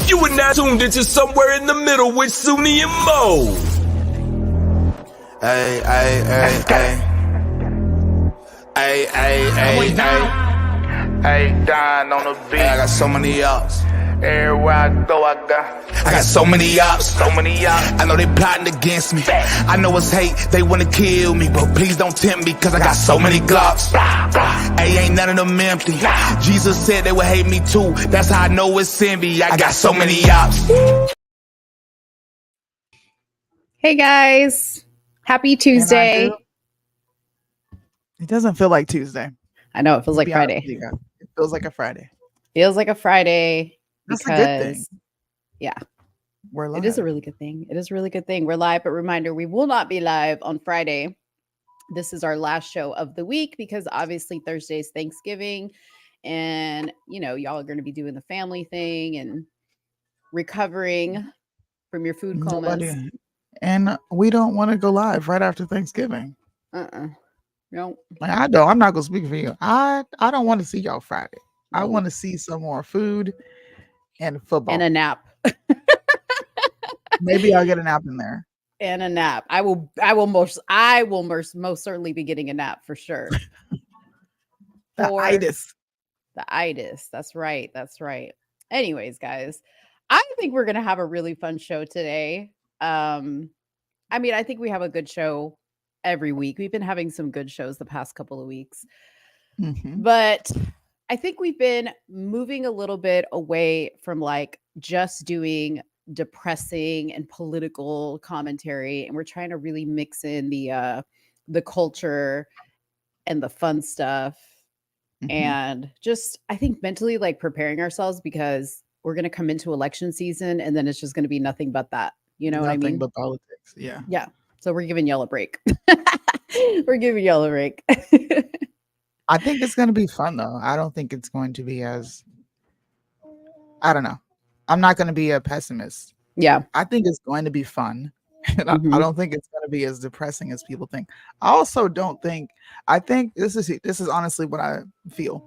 You are now tuned into Somewhere in the Middle with Soonie and Mo. Hey, hey, hey, hey. Hey, hey, hey, hey. Hey, Don on the beat. Hey, I got so many ups. Everywhere I go, I got so many ups. so many ups. I know they plotting against me. I know it's hate, they wanna kill me, but please don't tempt me, cause I got so many glocks. Hey, ain't none of them empty. Jesus said they would hate me too. That's how I know it's envy. I got so many ups. Hey guys, happy Tuesday. It doesn't feel like Tuesday. I know it feels like To be honest Friday. with you. It feels like a Friday. Feels like a Friday That's because a good thing. yeah, We're live. it is a really good thing. It is a really good thing. We're live, but reminder, we will not be live on Friday. This is our last show of the week because obviously Thursday is Thanksgiving and you know, y'all are going to be doing the family thing and recovering from your food comas. Nobody- And we don't want to go live right after Thanksgiving. No. Like I don't. I'm not gonna speak for you. I don't want to see y'all Friday. I No. want to see some more food and football. And a nap. Maybe I'll get a nap in there. And a nap. I will most certainly be getting a nap for sure. The itis. The itis. That's right. Anyways, guys, I think we're gonna have a really fun show today. I mean, I think we have a good show every week. We've been having some good shows the past couple of weeks. Mhm. But I think we've been moving a little bit away from like just doing depressing and political commentary, and we're trying to really mix in the culture and the fun stuff, Mhm. and just I think mentally like preparing ourselves because we're gonna come into election season, and then it's just gonna be nothing but that. You know what I mean? Nothing but politics. Yeah. Yeah. So we're giving y'all a break. We're giving y'all a break. I think it's going to be fun though. I don't think it's going to be as, I don't know. I'm not going to be a pessimist. Yeah. I think it's going to be fun. And I Mhm. don't think it's going to be as depressing as people think. I also don't think, I think this is honestly what I feel.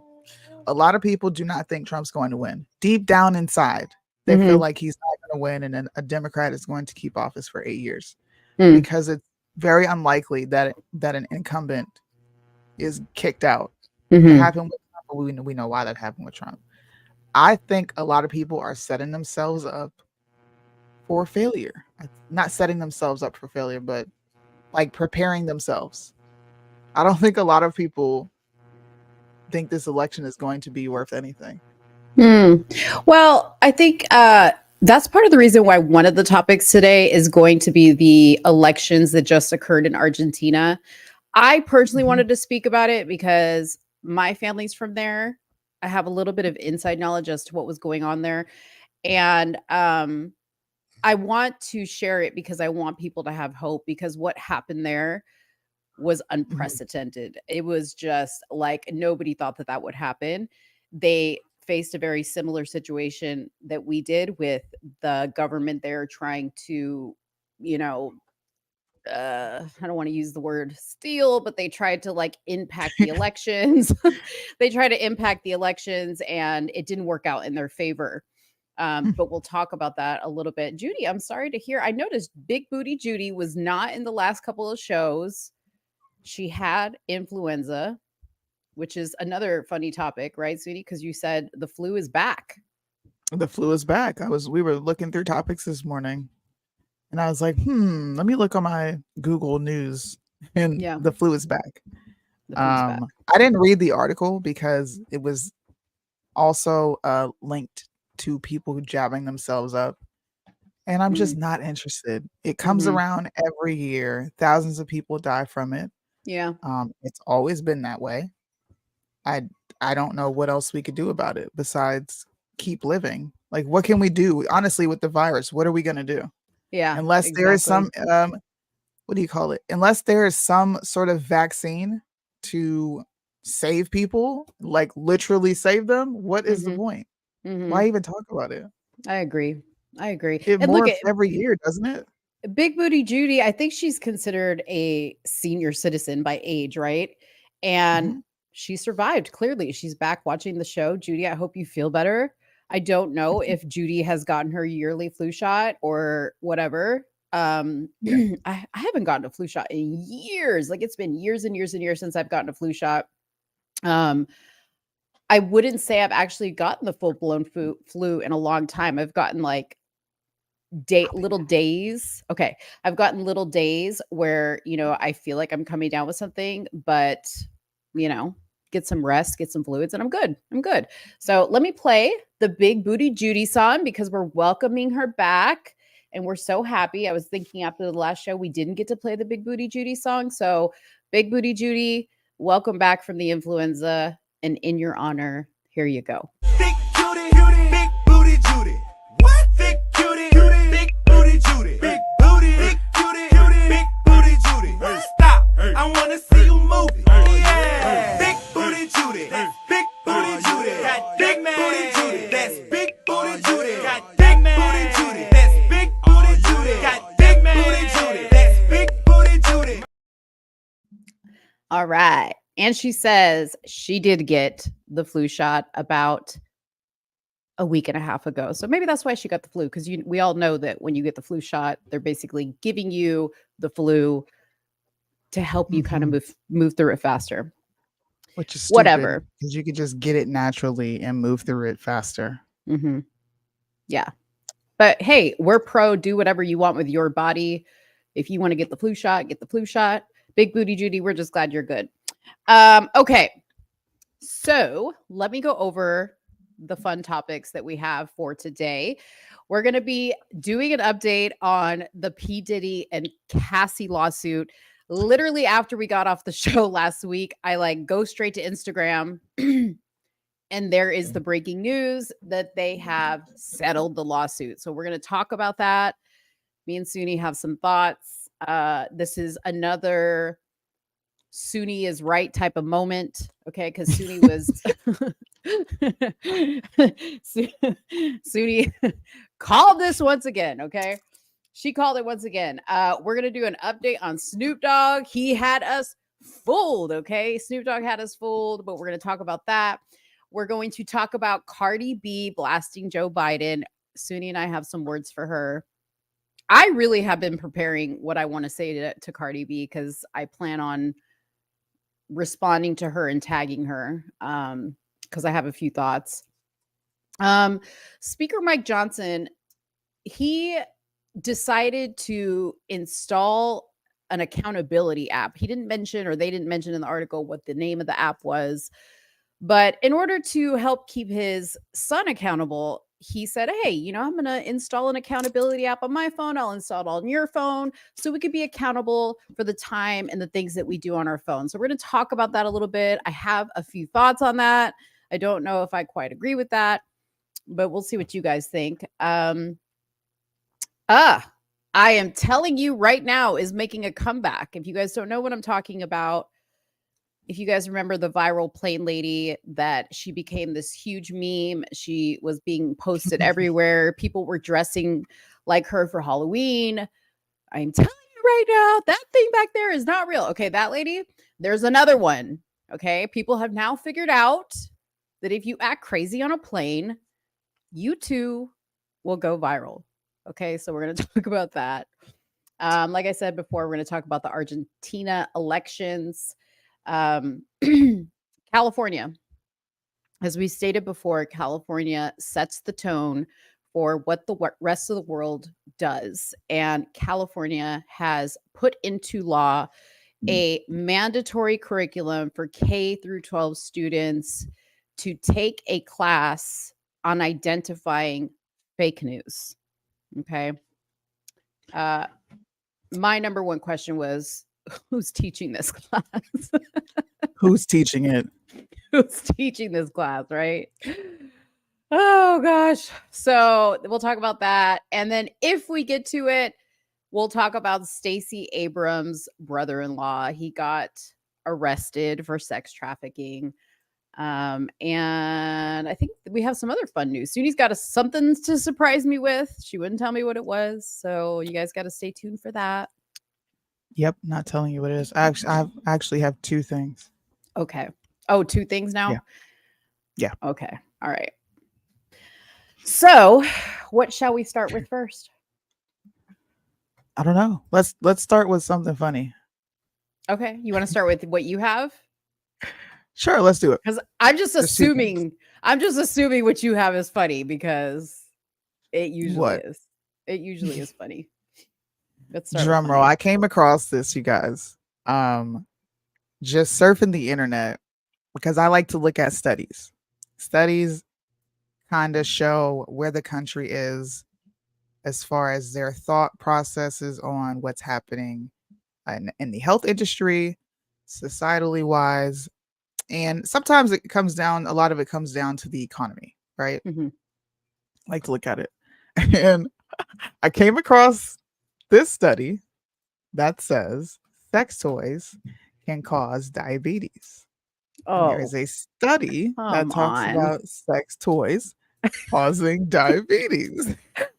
A lot of people do not think Trump's going to win. Deep down inside, they feel Mhm. like he's not going to win and then a Democrat is going to keep office for 8 years. Mm. Because it's very unlikely that an incumbent is kicked out. It Mhm. happened with Trump, but we know why that happened with Trump. I think a lot of people are setting themselves up for failure. Not setting themselves up for failure, but like preparing themselves. I don't think a lot of people think this election is going to be worth anything. Well, I think that's part of the reason why one of the topics today is going to be the elections that just occurred in Argentina. I personally Mhm. wanted to speak about it because my family's from there. I have a little bit of inside knowledge as to what was going on there. And I want to share it because I want people to have hope because what happened there was unprecedented. It was just like nobody thought that that would happen. They faced a very similar situation that we did with the government there trying to, you know, I don't want to use the word steal, but they tried to like impact the elections. They tried to impact the elections and it didn't work out in their favor. But we'll talk about that a little bit. Judy, I'm sorry to hear. I noticed Big Booty Judy was not in the last couple of shows. She had influenza, which is another funny topic, right, sweetie? Because you said the flu is back. The flu is back. We were looking through topics this morning and I was like, let me look on my Google News and Yeah. the flu is back. The flu's back. I didn't read the article because it was also linked to people jabbing themselves up. And I'm just not interested. It comes Mhm. around every year. Thousands of people die from it. Yeah. It's always been that way. I don't know what else we could do about it besides keep living. Like, what can we do? Honestly, with the virus, what are we gonna do? Yeah. Unless there is some exactly. what do you call it? Unless there is some sort of vaccine to save people, like literally save them, what is the Mhm. point? Mhm. Why even talk about it? I agree. It And look morphs at every year, doesn't it? Big Booty Judy. I think she's considered a senior citizen by age, right? And Mhm. she survived. Clearly, she's back watching the show. Judy, I hope you feel better. I don't know if Judy has gotten her yearly flu shot or whatever. I haven't gotten a flu shot in years. Like it's been years and years and years since I've gotten a flu shot. I wouldn't say I've actually gotten the full blown flu in a long time. I've gotten like little days. Okay. I've gotten little days where, I feel like I'm coming down with something, but, get some rest, get some fluids, and I'm good. I'm good. So let me play the Big Booty Judy song because we're welcoming her back and we're so happy. I was thinking after the last show, we didn't get to play the Big Booty Judy song. So Big Booty Judy, welcome back from the influenza. And in your honor, here you go. Big cutie, big booty Judy. What? Big cutie, big booty Judy. Big booty, big cutie, big booty Judy. Stop! I wanna see you move it. Yeah. Big booty Judy. Big booty Judy. Got big booty Judy. That's big booty Judy. Got big booty Judy. That's big booty Judy. Got big booty Judy. That's big booty Judy. All right. And she says she did get the flu shot about a week and a half ago. So maybe that's why she got the flu, because we all know that when you get the flu shot, they're basically giving you the flu to help you kind of move through it faster. Which is whatever, because you could just get it naturally and move through it faster. Yeah. But hey, we're pro. Do whatever you want with your body. If you want to get the flu shot, get the flu shot. Big Booty Judy, we're just glad you're good. Okay. So let me go over the fun topics that we have for today. We're going to be doing an update on the P. Diddy and Cassie lawsuit. Literally after we got off the show last week, I go straight to Instagram and there is the breaking news that they have settled the lawsuit. So we're going to talk about that. Me and Soonie have some thoughts. This is another Soonie is right type of moment. Okay. Cause Soonie was Soonie called this once again. Okay. She called it once again. We're going to do an update on Snoop Dogg. He had us fooled. Okay. Snoop Dogg had us fooled, but we're going to talk about that. We're going to talk about Cardi B blasting Joe Biden. Soonie and I have some words for her. I really have been preparing what I want to say to Cardi B because I plan on responding to her and tagging her because I have a few thoughts. Speaker Mike Johnson, he decided to install an accountability app. He didn't mention, or they didn't mention in the article what the name of the app was, but in order to help keep his son accountable, he said, hey, I'm going to install an accountability app on my phone. I'll install it on your phone so we could be accountable for the time and the things that we do on our phone. So we're going to talk about that a little bit. I have a few thoughts on that. I don't know if I quite agree with that, but we'll see what you guys think. I am telling you right now is making a comeback. If you guys don't know what I'm talking about, if you guys remember the viral plane lady that she became this huge meme, she was being posted everywhere. People were dressing like her for Halloween. I'm telling you right now, that thing back there is not real. Okay, that lady, there's another one. Okay, people have now figured out that if you act crazy on a plane, you too will go viral. Okay, so we're going to talk about that. Like I said before, we're going to talk about the Argentina elections. California, as we stated before, California sets the tone for what the rest of the world does. And California has put into law a mandatory curriculum for K through 12 students to take a class on identifying fake news. Okay. My number one question was, who's teaching this class? Who's teaching it? Who's teaching this class, right? Oh, gosh. So we'll talk about that. And then if we get to it, we'll talk about Stacy Abraham's brother-in-law. He got arrested for sex trafficking. And I think we have some other fun news. Soonie's got something to surprise me with. She wouldn't tell me what it was. So you guys got to stay tuned for that. Yep, not telling you what it is. I actually have two things. Okay. Oh, two things now? Yeah. Okay. All right. So, what shall we start with first? I don't know. Let's start with something funny. Okay, you want to start with what you have? Sure, let's do it. Because I'm just There's two things. assuming what you have is funny because it usually What? is. It usually is funny. Let's start with Drum roll. funny. I came across this, you guys. Just surfing the internet because I like to look at studies. Studies kind of show where the country is as far as their thought processes on what's happening in the health industry, societally wise. And sometimes a lot of it comes down to the economy, right? Mhm. I like to look at it. And I came across this study that says sex toys can cause diabetes. And there Oh, is a study that come talks on. about sex toys causing diabetes.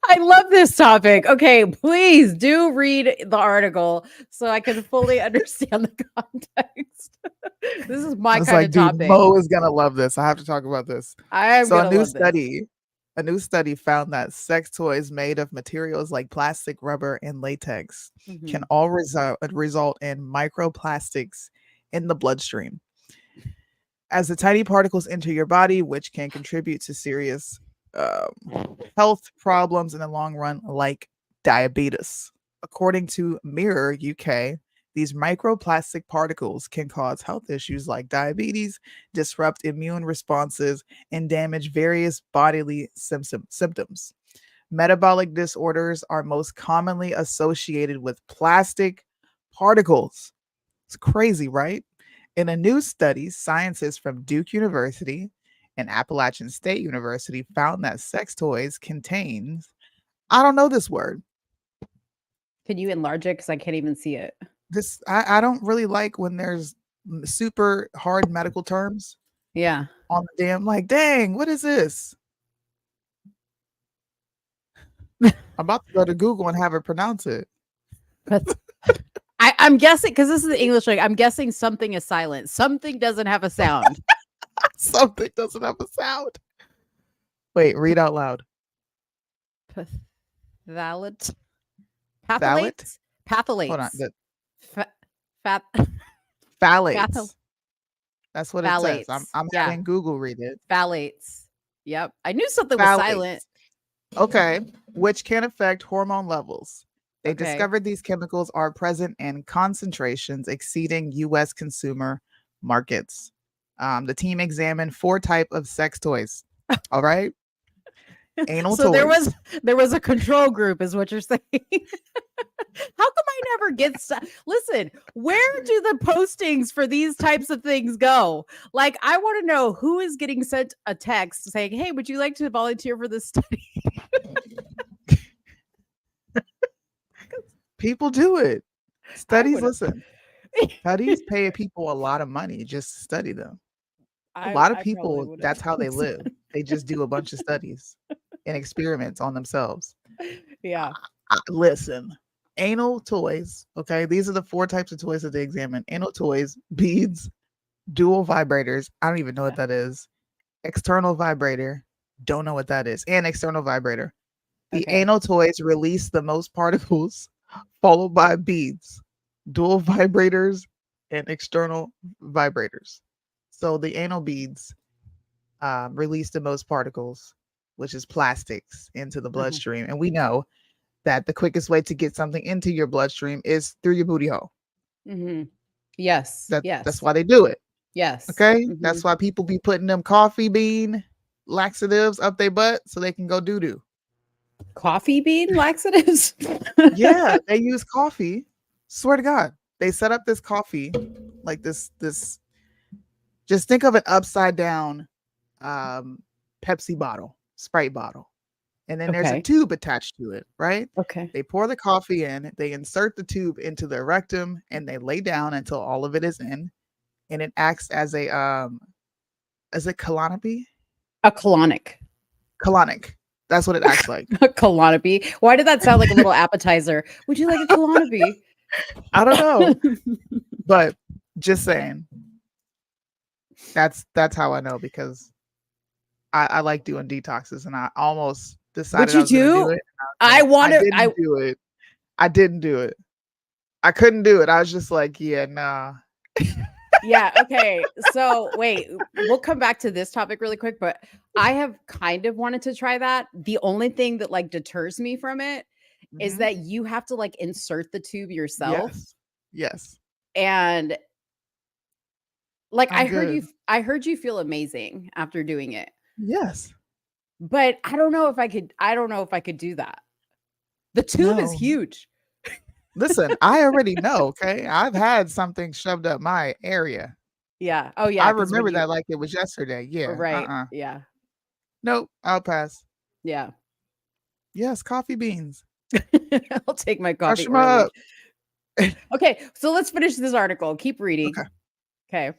I love this topic. Okay, please do read the article so I can fully understand the context. This is I my was kind like, of dude, topic. Mo is gonna love this. I have to talk about this. I'm So gonna love this. a new study found that sex toys made of materials like plastic, rubber, and latex can Mhm. all result in microplastics in the bloodstream as the tiny particles enter your body, which can contribute to serious health problems in the long run, like diabetes. According to Mirror UK, these microplastic particles can cause health issues like diabetes, disrupt immune responses, and damage various bodily symptoms. Metabolic disorders are most commonly associated with plastic particles. It's crazy, right? In a new study, scientists from Duke University and Appalachian State University found that sex toys contains, I don't know this word. Can you enlarge it? Because I can't even see it. I don't really like when there's super hard medical terms Yeah. on the damn, like, dang, what is this? I'm about to go to Google and have it pronounce it. But I'm guessing because this is the English language. I'm guessing something is silent. Something doesn't have a sound. Something doesn't have a sound. Wait, read out loud. Phthalate. Phthalate? Pathalates. Hold on. Fat. Phthalates. That's what it says. Phthalates. I'm Yeah. having Google read it. Phthalates. Yep. I knew something was Phthalates. silent. Okay, which can affect hormone levels. They Okay. discovered these chemicals are present in concentrations exceeding U.S. consumer markets. The team examined 4 types of sex toys. All right, anal So toys. there was a control group, is what you're saying. How come I never get listen, where do the postings for these types of things go? Like, I want to know who is getting sent a text saying, hey, would you like to volunteer for this study? People do it. Studies, would've- listen. Studies pay people a lot of money just to study them. A I lot of probably people, would've. that's how they live. They just do a bunch of studies and experiments on themselves. Yeah. Listen, anal toys. Okay, these are the 4 types of toys that they examine: anal toys, beads, dual vibrators. I don't even know what that is. External vibrator. Don't know what that is. And external vibrator. The Okay. anal toys release the most particles, followed by beads, dual vibrators, and external vibrators. So the anal beads release the most particles, which is plastics, into the bloodstream. And we know that the quickest way to get something into your bloodstream is through your booty hole. Mm-hmm. Yes. Yes. That's why they do it. Yes. Okay. Mhm. That's why people be putting them coffee bean laxatives up their butt so they can go doo doo. Coffee bean laxatives. Yeah, they use coffee. Swear to God, they set up this coffee like this. Just think of an upside down Pepsi bottle, Sprite bottle, and then there's a Okay. tube attached to it. Right? Okay. They pour the coffee in, they insert the tube into their rectum, and they lay down until all of it is in, and it acts as a colonic. A colonic. Colonic. That's what it acts like. A colonic. Why did that sound like a little appetizer? Would you like a colonic? I don't know, but just saying. That's how I know, because I like doing detoxes, and I almost Would decided I you was going to do do? it. I want to. didn't do it. I didn't do it. I couldn't do it. I was just like, yeah, nah. Yeah. Okay. So wait, we'll come back to this topic really quick, but I have kind of wanted to try that. The only thing that like deters me from it is Mhm. that you have to like insert the tube yourself. Yes. Yes. And like I'm good. I heard you feel amazing after doing it. Yes. But I don't know if I could do that. The tube is No. huge. Listen, I already know, okay? I've had something shoved up my area. Yeah. Oh yeah. I 'Cause when remember you- that like it was yesterday. Yeah. Right. Yeah. Nope. I'll pass. Yeah. Yes, coffee beans. I'll take my Crush coffee 'em early. up. Okay, so let's finish this article. Keep reading. Okay. Okay.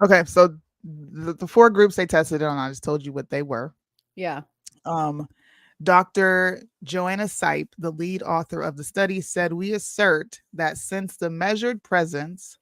Okay. So the 4 groups they tested on, I just told you what they were. Yeah. Dr. Joanna Sipe, the lead author of the study, said, "We assert that since the measured presence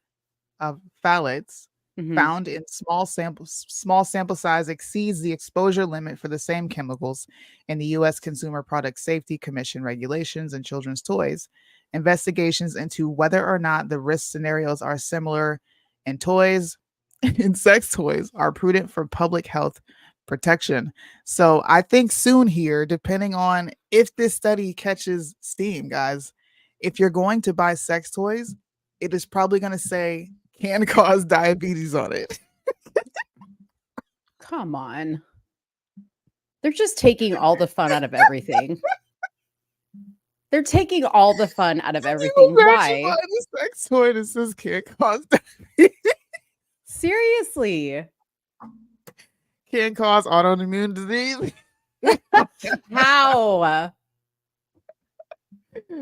of phthalates Mhm. found in small sample size exceeds the exposure limit for the same chemicals in the U.S. Consumer Product Safety Commission regulations and children's toys. Investigations into whether or not the risk scenarios are similar in toys in sex toys are prudent for public health protection." So I think soon here, depending on if this study catches steam, guys, if you're going to buy sex toys, it is probably going to say can cause diabetes on it. Come on. They're just taking all the fun out of everything. They're taking all the fun out of everything. Why? The sex toy that says can cause diabetes. Seriously. Can cause autoimmune disease. How?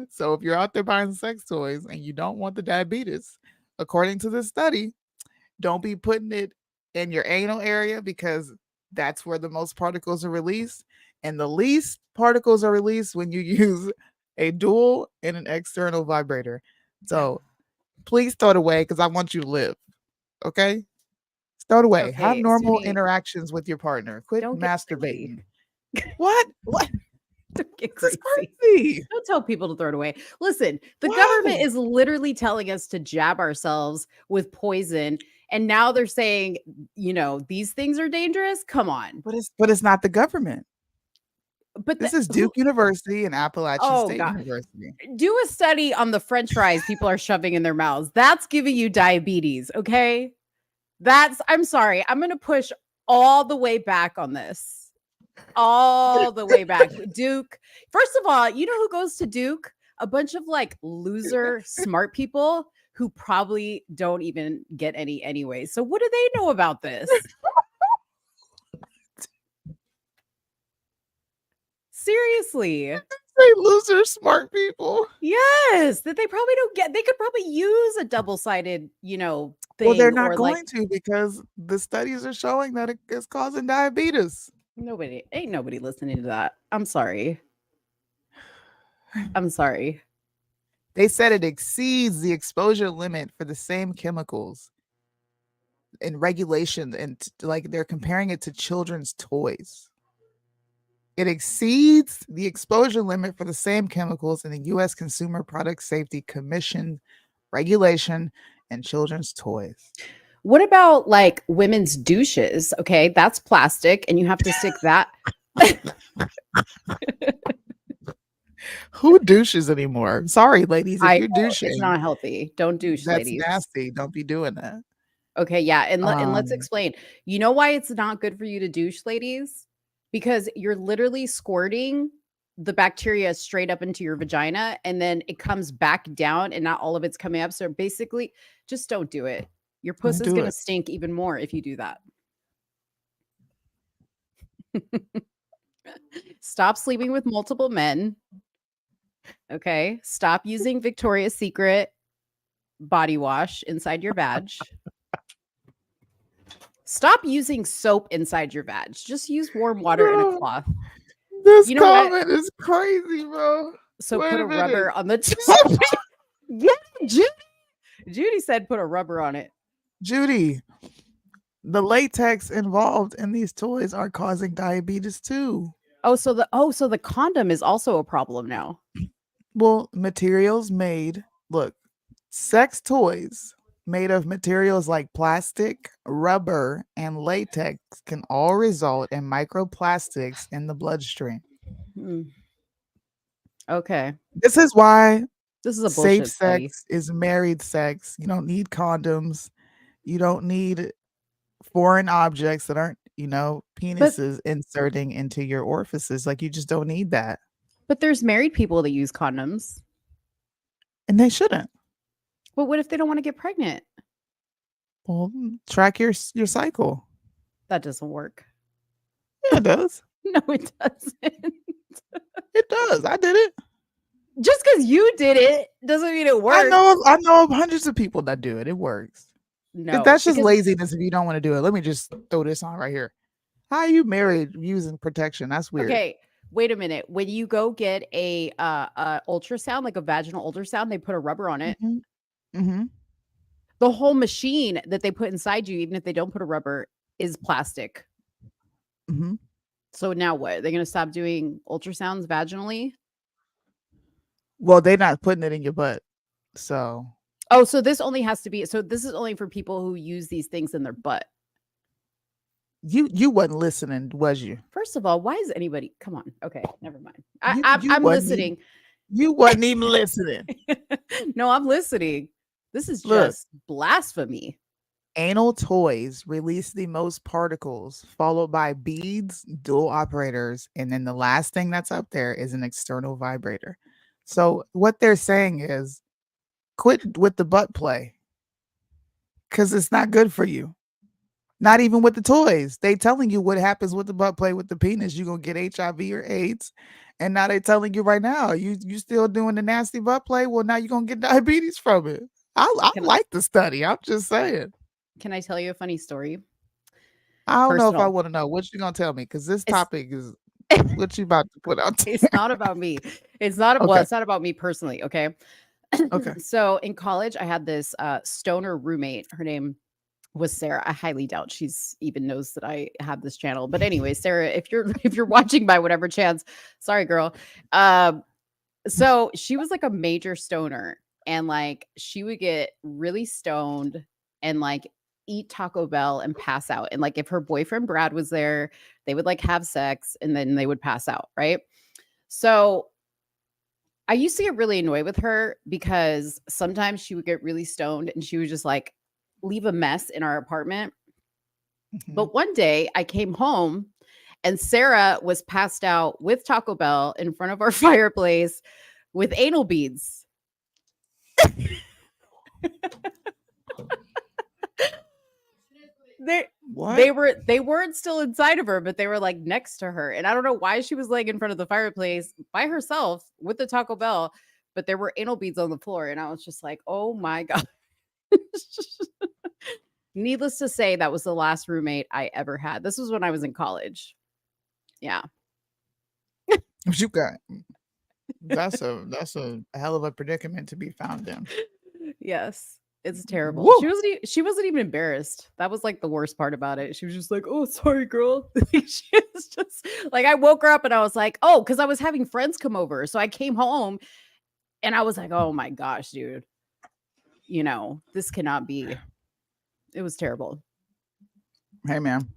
So if you're out there buying sex toys and you don't want the diabetes, according to this study, don't be putting it in your anal area because that's where the most particles are released. And the least particles are released when you use a dual and an external vibrator. So please throw it away because I want you to live. Okay? Throw it away. Have Okay, normal Soonie, interactions with your partner. Quit don't get masturbating. What? Don't get This is crazy. crazy. Don't tell people to throw it away. Listen, the Why? government is literally telling us to jab ourselves with poison. And now they're saying, these things are dangerous. Come on. But it's not the government. But This is Duke University and Appalachian Oh, State God. University. Do a study on the French fries people are shoving in their mouths. That's giving you diabetes. Okay. I'm sorry. I'm going to push all the way back on this. All the way back. Duke. First of all, you know who goes to Duke? A bunch of like loser smart people who probably don't even get any anyway. So what do they know about this? Seriously. Say loser smart people. Yes, that they probably don't get. They could probably use a double-sided, thing. Well, they're not or going like to because the studies are showing that it is causing diabetes. ain't nobody listening to that. I'm sorry. I'm sorry. They said it exceeds the exposure limit for the same chemicals in regulation, and like they're comparing it to children's toys. It exceeds the exposure limit for the same chemicals in the U.S. Consumer Product Safety Commission regulation and children's toys. What about like women's douches? Okay, that's plastic, and you have to stick that. Who douches anymore? Sorry, ladies, if you're douching, It's not healthy. Don't douche, that's ladies. nasty. Don't be doing that. Okay, yeah, and let's Um, explain. You know why it's not good for you to douche, ladies? Because you're literally squirting the bacteria straight up into your vagina, and then it comes back down, and not all of it's coming up. So basically, just don't do it. Your puss is do going to it. stink even more if you do that. Stop sleeping with multiple men. Okay. Stop using Victoria's Secret body wash inside your vag. Stop using soap inside your vag. Just use warm water and a cloth. This You know what? comment is crazy, bro. So Wait put a a minute. rubber on the top. Yeah, Judy. Judy said put a rubber on it. Judy, The latex involved in these toys are causing diabetes too. So the condom is also a problem now. Well, look, sex toys made of materials like plastic, rubber, and latex can all result in microplastics in the bloodstream. Hmm. Okay. This is why This is a safe bullshit study. sex is married sex. You don't need condoms. You don't need foreign objects that aren't, But penises inserting into your orifices. Like, you just don't need that. but there's married people that use condoms. And they shouldn't. But what if they don't want to get pregnant? Well, track your cycle. That doesn't work. Yeah, it does. No, it doesn't. It does. I did it. Just because you did it doesn't mean it works. I know of hundreds of people that do it. It works. No, That's just because- laziness if you don't want to do it. Let me just throw this on right here. How are you married using protection? That's weird. Okay, wait a minute. When you go get a ultrasound, like a vaginal ultrasound, they put a rubber on it. Mm-hmm. The whole machine that they put inside you, even if they don't put a rubber, is plastic. Mm-hmm. So now what? They're going to stop doing ultrasounds vaginally? Well, they're not putting it in your butt. So. Oh, so this only has to be. So this is only for people who use these things in their butt. You wasn't listening, was you? First of all, why is anybody? Come on. Okay, never mind. You I'm wasn't listening. You wasn't even listening. No, I'm listening. This is Look. just blasphemy. Anal toys release the most particles, followed by beads, dual operators, and then the last thing that's up there is an external vibrator. So what they're saying is, quit with the butt play, because it's not good for you. Not even with the toys. They telling you what happens with the butt play with the penis. You're gonna get HIV or AIDS. And now they telling you right now, you still doing the nasty butt play. Well, now you're gonna get diabetes from it. I like the study. I'm just saying. Can I tell you a funny story? I don't know if I Personal. want to know what you gonna tell me, because this It's- topic is what you about to put out there. It's not about me. It's not well, Okay. it's not about me personally. Okay. Okay. So in college, I had this stoner roommate. Her name was Sarah. I highly doubt she's even knows that I have this channel. But anyway, Sarah, if you're watching by whatever chance, sorry, girl. So she was like a major stoner, and like she would get really stoned and like eat Taco Bell and pass out. And like if her boyfriend Brad was there, they would like have sex and then they would pass out, right? So I used to get really annoyed with her because sometimes she would get really stoned and she would just like leave a mess in our apartment. Mhm. But one day I came home and Sarah was passed out with Taco Bell in front of our fireplace with anal beads. What? They weren't still inside of her, but they were like next to her. And I don't know why she was laying in front of the fireplace by herself with the Taco Bell, but there were anal beads on the floor. And I was just like, oh my God. Needless to say, that was the last roommate I ever had. This was when I was in college. Yeah. You got that's a hell of a predicament to be found in. Yes. It's terrible. Woo. She wasn't even embarrassed. That was like the worst part about it. She was just like, "Oh, sorry, girl." She was just like, I woke her up and I was like, "Oh," because I was having friends come over. So I came home and I was like, "Oh my gosh, dude. You know, this cannot be." It was terrible. Hey, man.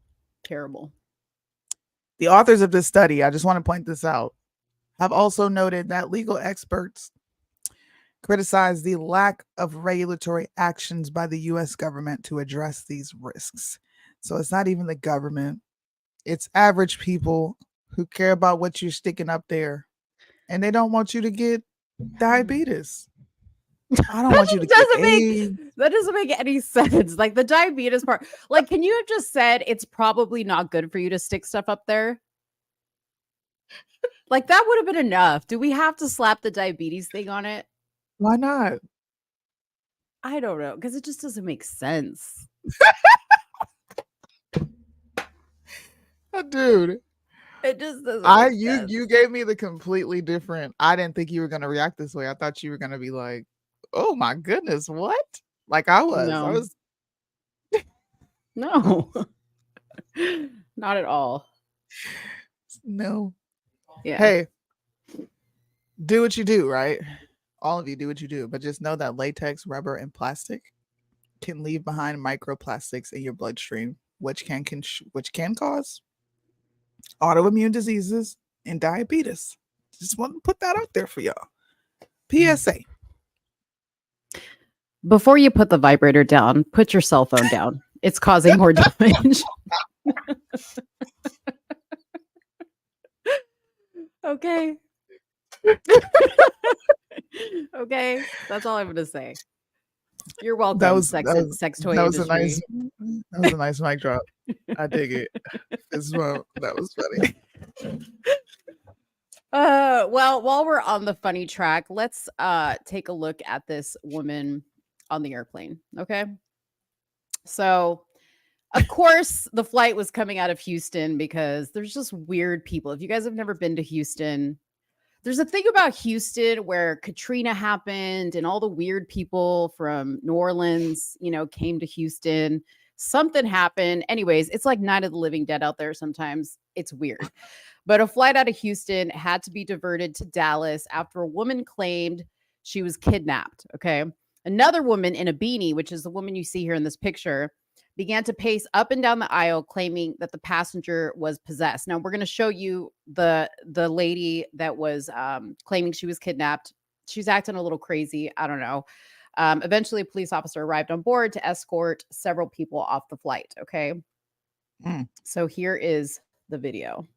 Terrible. The authors of this study, I just want to point this out, have also noted that legal experts criticize the lack of regulatory actions by the U.S. government to address these risks. So it's not even the government. It's average people who care about what you're sticking up there. And they don't want you to get diabetes. I don't want you to get AIDS. That doesn't make any sense. Like the diabetes part. Like, can you have just said it's probably not good for you to stick stuff up there? Like that would have been enough. Do we have to slap the diabetes thing on it? Why not? I don't know, because it just doesn't make sense. Dude. It just doesn't make sense. You gave me the completely different. I didn't think you were gonna react this way. I thought you were gonna be like, oh my goodness, what? Like I was. No. I was No. Not at all. No. Yeah. Hey, do what you do, right? All of you do what you do, but just know that latex, rubber, and plastic can leave behind microplastics in your bloodstream, which can cause autoimmune diseases and diabetes. Just want to put that out there for y'all. PSA. Before you put the vibrator down, put your cell phone down. It's causing more damage. Okay. Okay. That's all I'm going to say. You're welcome, That was sex toy that was a industry. nice mic drop. I dig it. That was funny. Well, while we're on the funny track, let's take a look at this woman on the airplane. Okay. So, of course, the flight was coming out of Houston because there's just weird people. If you guys have never been to Houston, there's a thing about Houston where Katrina happened and all the weird people from New Orleans, came to Houston. Something happened. Anyways, it's like Night of the Living Dead out there sometimes. It's weird. But a flight out of Houston had to be diverted to Dallas after a woman claimed she was kidnapped. Okay. Another woman in a beanie, which is the woman you see here in this picture, began to pace up and down the aisle, claiming that the passenger was possessed. Now, we're going to show you the lady that was claiming she was kidnapped. She's acting a little crazy. I don't know. Eventually, a police officer arrived on board to escort several people off the flight. Okay. So here is the video.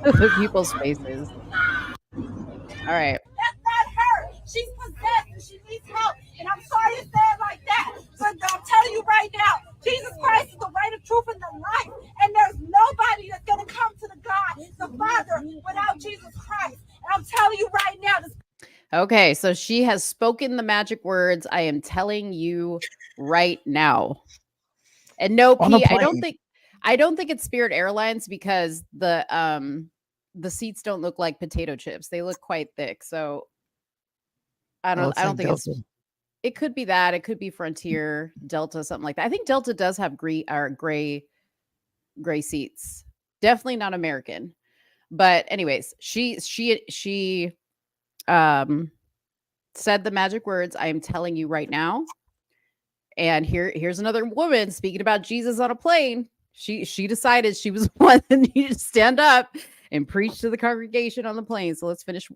The people's faces. All right. That's not her. She's possessed and she needs help. And I'm sorry to say it like that, but I'm telling you right now, Jesus Christ is the way, the truth, and the life. And there's nobody that's going to come to the God, the Father, without Jesus Christ. And I'm telling you right now, this. Okay, so she has spoken the magic words. I am telling you right now. And no, P, I don't think it's Spirit Airlines because the seats don't look like potato chips. They look quite thick. So I don't think Delta. It could be that. It could be Frontier, Delta, something like that. I think Delta does have gray seats. Definitely not American. But anyways, she said the magic words, I am telling you right now. And here's another woman speaking about Jesus on a plane. She decided she was one that needed to stand up and preach to the congregation on the plane. So let's finish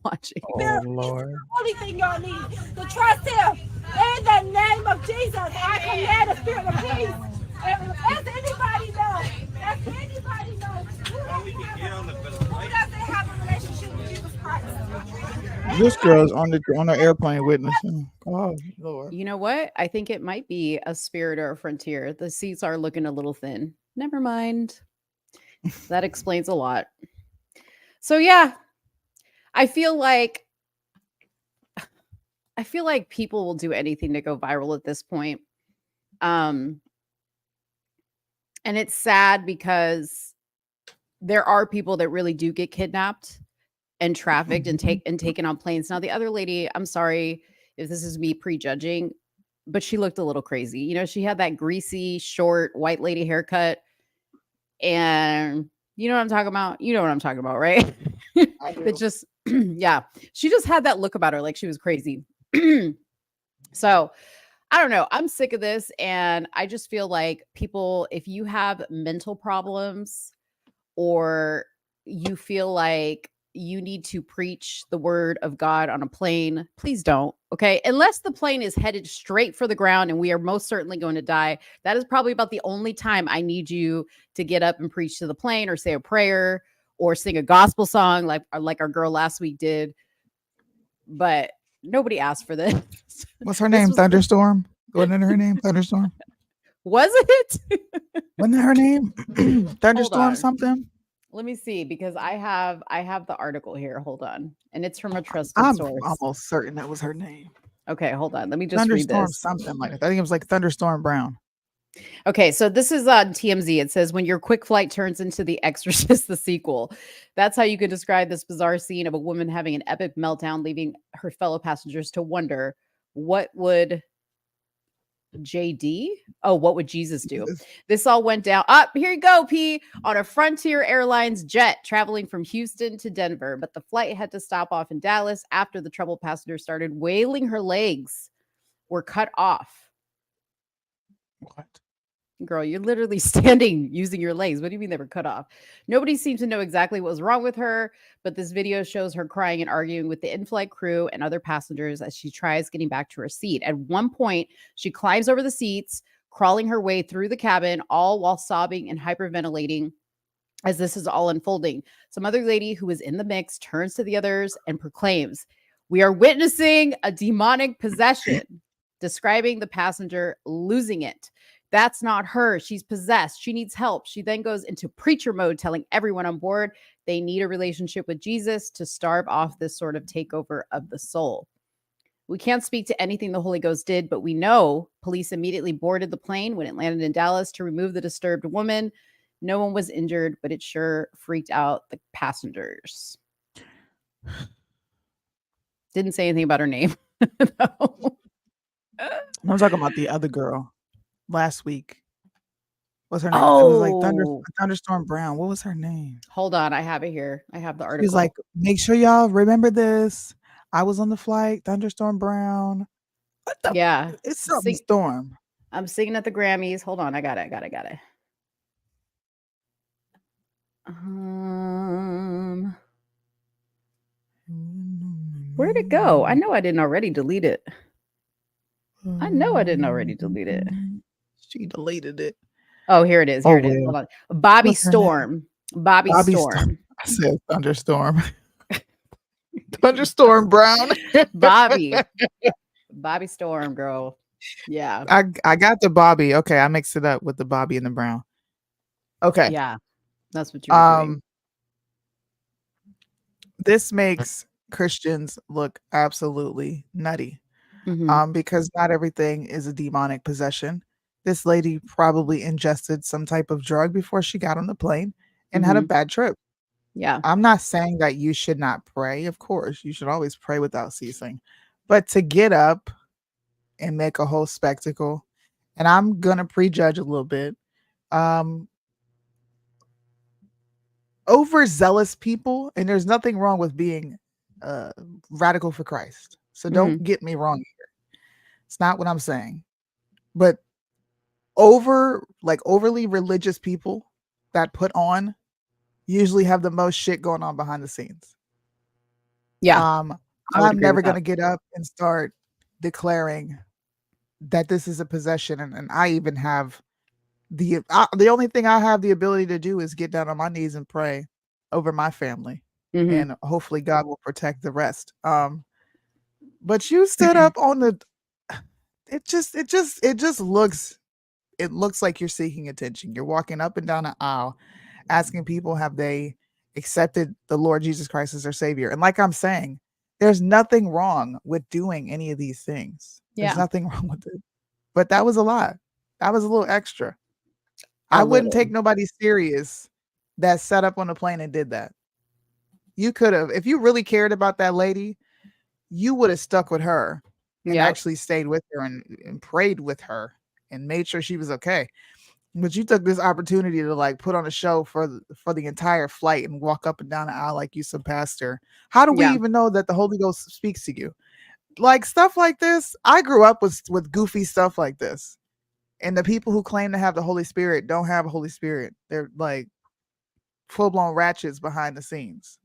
watching. Oh, Lord. The only thing y'all need to trust him. In the name of Jesus, I command the spirit of peace. And as anybody knows, who doesn't have a relationship with Jesus Christ? This girl's on the airplane witnessing. Oh, Lord. You know what? I think it might be a Spirit or a Frontier. The seats are looking a little thin. Never mind. That explains a lot. So yeah, I feel like people will do anything to go viral at this point. And it's sad because there are people that really do get kidnapped and trafficked and taken on planes. Now, the other lady, I'm sorry if this is me prejudging, but she looked a little crazy. She had that greasy, short, white lady haircut. And you know what I'm talking about? You know what I'm talking about, right? It just, yeah. She just had that look about her like she was crazy. So, I don't know. I'm sick of this. And I just feel like people, if you have mental problems or you feel like you need to preach the word of God on a plane, please don't. Okay. Unless the plane is headed straight for the ground and we are most certainly going to die. That is probably about the only time I need you to get up and preach to the plane or say a prayer or sing a gospel song like our girl last week did. But nobody asked for this. What's her name? Thunderstorm? Wasn't her name Thunderstorm? Was it? Wasn't that her name? Thunderstorm on. something? Let me see, because I have the article here. Hold on. And it's from a trusted I'm source. almost certain that was her name. Okay, hold on. Let me just read Thunderstorm this. something like that. I think it was like Thunderstorm Brown. Okay, so this is on TMZ. It says, when your quick flight turns into The Exorcist, the sequel. That's how you could describe this bizarre scene of a woman having an epic meltdown, leaving her fellow passengers to wonder, what would JD? Oh, what would Jesus do? This all went down. Here you go, P. On a Frontier Airlines jet traveling from Houston to Denver. But the flight had to stop off in Dallas after the troubled passenger started wailing her legs were cut off. What? Girl, you're literally standing using your legs. What do you mean they were cut off? Nobody seems to know exactly what was wrong with her, but this video shows her crying and arguing with the in-flight crew and other passengers as she tries getting back to her seat. At one point, she climbs over the seats, crawling her way through the cabin, all while sobbing and hyperventilating as this is all unfolding. Some other lady who is in the mix turns to the others and proclaims, "We are witnessing a demonic possession," describing the passenger losing it. That's not her. She's possessed. She needs help. She then goes into preacher mode, telling everyone on board they need a relationship with Jesus to starve off this sort of takeover of the soul. We can't speak to anything the Holy Ghost did, but we know police immediately boarded the plane when it landed in Dallas to remove the disturbed woman. No one was injured, but it sure freaked out the passengers. Didn't say anything about her name. No. I'm talking about the other girl. Last week. What's her name? Oh. It was like Thunderstorm Brown. What was her name? Hold on. I have it here. I have the article. She's like, make sure y'all remember this. I was on the flight. Thunderstorm Brown. Yeah. It's something storm. I'm singing at the Grammys. Hold on. I got it. Where'd it go? I know I didn't already delete it. She deleted it. Oh, here it is. Oh, Hold on. Bobby What's her Storm. Bobby Storm. I said Thunderstorm. Thunderstorm Brown. Bobby Storm, girl. Yeah. I got the Bobby. Okay, I mixed it up with the Bobby and the Brown. Okay. Yeah. That's what you're doing. This makes Christians look absolutely nutty. Mhm. Because not everything is a demonic possession. This lady probably ingested some type of drug before she got on the plane and had a bad trip. Yeah. I'm not saying that you should not pray. Of course, you should always pray without ceasing. But to get up and make a whole spectacle, and I'm gonna prejudge a little bit, overzealous people, and there's nothing wrong with being radical for Christ. So don't get me wrong here. It's not what I'm saying. But overly religious people that put on usually have the most shit going on behind the scenes. Yeah. I'm never going to get up and start declaring that this is a possession. And I even have the only thing I have the ability to do is get down on my knees and pray over my family. And hopefully God will protect the rest. But you stood up on the, it just looks like you're seeking attention. You're walking up and down an aisle asking people, have they accepted the Lord Jesus Christ as their savior? And like I'm saying, there's nothing wrong with doing any of these things. There's nothing wrong with it. But that was a lot. That was a little extra. I wouldn't take nobody serious that sat up on the plane and did that. You could have, if you really cared about that lady, you would have stuck with her and actually stayed with her and prayed with her and made sure she was okay. But you took this opportunity to like put on a show for the entire flight and walk up and down the aisle like you some pastor. How do we even know that the Holy Ghost speaks to you? Like stuff like this. I grew up with goofy stuff like this. And the people who claim to have the Holy Spirit don't have a Holy Spirit. They're like full-blown ratchets behind the scenes.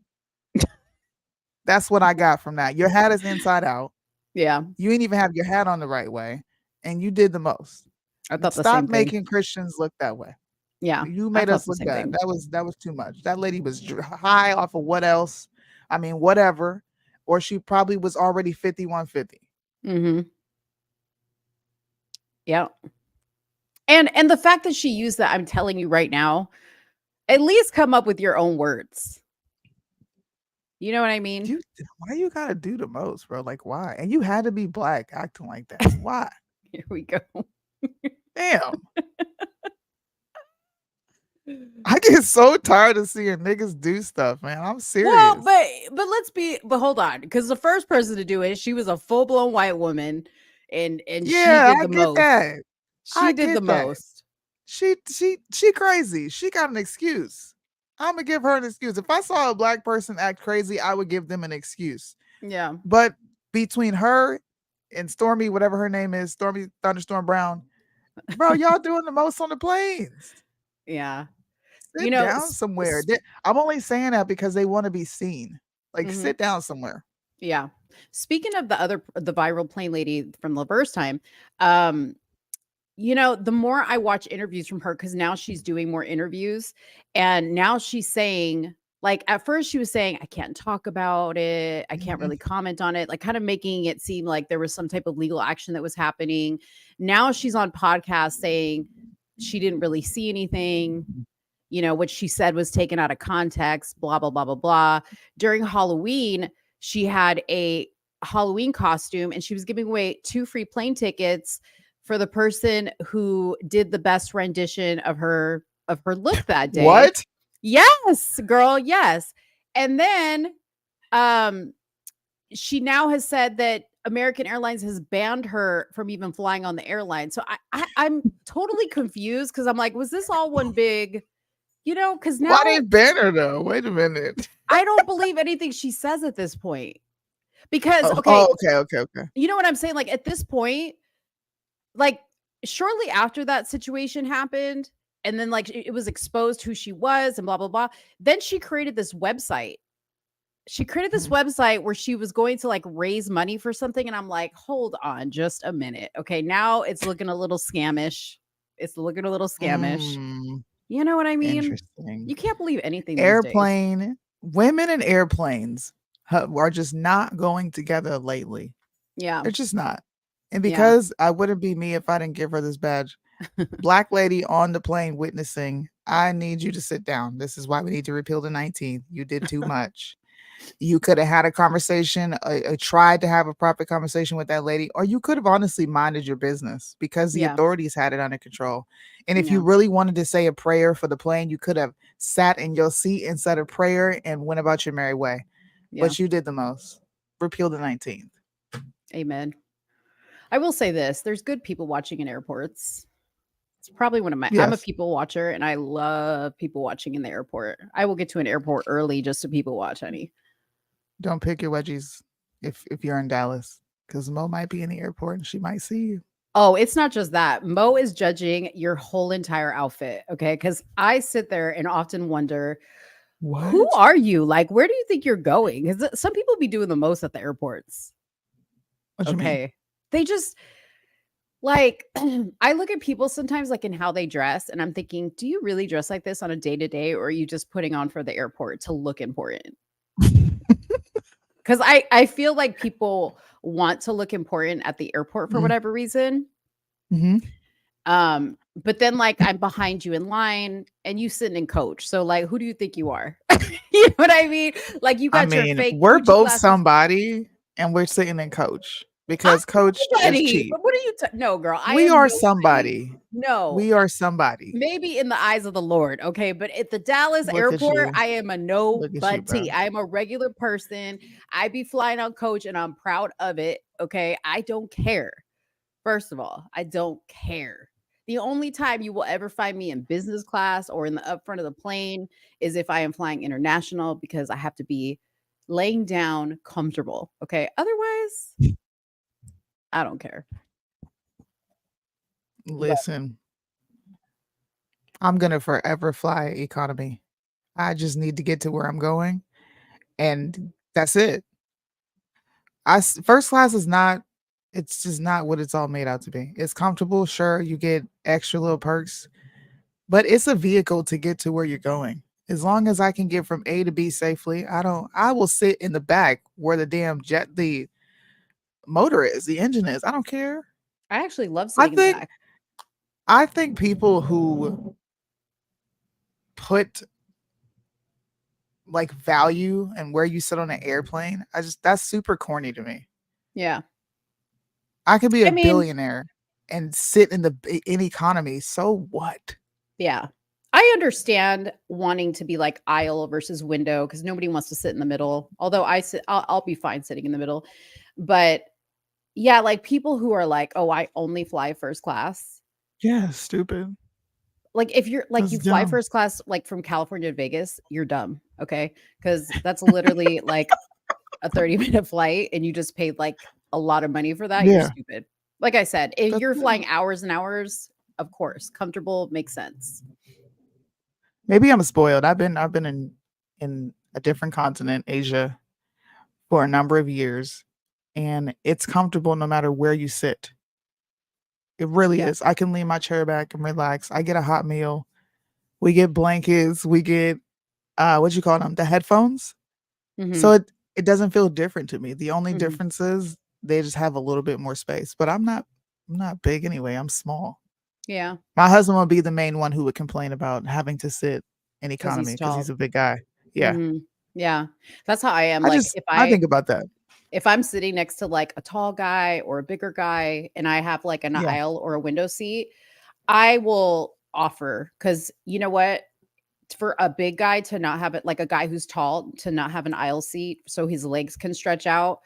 That's what I got from that. Your hat is inside out. Yeah, You ain't even have your hat on the right way, and you did the most. I thought the Stop same thing. making Christians look that way. Yeah, You I made thought us the look same bad. thing. That was too much. That lady was high off of what else? I mean, whatever. Or she probably was already 5150. Mm-hmm. Yeah. And the fact that she used that, I'm telling you right now, at least come up with your own words. You know what I mean? Why you gotta do the most, bro? Like, why? And you had to be black acting like that. Why? Here we go. Damn. I get so tired of seeing niggas do stuff, man. I'm serious. Well, but hold on, because the first person to do it, she was a full-blown white woman, and yeah, she did I the get most. that. She did the most. She crazy. She got an excuse. I'm gonna give her an excuse. If I saw a black person act crazy, I would give them an excuse. Yeah. But between her and Stormy, whatever her name is, Stormy Thunderstorm Brown, bro, y'all doing the most on the planes. Yeah. Sit down somewhere. I'm only saying that because they want to be seen. Like, sit down somewhere. Yeah. Speaking of the viral plane lady from the first time, you know, the more I watch interviews from her, because now she's doing more interviews, and now she's saying, like, at first she was saying, I can't talk about it, I can't really comment on it, like kind of making it seem like there was some type of legal action that was happening. Now she's on podcasts saying she didn't really see anything. You know, what she said was taken out of context, blah, blah, blah, blah, blah. During Halloween, she had a Halloween costume and she was giving away 2 free plane tickets for the person who did the best rendition of her look that day. What? Yes, girl, yes. And then she now has said that American Airlines has banned her from even flying on the airline. So I'm totally confused, because I'm like, was this all one big, you know, because now why they ban her though? Wait a minute. I don't believe anything she says at this point. Because okay. You know what I'm saying? Like, at this point, like, shortly after that situation happened, and then like it was exposed who she was and blah blah blah, then she created this website. She created this website where she was going to like raise money for something, and I'm like, hold on just a minute. Okay, now it's looking a little scamish. You know what I mean? Interesting. You can't believe anything these days. Women and airplanes are just not going together lately. Yeah. They're just not. And because I wouldn't be me if I didn't give her this badge. Black lady on the plane witnessing, I need you to sit down. This is why we need to repeal the 19th. You did too much. You could have had a conversation, tried to have a proper conversation with that lady, or you could have honestly minded your business, because the authorities had it under control. And if you really wanted to say a prayer for the plane, you could have sat in your seat and said a prayer and went about your merry way. But you did the most. Repeal the 19th. Amen. I will say this. There's good people watching in airports. It's probably one of my, I'm a people watcher, and I love people watching in the airport. I will get to an airport early just to people watch, honey. Don't pick your wedgies if you're in Dallas, because Mo might be in the airport and she might see you. Oh, it's not just that. Mo is judging your whole entire outfit, okay? Because I sit there and often wonder, who are you? Like, where do you think you're going? Because some people be doing the most at the airports. What you mean? They just, like, I look at people sometimes, like, in how they dress, and I'm thinking, do you really dress like this on a day-to-day, or are you just putting on for the airport to look important? Because I feel like people want to look important at the airport for whatever reason. But then, like, I'm behind you in line and you sitting in coach. So, like, who do you think you are? You know what I mean? Like, you got your fake. We're Gucci both glasses. somebody, and we're sitting in coach because coach is cheap. But what are you? No, girl. We are somebody. No, we are somebody. Maybe in the eyes of the Lord, okay. But at the Dallas airport, I am a nobody. I am a regular person. I be flying on coach, and I'm proud of it. Okay, I don't care. First of all, I don't care. The only time you will ever find me in business class or in the up front of the plane is if I am flying international, because I have to be laying down comfortable. Okay. Otherwise, I don't care. Listen, I'm going to forever fly economy. I just need to get to where I'm going, and that's it. First class is not. It's just not what it's all made out to be. It's comfortable, sure. You get extra little perks, but it's a vehicle to get to where you're going. As long as I can get from A to B safely, I will sit in the back where the motor is, the engine is. I don't care. I actually love I sitting in the think back. I think people who put like value and where you sit on an airplane, that's super corny to me. Yeah. I could be a I mean, billionaire and sit in economy. So what? yeah. I understand wanting to be like aisle versus window because nobody wants to sit in the middle. Although I'll be fine sitting in the middle. But yeah, like people who are like, oh, I only fly first class. Yeah, stupid. Like if you're like That's you fly dumb. first class like from California to Vegas, you're dumb. Okay. Because that's literally like a 30-minute flight and you just paid like a lot of money for that. You're Yeah. stupid. Like I said, if That's you're dumb. flying hours and hours, of course, comfortable makes sense. Maybe I'm spoiled. I've been in a different continent, Asia, for a number of years, and it's comfortable no matter where you sit. It really Yeah. is. I can lean my chair back and relax. I get a hot meal. We get blankets. We get what you call them, the headphones. Mhm. So it doesn't feel different to me. The only Mhm. difference is they just have a little bit more space. But I'm not big anyway. I'm small. Yeah. My husband would be the main one who would complain about having to sit in 'Cause he's economy because he's tall. a big guy. Yeah. Mhm. Yeah. That's how I am. Like I think about that. if I'm sitting next to like a tall guy or a bigger guy and I have like an Yeah. aisle or a window seat, I will offer because you know what? For a big guy to not have it, like a guy who's tall to not have an aisle seat so his legs can stretch out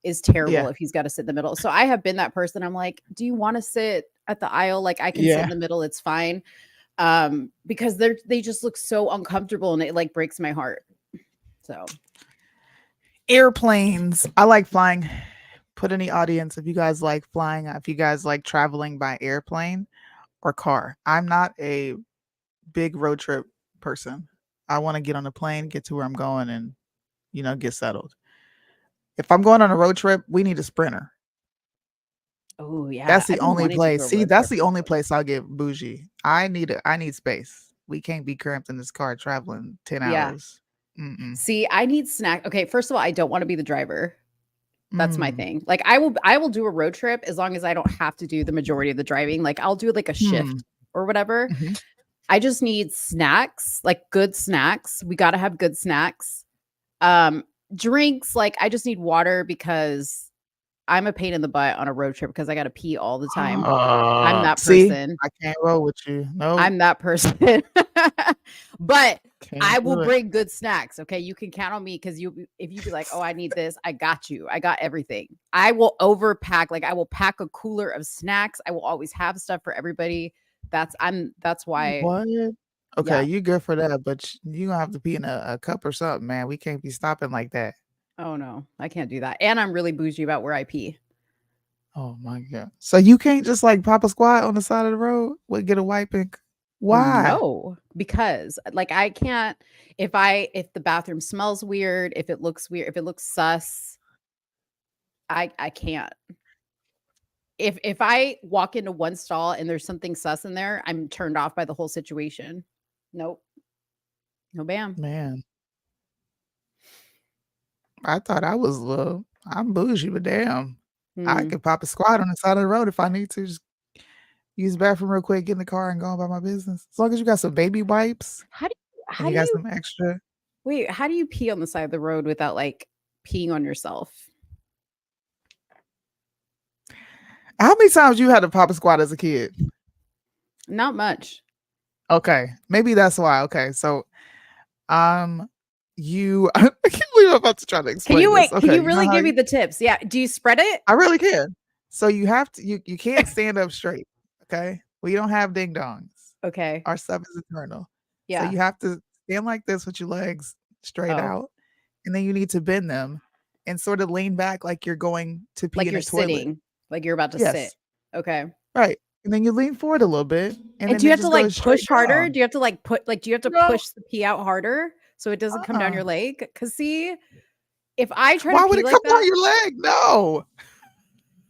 is terrible Yeah. if he's got to sit in the middle. So I have been that person. I'm like, do you want to sit at the aisle? Like I can sit Yeah. in the middle, it's fine. Because they just look so uncomfortable and it like breaks my heart. So Airplanes. I like flying. Put in the audience if you guys like flying, if you guys like traveling by airplane or car. I'm not a big road trip person. I want to get on a plane, get to where I'm going, and get settled. If I'm going on a road trip, we need a Sprinter. oh yeah, That's the I've been only wanting to do place. a See, road that's trip the only forever. place I'll get bougie. I need space. We can't be cramped in this car traveling 10 Yeah. hours. Mm-mm. See, I need snack. Okay, first of all, I don't want to be the driver. That's my Mm. thing. Like I will do a road trip as long as I don't have to do the majority of the driving. Like I'll do like a Hmm. shift or whatever. Mhm. I just need snacks, like good snacks. We got to have good snacks. Drinks, like I just need water because I'm a pain in the butt on a road trip because I got to pee all the time. I'm that See, person. I can't roll with you. No, I'm that person. But can't I do will it. bring good snacks. Okay. You can count on me because if you be like, oh, I need this, I got you. I got everything. I will overpack. Like I will pack a cooler of snacks. I will always have stuff for everybody. That's why. What? Okay, Yeah. you good for that, but you gonna have to pee in a cup or something, man. We can't be stopping like that. Oh no, I can't do that. And I'm really bougie about where I pee. Oh my god! So you can't just like pop a squat on the side of the road? What get a wipe and why? No, because like I can't if the bathroom smells weird, if it looks weird, if it looks sus, I can't. If I walk into one stall and there's something sus in there, I'm turned off by the whole situation. Nope. No bam. Man, I thought I was I'm bougie, but damn, I Hmm. could pop a squat on the side of the road if I need to. Just use the bathroom real quick, get in the car, and go about my business. As long as you got some baby wipes and How you do got you some extra. wait, how do you pee on the side of the road without like peeing on yourself? How many times you had to pop a squat as a kid? Not much. Okay, maybe that's why. Okay, so you I can't believe I'm about to try to explain this. Can Okay, you you know really how give me the tips? Yeah. Do you spread it? I really can. So you have to you can't stand up straight. Okay, we don't have ding dongs. Okay. Our stuff is eternal. So Yeah. you have to stand like this with your legs straight Oh, out, and then you need to bend them and sort of lean back like you're going to pee like in you're a toilet. sitting, like you're about to sit. Yes, Okay. right. And then you lean forward a little bit, and And then do you it have to just like goes straight push harder? down. Do you have to like do you have to No, push the pee out harder so it doesn't come down uh-uh. your leg? Cause see, if I try Why to would pee it like come down that, your leg? No.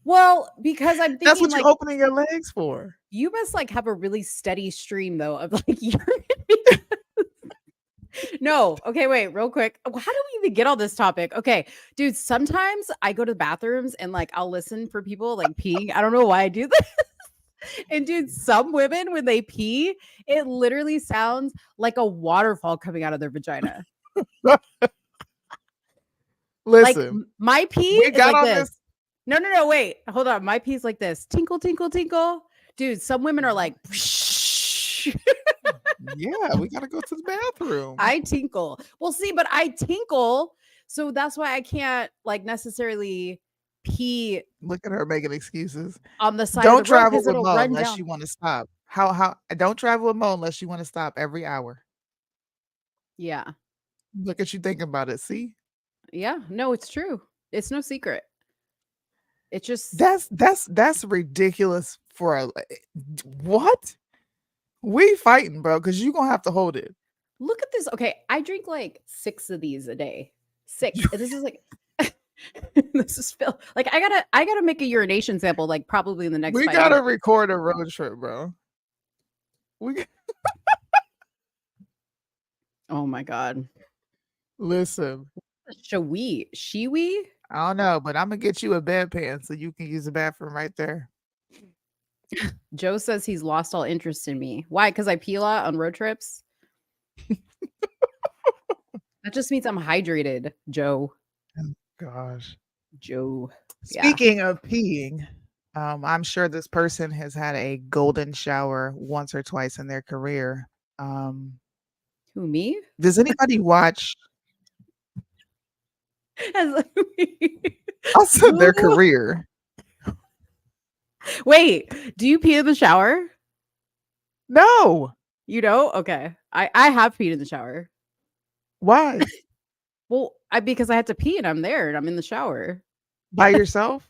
well, because I'm That's thinking what you're like opening your legs for. you must like have a really steady stream though of like urine. No, okay, wait, real quick. How do we even get on this topic? Okay, dude, sometimes I go to the bathrooms and like I'll listen for people like peeing. I don't know why I do this. And dude, some women when they pee, it literally sounds like a waterfall coming out of their vagina. Like Listen, my pee we is got like on this. this. No, wait. Hold on. My pee is like this. Tinkle, tinkle, tinkle. Dude, some women are like Yeah, we gotta go to the bathroom. I tinkle. Well, see, but I tinkle, so that's why I can't like necessarily pee Look at her making excuses. on the side Don't of the road travel because with it'll Mo run unless down. you want to stop. How don't travel with Mo unless you want to stop every hour. Yeah. Look at you thinking about it. See? Yeah. No, it's true. It's no secret. It's just That's ridiculous for a what? We fighting, bro, because you're gonna have to hold it. look at this. Okay, I drink like 6 of these a day. 6. And this is like this is Phil. Like I gotta make a urination sample like probably in the next We 5 gotta minutes. record a road trip, bro. We Oh my god. listen. She we? I don't know, but I'm gonna get you a bedpan so you can use the bathroom right there. Joe says he's lost all interest in me. Why? Because I pee a lot on road trips. That just means I'm hydrated, Joe. Gosh. Joe. Yeah. Speaking of peeing, I'm sure this person has had a golden shower once or twice in their career. Who, me? Does anybody watch As- I said their career? Wait, do you pee in the shower? No. You know? Okay. I have peed in the shower. Why? Well, because I had to pee and I'm there and I'm in the shower. By yourself?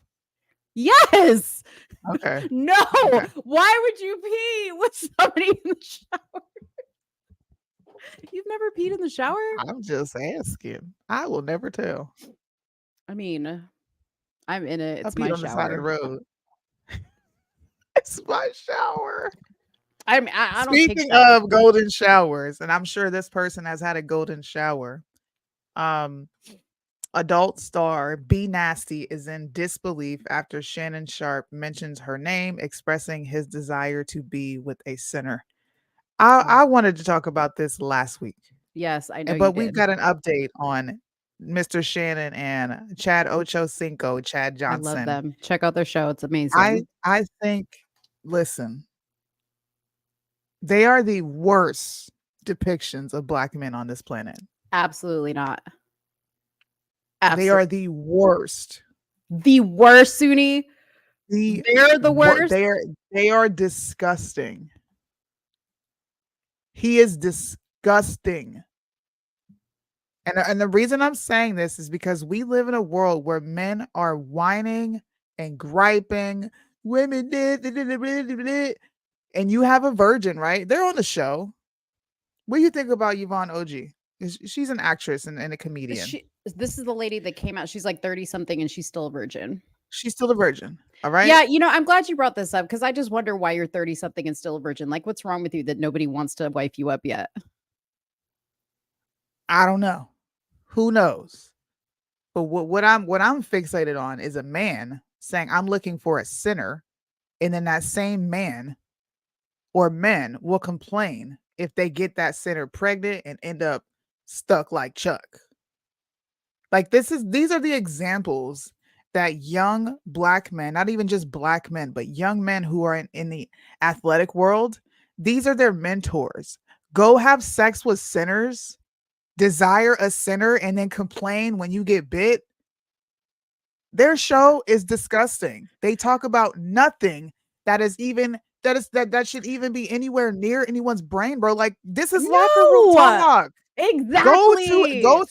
Yes. Okay. No. Okay. Why would you pee with somebody in the shower? You've never peed in the shower? I'm just asking. I will never tell. I mean, I'm in it. I It's peed my on the side of the shower. road. It's my shower. I mean, I don't take Speaking showers. of golden showers, and I'm sure this person has had a golden shower. Adult star B Nasty is in disbelief after Shannon Sharp mentions her name, expressing his desire to be with a sinner. I wanted to talk about this last week, Yes, I know you but we've did. got an update on Mr. Shannon and Chad Ochocinco, Chad I Johnson. love them. Check out their show. It's amazing. I think, listen, they are the worst depictions of black men on this planet. Absolutely not. They are the worst. The worst, Soonie. They're the worst. They are disgusting. He is disgusting. And the reason I'm saying this is because we live in a world where men are whining and griping. Women did, and you have a virgin, right? They're on the show. What do you think about Yvonne OG? She's an actress and a comedian. This is the lady that came out. She's like 30 something and she's still a virgin. She's still a virgin. All right. Yeah. You know, I'm glad you brought this up because I just wonder why you're 30 something and still a virgin. Like, what's wrong with you that nobody wants to wife you up yet? I don't know. Who knows? But what I'm fixated on is a man saying, I'm looking for a sinner. And then that same man or men will complain if they get that sinner pregnant and end up stuck like Chuck. Like these are the examples that young black men, not even just black men, but young men who are in the athletic world, these are their mentors. Go have sex with sinners, desire a sinner, and then complain when you get bit. Their show is disgusting. They talk about nothing that should even be anywhere near anyone's brain, bro. Like this is locker room talk. Exactly. Go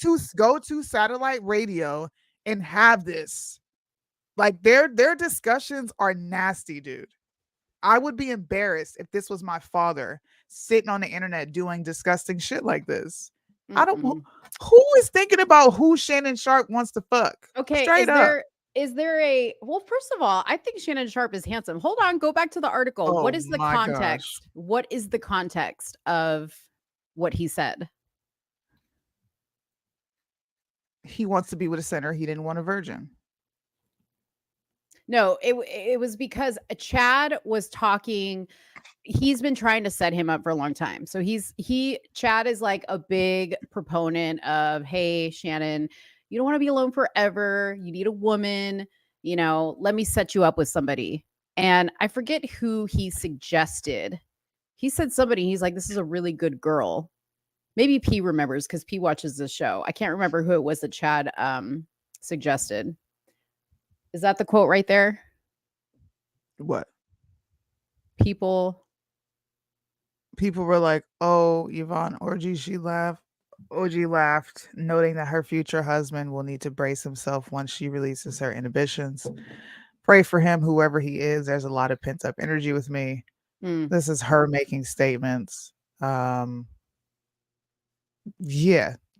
to satellite radio and have this. Like their discussions are nasty, dude. I would be embarrassed if this was my father sitting on the internet doing disgusting shit like this. I don't. Mm-mm. Who is thinking about who Shannon Sharp wants to fuck? Okay, Straight up. is there a well, first of all, I think Shannon Sharp is handsome. Hold on, go back to the article. Oh What is the my gosh. context? What is the context of what he said? He wants to be with a sinner. He didn't want a virgin. No, it was because Chad was talking. He's been trying to set him up for a long time. So Chad is like a big proponent of, hey, Shannon, you don't want to be alone forever. You need a woman, let me set you up with somebody. And I forget who he suggested. He said somebody, he's like, this is a really good girl. Maybe P remembers because P watches this show. I can't remember who it was that Chad suggested. Is that the quote right there? What? People were like, oh, Yvonne Orgy, she laughed. OG laughed, noting that her future husband will need to brace himself once she releases her inhibitions. Pray for him, whoever he is. There's a lot of pent up energy with me. This is her making statements. Yeah,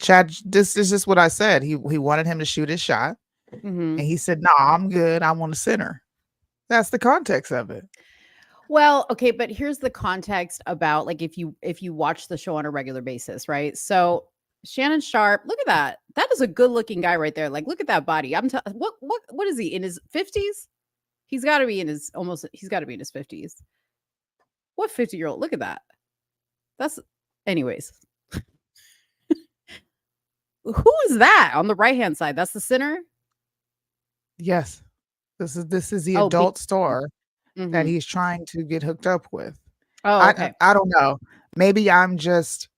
Chad, this is just what I said. He wanted him to shoot his shot. And he said, nah, I'm good. I want a sinner. That's the context of it. Well, okay, but here's the context about like if you watch the show on a regular basis, right? So Shannon Sharp, look at that. That is a good-looking guy right there. Like, look at that body. What is he in his 50s? He's got to be in his 50s. What 50-year-old? Look at that. That's anyways. Who is that on the right-hand side? That's the sinner? Yes. This is the adult star that he's trying to get hooked up with. Oh, okay. I don't know. Maybe I'm just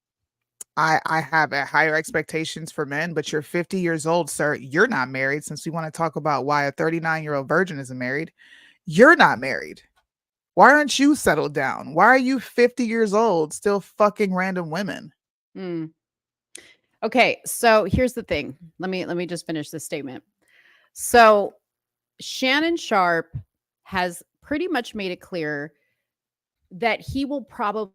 I have higher expectations for men, but you're 50 years old, sir. You're not married. Since we want to talk about why a 39-year-old virgin isn't married, you're not married. Why aren't you settled down? Why are you 50 years old still fucking random women? Okay, so here's the thing. Let me just finish this statement. So Shannon Sharp has pretty much made it clear that he will probably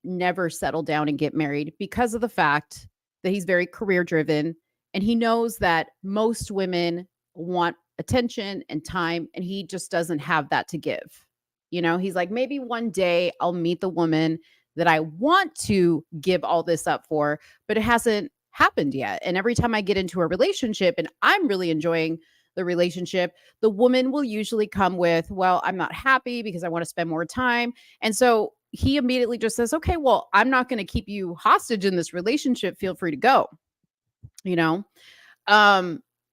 never settle down and get married because of the fact that he's very career driven and he knows that most women want attention and time and he just doesn't have that to give. He's like, maybe one day I'll meet the woman that I want to give all this up for, but it hasn't happened yet. And every time I get into a relationship and I'm really enjoying the relationship, the woman will usually come with, well, I'm not happy because I want to spend more time. And so he immediately just says, okay, well, I'm not going to keep you hostage in this relationship. Feel free to go,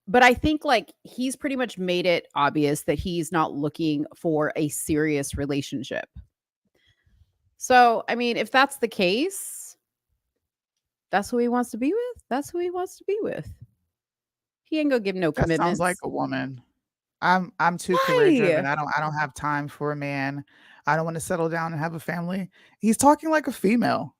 but I think like he's pretty much made it obvious that he's not looking for a serious relationship. So, I mean, if that's the case, that's who he wants to be with. That's who he wants to be with. He ain't gonna give no commitments. That sounds like a woman. I'm too career driven. I don't have time for a man. I don't want to settle down and have a family. He's talking like a female.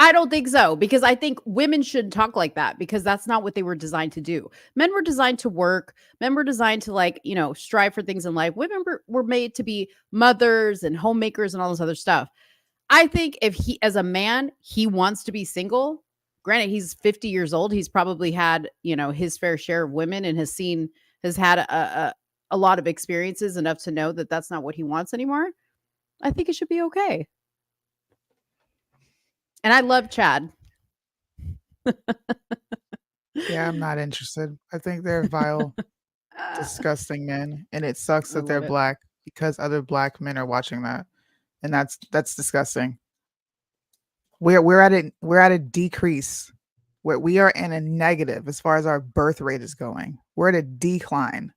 I don't think so, because I think women shouldn't talk like that because that's not what they were designed to do. Men were designed to work. Men were designed to strive for things in life. Women were made to be mothers and homemakers and all this other stuff. I think if he, as a man, he wants to be single. Granted, he's 50 years old. He's probably had, his fair share of women and has had a lot of experiences enough to know that that's not what he wants anymore. I think it should be okay. And I love Chad. Yeah, I'm not interested. I think they're vile, disgusting men. And it sucks that they're black because other black men are watching that. And that's disgusting. We're at a decrease where we are in a negative as far as our birth rate is going. We're at a decline.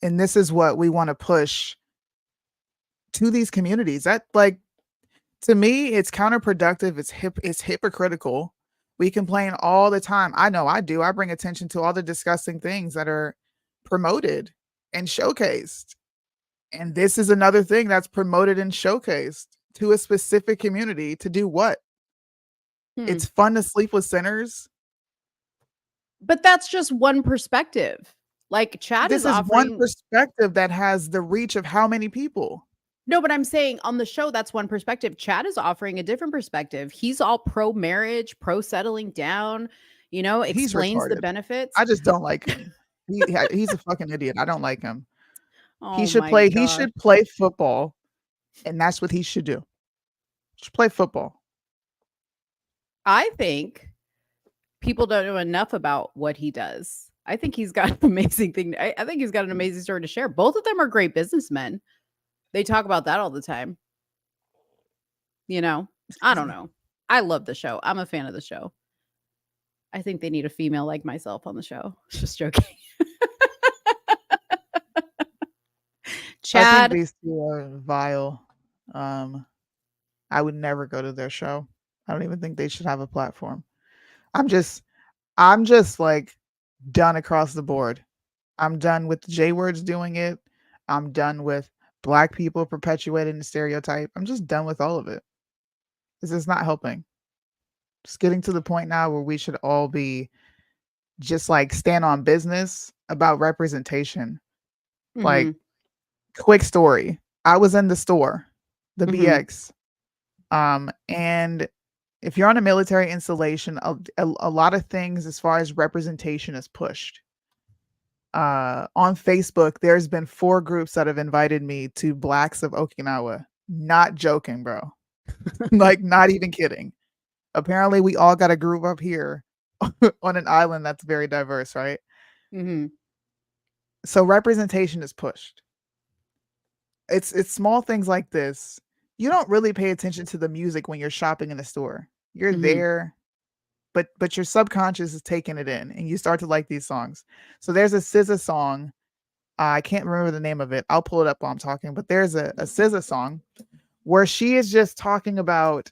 And this is what we want to push to these communities. That, like, to me, it's counterproductive. It's hypocritical. We complain all the time. I know I do. I bring attention to all the disgusting things that are promoted and showcased. And this is another thing that's promoted and showcased to a specific community to do what? It's fun to sleep with sinners. But that's just one perspective. Like Chad This is one perspective that has the reach of how many people? No, but I'm saying on the show, that's one perspective. Chad is offering a different perspective. He's all pro marriage, pro settling down, He's explains the retarded. benefits. I just don't like him. He's a fucking idiot. I don't like him. Oh my He gosh. should play football, and that's what he should do. Just play football. I think people don't know enough about what he does. I think he's got an amazing thing. I think he's got an amazing story to share. Both of them are great businessmen. They talk about that all the time. I don't know. I love the show. I'm a fan of the show. I think they need a female like myself on the show. Just joking. I Chad. think these two are vile. I would never go to their show. I don't even think they should have a platform. I'm just like done across the board. I'm done with the J words doing it. I'm done with Black people perpetuating the stereotype. I'm just done with all of it. This is not helping. It's getting to the point now where we should all be just like stand on business about representation. Like, Mhm. quick story. I was in the store, the Mhm. BX. And if you're on a military installation, a lot of things as far as representation is pushed. On Facebook, there's been 4 groups that have invited me to Blacks of Okinawa. Not joking, bro. Like, not even kidding. Apparently, we all got a group up here on an island that's very diverse, right? Mhm. So representation is pushed. It's small things like this. You don't really pay attention to the music when you're shopping in the store. You're Mhm. there, but your subconscious is taking it in, and you start to like these songs. So there's a SZA song. I can't remember the name of it. I'll pull it up while I'm talking. But there's a SZA song where she is just talking about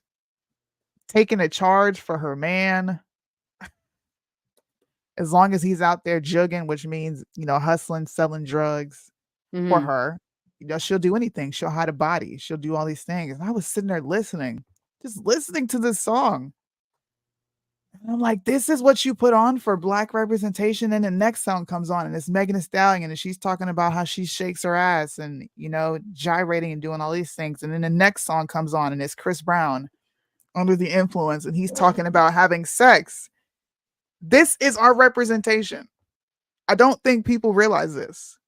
taking a charge for her man. As long as he's out there jugging, which means, hustling, selling drugs for Mhm. her, she'll do anything. She'll hide a body. She'll do all these things. And I was sitting there listening, just listening to this song. And I'm like, this is what you put on for Black representation. And the next song comes on, and it's Megan Thee Stallion, and she's talking about how she shakes her ass and, gyrating and doing all these things. And then the next song comes on, and it's Chris Brown under the influence, and he's talking about having sex. This is our representation. I don't think people realize this.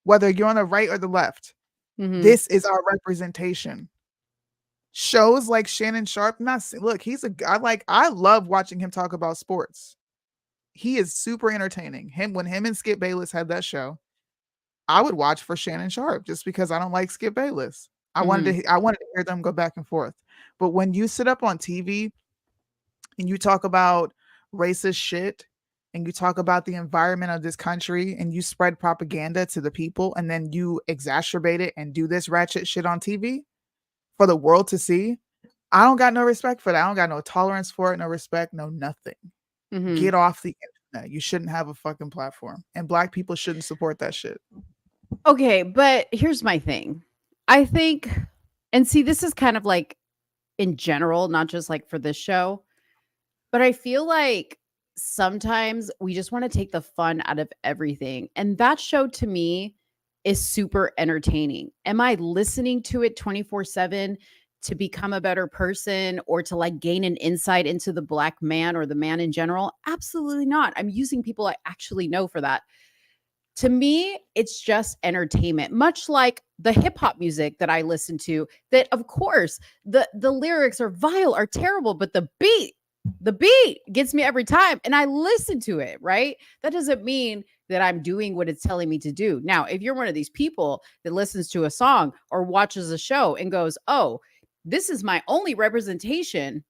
Whether you're on the right or the left, Mhm. this is our representation. Shows like Shannon Sharp, look, he's a guy. I love watching him talk about sports. He is super entertaining. When him and Skip Bayless had that show, I would watch for Shannon Sharp just because I don't like Skip Bayless. I wanted to hear them go back and forth. But when you sit up on TV and you talk about racist shit and you talk about the environment of this country and you spread propaganda to the people and then you exacerbate it and do this ratchet shit on TV for the world to see, I don't got no respect for that. I don't got no tolerance for it, no respect, no nothing. Mhm. Get off the internet. You shouldn't have a fucking platform. And Black people shouldn't support that shit. Okay, but here's my thing. I think, and see, this is kind of like in general, not just like for this show, but I feel like sometimes we just want to take the fun out of everything. And that show to me is super entertaining. Am I listening to it 24/7 to become a better person or to like gain an insight into the Black man or the man in general? Absolutely not. I'm using people I actually know for that. To me, it's just entertainment, much like the hip hop music that I listen to. That, of course, the lyrics are vile, are terrible, but the beat gets me every time, and I listen to it. Right? That doesn't mean that I'm doing what it's telling me to do. Now, if you're one of these people that listens to a song or watches a show and goes, "Oh, this is my only representation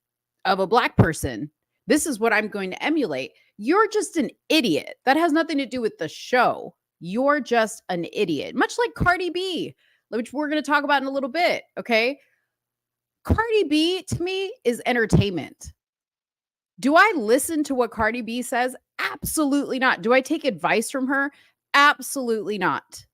of a Black person. This is what I'm going to emulate." You're just an idiot. That has nothing to do with the show. You're just an idiot. Much like Cardi B, which we're going to talk about in a little bit. Okay. Cardi B to me is entertainment. Do I listen to what Cardi B says? Absolutely not. Do I take advice from her? Absolutely not.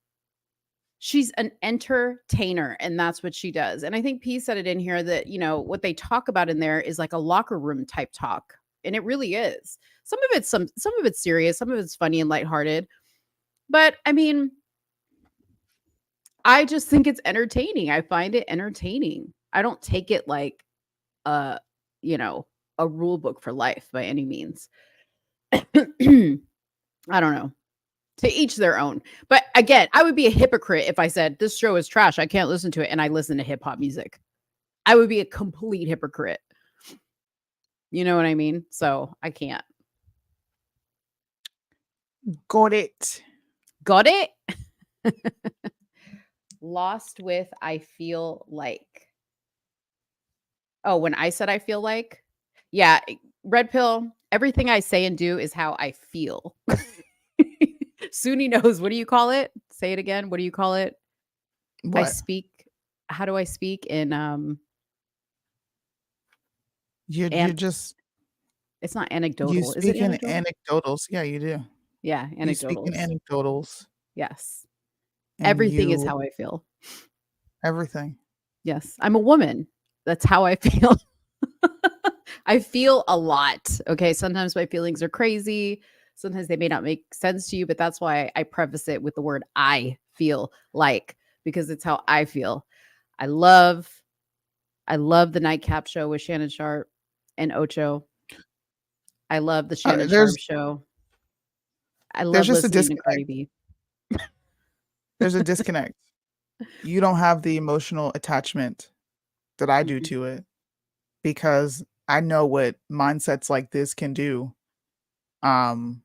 She's an entertainer, and that's what she does. And I think P said it in here that, what they talk about in there is like a locker room type talk. And it really is. Some of it's serious, some of it's funny and lighthearted. But I mean, I just think it's entertaining. I find it entertaining. I don't take it like a, you know, a rule book for life by any means. I don't know. To each their own. But again, I would be a hypocrite if I said this show is trash. I can't listen to it and I listen to hip hop music. I would be a complete hypocrite. You know what I mean? So I can't. Got it. Got it? Lost with I feel like. Oh, when I said I feel like? Yeah, red pill, everything I say and do is how I feel. Soonie knows. What do you call it? Say it again. What do you call it? I What? speak. How do I speak in You and just it's not you anecdotal. Is it speak in anecdotal? anecdotals. Yeah, you do. Yeah, You speak in anecdotals. anecdotals, Yes. and Everything is you how I feel. everything. Yes. I'm a woman. That's how I feel. I feel a lot. Okay. Sometimes my feelings are crazy. Sometimes they may not make sense to you, but that's why I preface it with the word I feel like, because it's how I feel. I love the nightcap show with Shannon Sharp and Ocho. I love the Shannon Sharp There's show. I there's love just a listening to Cardi disconnect. B. There's a disconnect. You don't have the emotional attachment that I do Mhm. to it because I know what mindsets like this can do. Um,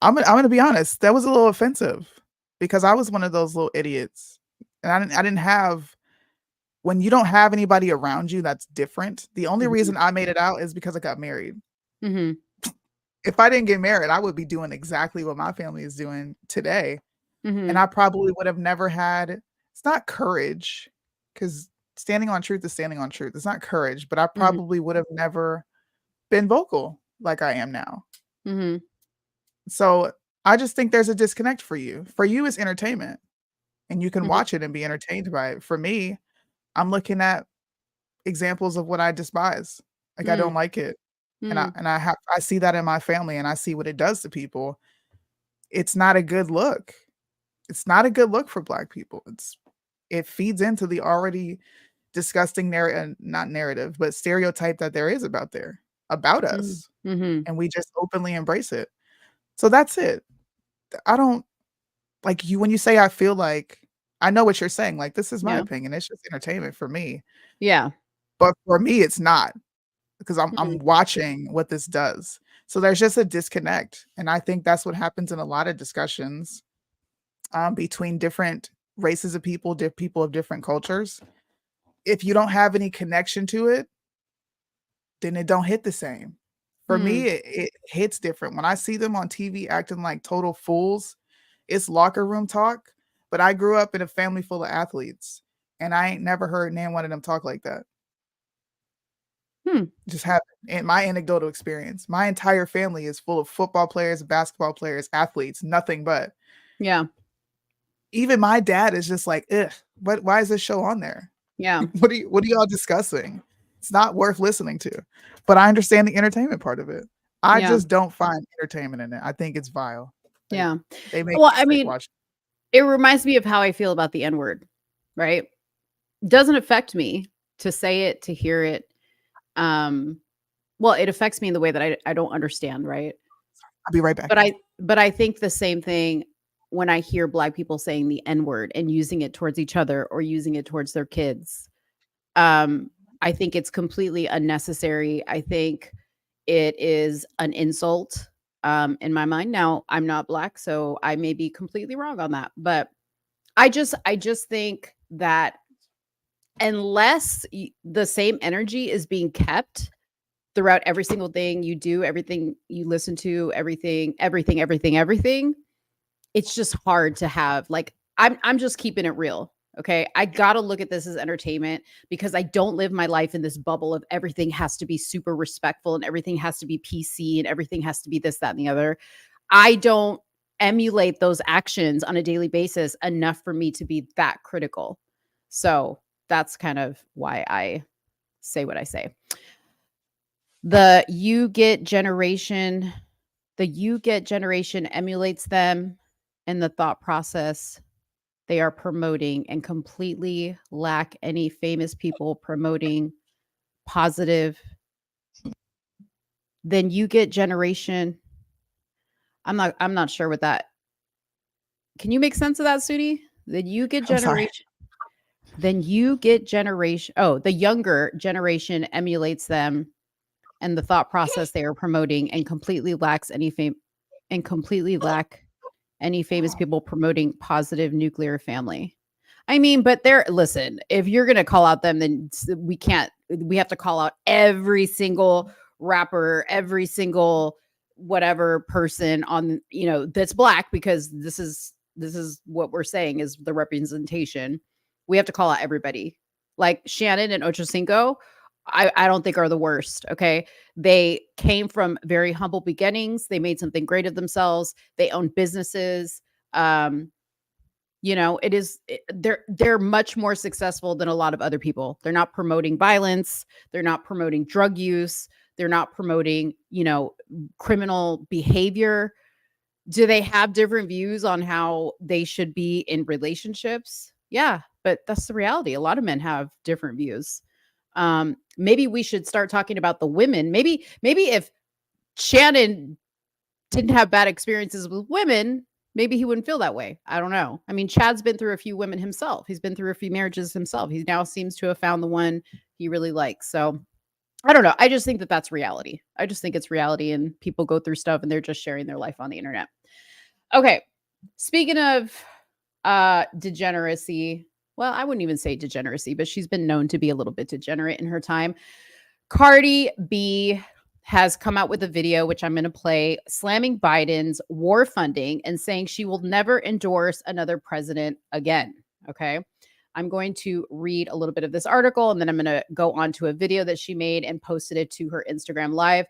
I'm gonna be honest. That was a little offensive because I was one of those little idiots, and I didn't have when you don't have anybody around you that's different. The only Mhm. reason I made it out is because I got married. Mhm. If I didn't get married, I would be doing exactly what my family is doing today. And Mhm. I probably would have never had it's not courage, because standing on truth is standing on truth. It's not courage, but I Mhm. probably would have never been vocal like I am now. Mhm. So I just think there's a disconnect for you. For you, it's entertainment, and you can Mhm. watch it and be entertained by it. For me, I'm looking at examples of what I despise. Like I Mm. don't like it. And I Mm. and I have I see that in my family and I see what it does to people. It's not a good look. It's not a good look for black people. It feeds into the already disgusting not narrative, but stereotype that there is about Mm. us, Mhm. and we just openly embrace it. So that's it. I don't like you when you say I feel like I know what you're saying. Like this is my Yeah. opinion. It's just entertainment for me. Yeah. But for me, it's not because I'm Mhm. watching what this does. So there's just a disconnect. And I think that's what happens in a lot of discussions between different races of people, people of different cultures. If you don't have any connection to it, then it don't hit the same. For me, Mm. it hits different. When I see them on TV acting like total fools, it's locker room talk. But I grew up in a family full of athletes, and I ain't never heard none one of them talk like that. Hmm. Just happened in my anecdotal experience. My entire family is full of football players, basketball players, athletes, nothing but. Yeah. Even my dad is just like, ugh, why is this show on there? Yeah. What are y'all discussing? It's not worth listening to. But I understand the entertainment part of it. I Yeah. just don't find entertainment in it. I think it's vile. Like Yeah. they make Well, me I sick mean, watching. it reminds me of how I feel about the N-word, right? Doesn't affect me to say it, to hear it. Um, well, it affects me in the way that I don't understand, right? I'll be right back. But I think the same thing when I hear black people saying the N-word and using it towards each other or using it towards their kids. Um, I think it's completely unnecessary. I think it is an insult in my mind. Now, I'm not black, so I may be completely wrong on that, but I just think that unless the same energy is being kept throughout every single thing you do, everything you listen to, everything, it's just hard to have like I'm just keeping it real. Okay. I got to look at this as entertainment because I don't live my life in this bubble of everything has to be super respectful and everything has to be PC and everything has to be this, that, and the other. I don't emulate those actions on a daily basis enough for me to be that critical. So that's kind of why I say what I say. The you get generation emulates them in the thought process. they are promoting and completely lack any famous people promoting positive, then you get generation. I'm not sure what that. Can you make sense of that, Soonie? Then you get I'm sorry. generation. Then you get generation. Oh, the younger generation emulates them and the thought process they are promoting, and completely lacks any fame, and completely lack any famous people promoting positive nuclear family. I mean, but listen, if you're going to call out them, then we can't, we have to call out every single rapper, every single whatever person on, that's black, because this is what we're saying is the representation. We have to call out everybody. Like Shannon and Ocho Cinco, I don't think are the worst. Okay. They came from very humble beginnings. They made something great of themselves. They own businesses. They're much more successful than a lot of other people. They're not promoting violence. They're not promoting drug use. They're not promoting, criminal behavior. Do they have different views on how they should be in relationships? Yeah, but that's the reality. A lot of men have different views. Maybe we should start talking about the women. Maybe if Shannon didn't have bad experiences with women, maybe he wouldn't feel that way. I don't know. I mean, Chad's been through a few women himself. He's been through a few marriages himself. He now seems to have found the one he really likes. So I don't know. I just think that that's reality. I just think it's reality, and people go through stuff and they're just sharing their life on the internet. Okay. Speaking of degeneracy, well, I wouldn't even say degeneracy, but she's been known to be a little bit degenerate in her time. Cardi B has come out with a video, which I'm going to play, slamming Biden's war funding and saying she will never endorse another president again. Okay. I'm going to read a little bit of this article, and then I'm going to go on to a video that she made and posted it to her Instagram Live.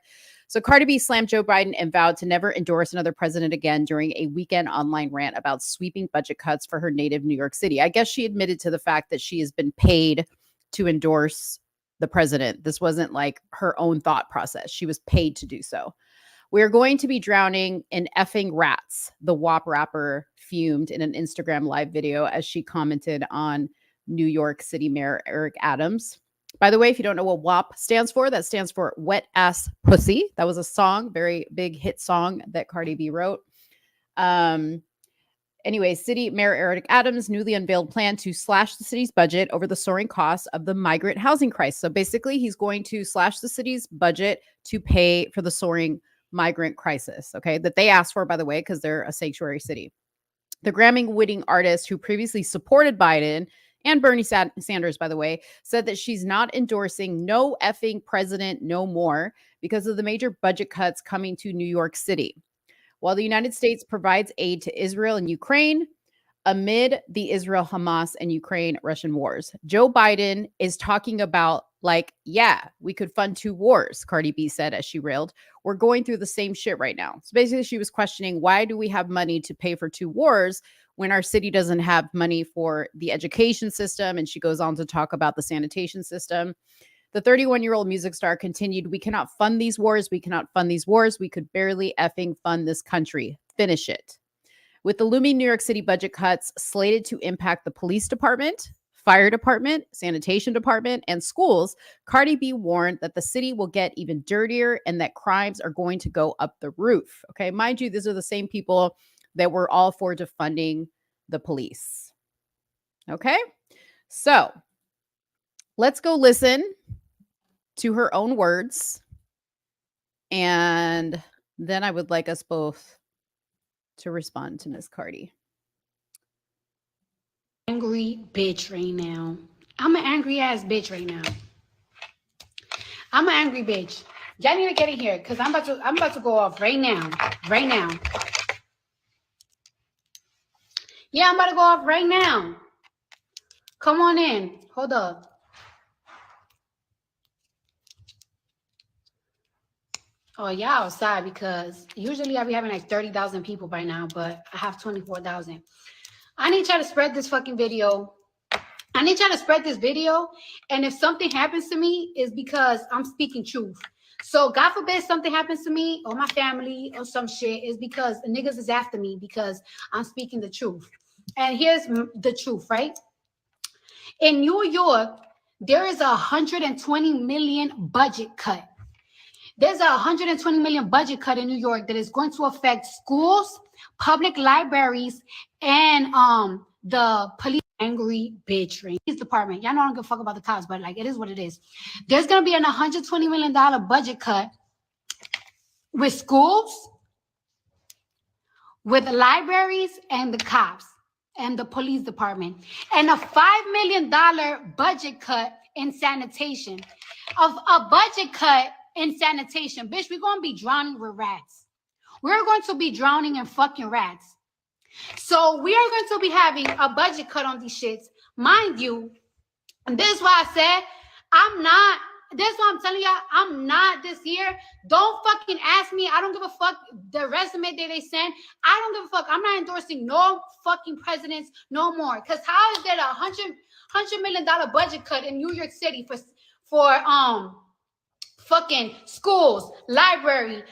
So Cardi B slammed Joe Biden and vowed to never endorse another president again during a weekend online rant about sweeping budget cuts for her native New York City. I guess she admitted to the fact that she has been paid to endorse the president. This wasn't like her own thought process. She was paid to do so. We're going to be drowning in effing rats, the WAP rapper fumed in an Instagram Live video as she commented on New York City Mayor Eric Adams. By the way, if you don't know what WAP stands for, that stands for Wet Ass Pussy. That was a song, very big hit song that Cardi B wrote. Anyway, City Mayor Eric Adams' newly unveiled plan to slash the city's budget over the soaring costs of the migrant housing crisis. So basically, he's going to slash the city's budget to pay for the soaring migrant crisis, okay, that they asked for, by the way, because they're a sanctuary city. The Grammy-winning artist who previously supported Biden and Bernie Sanders, by the way, said that she's not endorsing no effing president no more because of the major budget cuts coming to New York City. While the United States provides aid to Israel and Ukraine amid the Israel, Hamas, and Ukraine-Russian wars, Joe Biden is talking about, like, yeah, we could fund 2 wars, Cardi B said as she railed. We're going through the same shit right now. So basically, she was questioning, why do we have money to pay for 2 wars when our city doesn't have money for the education system? And she goes on to talk about the sanitation system. The 31-year-old music star continued, we cannot fund these wars. We cannot fund these wars. We could barely effing fund this country. Finish it. With the looming New York City budget cuts slated to impact the police department, fire department, sanitation department, and schools, Cardi B warned that the city will get even dirtier and that crimes are going to go up the roof. Okay, mind you, these are the same people that were all for defunding the police. Okay, so let's go listen to her own words, and then I would like us both to respond to Miss Cardi. Angry bitch right now. I'm an angry ass bitch right now. I'm an angry bitch. Y'all need to get in here because I'm about to go off right now. Right now. Yeah, I'm about to go off right now. Come on in. Hold up. Oh, y'all outside because usually I be having like 30,000 people by now, but I have 24,000. I need y'all to spread this fucking video. I need y'all to spread this video. And if something happens to me, it's because I'm speaking truth. So God forbid something happens to me or my family or some shit, is because the niggas is after me because I'm speaking the truth. And here's the truth, right? In New York, there is a 120 million budget cut. There's a 120 million budget cut in New York that is going to affect schools, public libraries, and the police. Angry bitch ring. Police department. Y'all know I don't give a fuck about the cops, but like it is what it is. There's gonna be an $120 million budget cut with schools, with the libraries, and the cops and the police department, and a $5 million budget cut in sanitation. Of a budget cut in sanitation, bitch, we're gonna be drowning with rats. We're going to be drowning in fucking rats. So we are going to be having a budget cut on these shits, mind you. And this is why I said I'm not. This is why I'm telling y'all I'm not this year. Don't fucking ask me. I don't give a fuck the resume that they send. I don't give a fuck. I'm not endorsing no fucking presidents no more. Cause how is there a $100 million budget cut in New York City for fucking schools, library,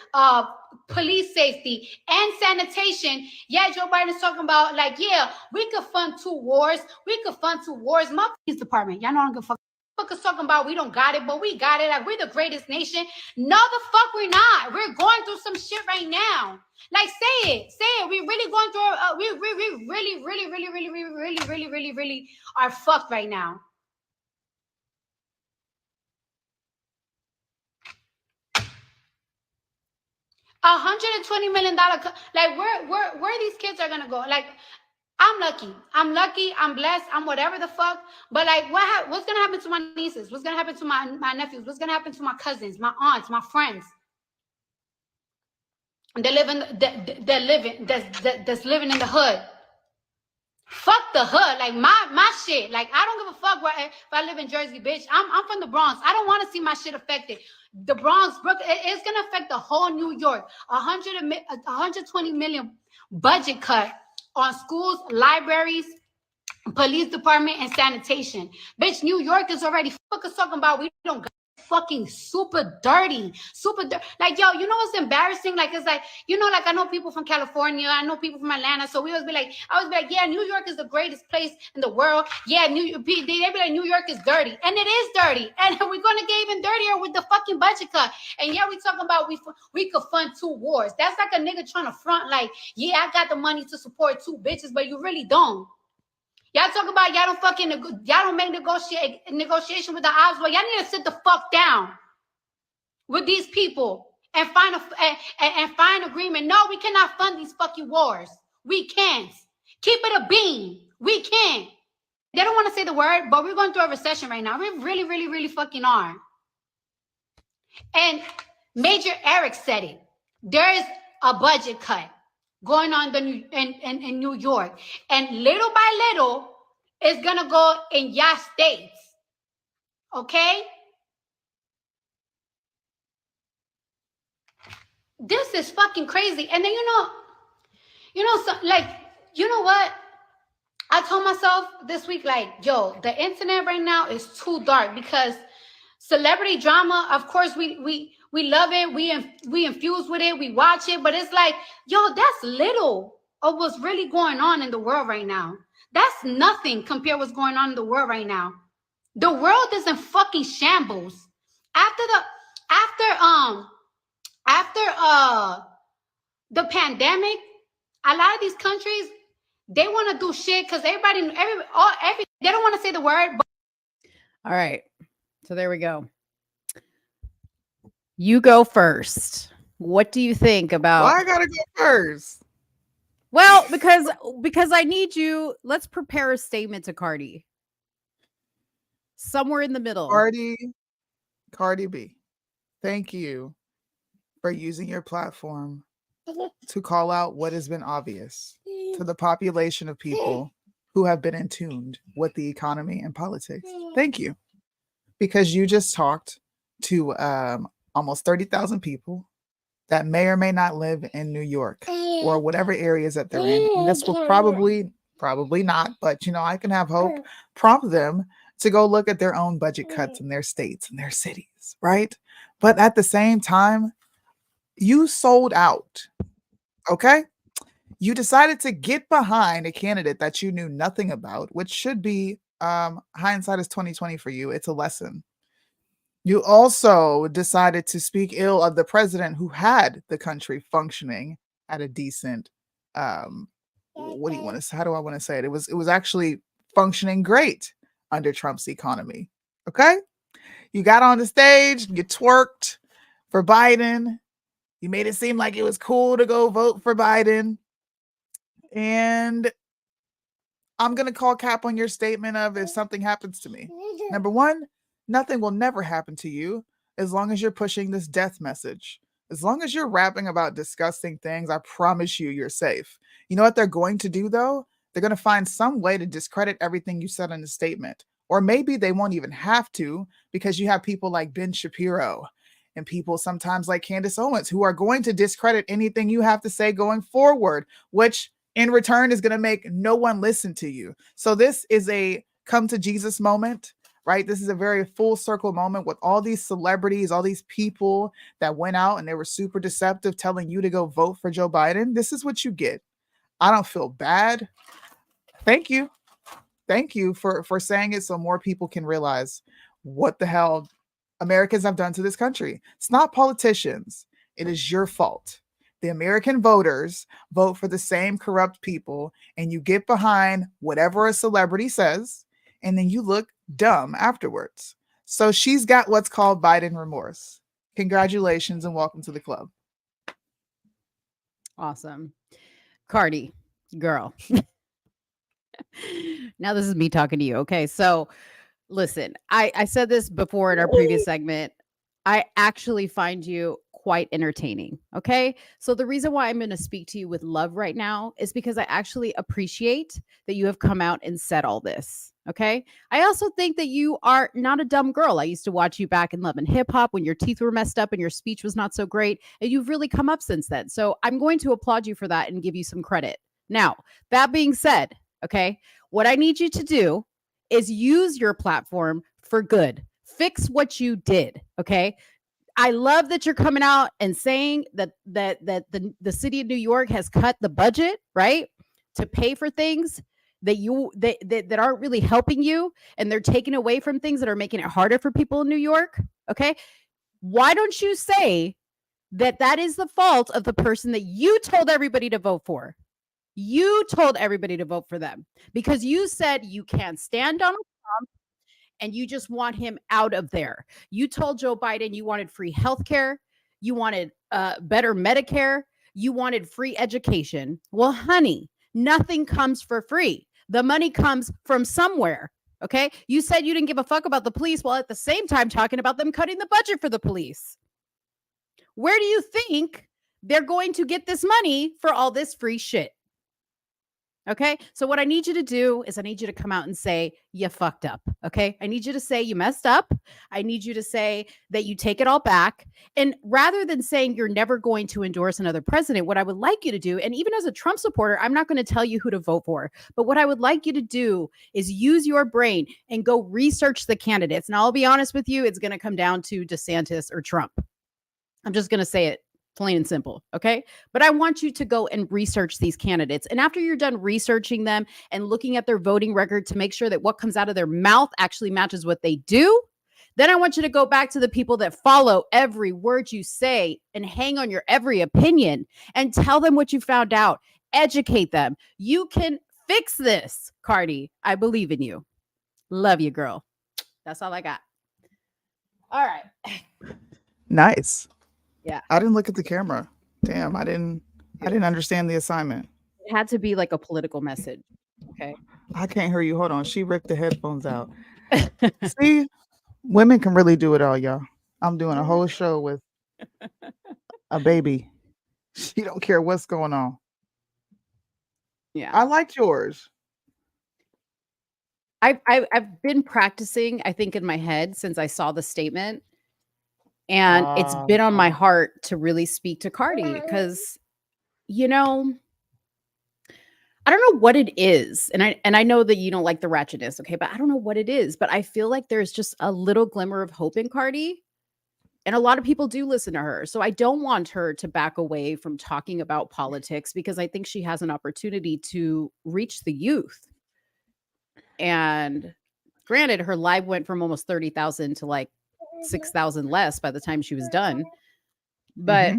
police safety, and sanitation? Yeah, Joe Biden's talking about like, yeah, we could fund 2 wars. We could fund 2 wars. My police department, y'all know I don't give a fuck. Fuckers talking about we don't got it, but we got it. Like we're the greatest nation. No, the fuck we're not. We're going through some shit right now. Like say it. We really going through. We really are fucked right now. $120 million. Like where these kids are gonna go? Like I'm lucky. I'm blessed. I'm whatever the fuck. But like, what's gonna happen to my nieces? What's gonna happen to my nephews? What's gonna happen to my cousins, my aunts, my friends? That's living in the hood. Fuck the hood. Like my shit. Like I don't give a fuck if I live in Jersey, bitch. I'm from the Bronx. I don't want to see my shit affected. The Bronx, Brooklyn, it's gonna affect the whole New York. 120 million budget cut on schools, libraries, police department, and sanitation. Bitch, New York is already fucking talking about we don't got fucking super dirty. Like, yo, you know what's embarrassing? Like, it's like, you know, like I know people from California, I know people from Atlanta, so I always be like, yeah, New York is the greatest place in the world. Yeah, they be like, New York is dirty. And it is dirty. And we're going to get even dirtier with the fucking budget cut. And yeah, we talking about we could fund 2 wars. That's like a nigga trying to front like, yeah, I got the money to support 2 bitches, but you really don't. Y'all talk about y'all don't make negotiation with the odds. Well, y'all need to sit the fuck down with these people and find agreement. No, we cannot fund these fucking wars. We can't. Keep it a bean. We can't. They don't want to say the word, but we're going through a recession right now. We really fucking are. And Major Eric said it. There is a budget cut going on in New York. And little by little, it's going to go in your states. Okay? This is fucking crazy. And then, you know what? I told myself this week, like, yo, the internet right now is too dark because celebrity drama, of course, we love it. We infuse with it. We watch it. But it's like, yo, that's little of what's really going on in the world right now. That's nothing compared to what's going on in the world right now. The world is in fucking shambles. After the pandemic, a lot of these countries, they want to do shit because everybody, they don't want to say the word. But all right. So there we go. You go first. What do you think about? Why I gotta go first? Well, because I need you. Let's prepare a statement to Cardi. Somewhere in the middle. Cardi B. Thank you for using your platform to call out what has been obvious to the population of people who have been in tune with the economy and politics. Thank you. Because you just talked to almost 30,000 people that may or may not live in New York or whatever areas that they're in. And this will probably not, but I can have hope, prompt them to go look at their own budget cuts in their states and their cities, right? But at the same time, you sold out, okay? You decided to get behind a candidate that you knew nothing about, which should be hindsight is 2020 for you. It's a lesson. You also decided to speak ill of the president who had the country functioning at a decent what do you want to say? How do I want to say it? It was actually functioning great under Trump's economy. Okay? You got on the stage, you twerked for Biden. You made it seem like it was cool to go vote for Biden. And I'm going to call cap on your statement of if something happens to me. Number one, nothing will never happen to you as long as you're pushing this death message. As long as you're rapping about disgusting things, I promise you're safe. You know what they're going to do, though? They're going to find some way to discredit everything you said in the statement. Or maybe they won't even have to, because you have people like Ben Shapiro and people sometimes like Candace Owens who are going to discredit anything you have to say going forward, which in return is going to make no one listen to you. So this is a come to Jesus moment, right? This is a very full circle moment with all these celebrities, all these people that went out and they were super deceptive telling you to go vote for Joe Biden. This is what you get. I don't feel bad. Thank you. Thank you for saying it so more people can realize what the hell Americans have done to this country. It's not politicians. It is your fault. The American voters vote for the same corrupt people, and you get behind whatever a celebrity says, and then you look dumb afterwards. So she's got what's called Biden remorse. Congratulations and welcome to the club. Awesome. Cardi, girl. Now this is me talking to you. Okay. So listen, I said this before in our previous segment. I actually find you quite entertaining. Okay. So the reason why I'm going to speak to you with love right now is because I actually appreciate that you have come out and said all this. Okay. I also think that you are not a dumb girl. I used to watch you back in Love and Hip Hop when your teeth were messed up and your speech was not so great. And you've really come up since then. So I'm going to applaud you for that and give you some credit. Now, that being said, okay, what I need you to do is use your platform for good. Fix what you did. Okay. I love that you're coming out and saying that the city of New York has cut the budget, right, to pay for things that aren't really helping you, and they're taking away from things that are making it harder for people in New York. Okay. Why don't you say that is the fault of the person that you told everybody to vote for? You told everybody to vote for them because you said you can't stand Donald Trump and you just want him out of there. You told Joe Biden you wanted free healthcare, you wanted better Medicare, you wanted free education. Well, honey, nothing comes for free. The money comes from somewhere. Okay. You said you didn't give a fuck about the police while at the same time talking about them cutting the budget for the police. Where do you think they're going to get this money for all this free shit? Okay. So what I need you to do is I need you to come out and say you fucked up. Okay. I need you to say you messed up. I need you to say that you take it all back. And rather than saying you're never going to endorse another president, what I would like you to do, and even as a Trump supporter, I'm not going to tell you who to vote for, but what I would like you to do is use your brain and go research the candidates. And I'll be honest with you, it's going to come down to DeSantis or Trump. I'm just going to say it. Plain and simple. Okay. But I want you to go and research these candidates. And after you're done researching them and looking at their voting record to make sure that what comes out of their mouth actually matches what they do, then I want you to go back to the people that follow every word you say and hang on your every opinion and tell them what you found out. Educate them. You can fix this, Cardi. I believe in you. Love you, girl. That's all I got. All right. Nice. Yeah. I didn't look at the camera. Damn, I didn't understand the assignment. It had to be like a political message. Okay. I can't hear you. Hold on. She ripped the headphones out. See, women can really do it all, y'all. I'm doing a whole show with a baby. She don't care what's going on. Yeah. I liked yours. I've been practicing, I think, in my head since I saw the statement. And it's been on my heart to really speak to Cardi because, you know, I don't know what it is. And I know that you don't like the ratchetness, okay, but I don't know what it is. But I feel like there's just a little glimmer of hope in Cardi And a lot of people do listen to her. So I don't want her to back away from talking about politics because I think she has an opportunity to reach the youth. And granted, her live went from almost 30,000 to like 6,000 less by the time she was done. But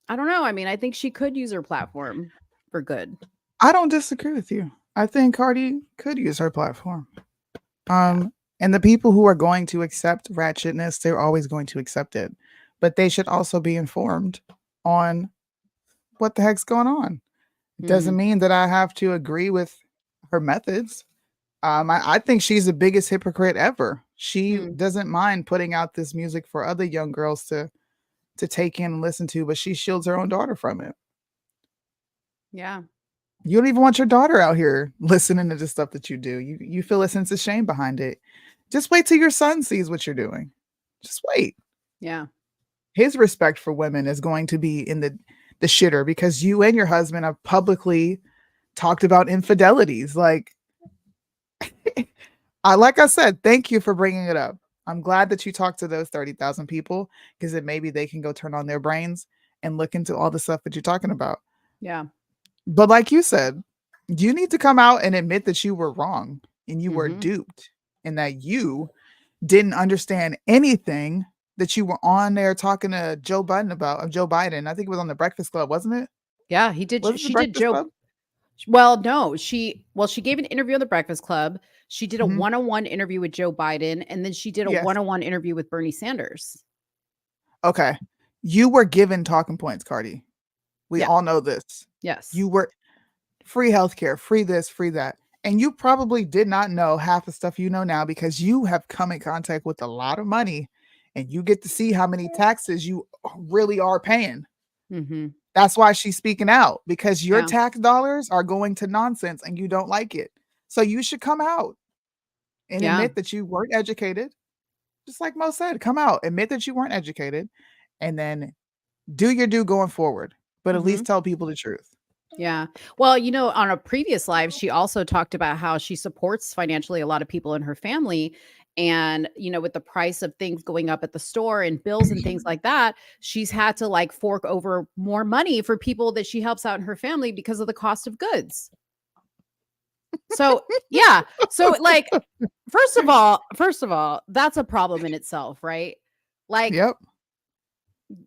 I don't know. I mean, I think she could use her platform for good. I don't disagree with you. I think Cardi could use her platform. And the people who are going to accept ratchetness, they're always going to accept it. But they should also be informed on what the heck's going on. It doesn't mean that I have to agree with her methods. I think she's the biggest hypocrite ever. She doesn't mind putting out this music for other young girls to take in and listen to, but she shields her own daughter from it. Yeah. You don't even want your daughter out here listening to the stuff that you do. You feel a sense of shame behind it. Just wait till your son sees what you're doing. Just wait. Yeah. His respect for women is going to be in the shitter because you and your husband have publicly talked about infidelities. Like I said, thank you for bringing it up. I'm glad that you talked to those 30,000 people because then maybe they can go turn on their brains and look into all the stuff that you're talking about. Yeah. But like you said, you need to come out and admit that you were wrong and you were duped and that you didn't understand anything that you were on there talking to Joe Biden about. Joe Biden. I think it was on the Breakfast Club, wasn't it? Yeah, he did. Was it She the did Breakfast Joe. Club? Well, no, she gave an interview on the Breakfast Club. She did a one-on-one interview with Joe Biden, and then she did a one-on-one interview with Bernie Sanders. Okay. You were given talking points, Cardi. We all know this. Yes. You were free healthcare, free this, free that. And you probably did not know half the stuff you know now because you have come in contact with a lot of money and you get to see how many taxes you really are paying. That's why she's speaking out because your tax dollars are going to nonsense and you don't like it. So you should come out and admit that you weren't educated. Just like Mo said, come out, admit that you weren't educated, and then do your due going forward. But at least tell people the truth. Yeah. Well, you know, on a previous live, she also talked about how she supports financially a lot of people in her family. And, you know, with the price of things going up at the store and bills and things like that, she's had to like fork over more money for people that she helps out in her family because of the cost of goods. So, yeah. So like, first of all, that's a problem in itself, right? Like,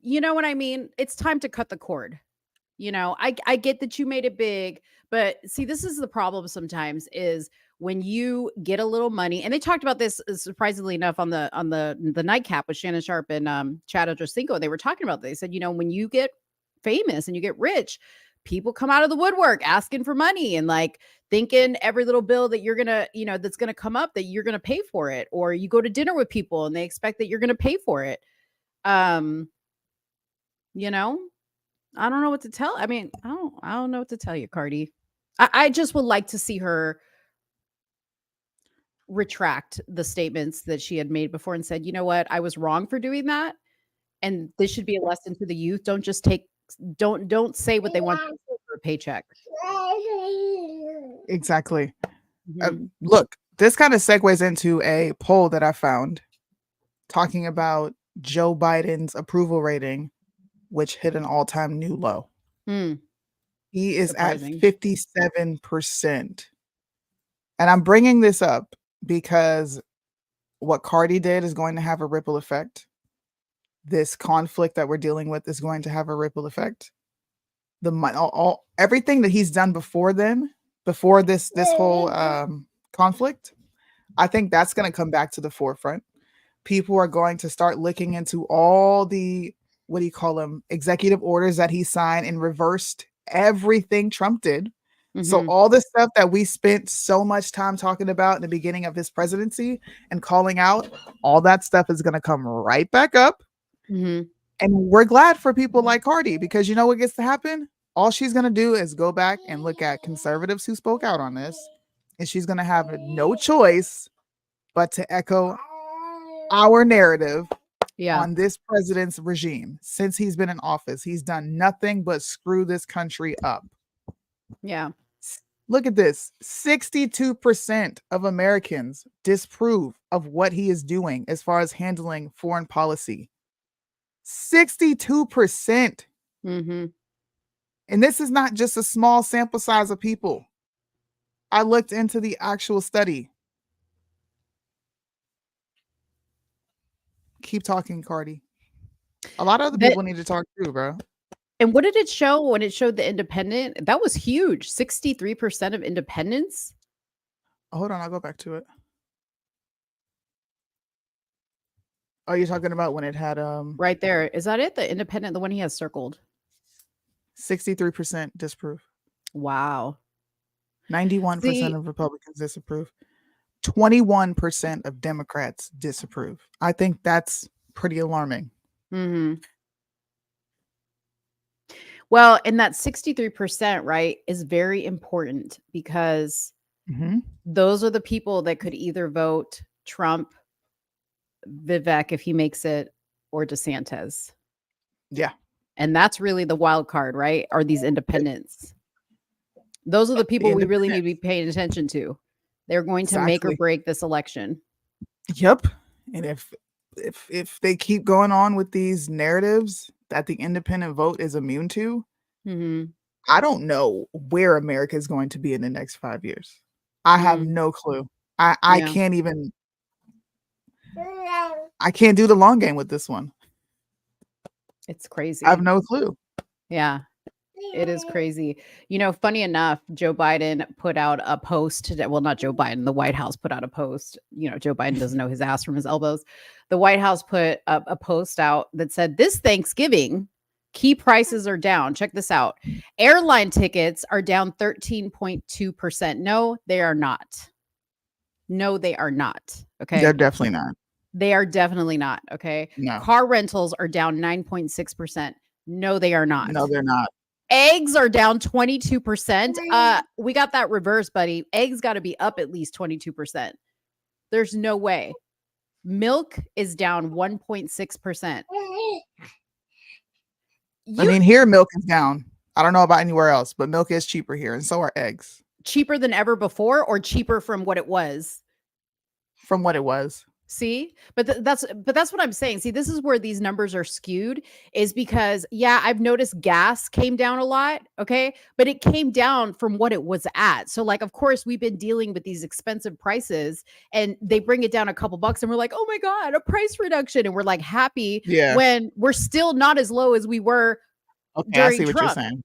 you know what I mean? It's time to cut the cord. You know, I get that you made it big, but see, this is the problem sometimes is when you get a little money, and they talked about this surprisingly enough on the nightcap with Shannon Sharp and Chad Ochocinco. They were talking about this. They said, you know, when you get famous and you get rich, people come out of the woodwork asking for money and like thinking every little bill that you're gonna, you know, that's gonna come up that you're gonna pay for it, or you go to dinner with people and they expect that you're gonna pay for it. You know. I don't know what to tell. I mean, I don't know what to tell you, Cardi. I just would like to see her retract the statements that she had made before and said, you know what, I was wrong for doing that. And this should be a lesson to the youth. Don't say what they want for a paycheck. Exactly. Look, this kind of segues into a poll that I found talking about Joe Biden's approval rating, which hit an all-time new low. He is at 57%. And I'm bringing this up because what Cardi did is going to have a ripple effect. This conflict that we're dealing with is going to have a ripple effect. Everything that he's done before this whole conflict, I think that's going to come back to the forefront. People are going to start looking into all the executive orders that he signed and reversed everything Trump did. So all the stuff that we spent so much time talking about in the beginning of his presidency and calling out, all that stuff is going to come right back up. And we're glad for people like Cardi because you know what gets to happen? All she's going to do is go back and look at conservatives who spoke out on this, and she's going to have no choice but to echo our narrative on this president's regime. Since he's been in office, he's done nothing but screw this country up. Look at this. 62% of Americans disapprove of what he is doing as far as handling foreign policy. 62%. Mm-hmm. And this is not just a small sample size of people. I looked into the actual study. Keep talking, Cardi. A lot of other people need to talk too, bro. And what did it show when it showed the independent? That was huge. 63% of independents. Hold on, I'll go back to it. Oh, you're talking about when it had right there. Is that it? The independent, the one he has circled. 63% disapprove. Wow. 91% of Republicans disapprove. 21% of Democrats disapprove. I think that's pretty alarming. Mm-hmm. Well, and that 63%, right, is very important because those are the people that could either vote Trump, Vivek if he makes it, or DeSantis. Yeah. And that's really the wild card, right? Are these independents? Those are the people we really need to be paying attention to. They're going to make or break this election. Yep. And if they keep going on with these narratives that the independent vote is immune to, I don't know where America is going to be in the next 5 years. I have no clue. I can't even. I can't do the long game with this one. It's crazy. I have no clue. Yeah. It is crazy. You know, funny enough, Joe Biden put out a post today. Well, not Joe Biden. The White House put out a post. You know, Joe Biden doesn't know his ass from his elbows. The White House put a post out that said, this Thanksgiving, key prices are down. Check this out. Airline tickets are down 13.2%. No, they are not. No, they are not. Okay. They're definitely not. They are definitely not. Okay. No. Car rentals are down 9.6%. No, they are not. No, they're not. Eggs are down 22%. We got that reverse, buddy. Eggs got to be up at least 22%. There's no way. Milk is down 1.6%. I mean, here milk is down. I don't know about anywhere else, but milk is cheaper here, and so are eggs. Cheaper than ever before, or cheaper from what it was? From what it was. See, but that's what I'm saying. See, this is where these numbers are skewed, is because I've noticed gas came down a lot. Okay. But it came down from what it was at. So like, of course we've been dealing with these expensive prices and they bring it down a couple bucks and we're like, oh my God, a price reduction. And we're like happy when we're still not as low as we were during I see Trump. what you're saying.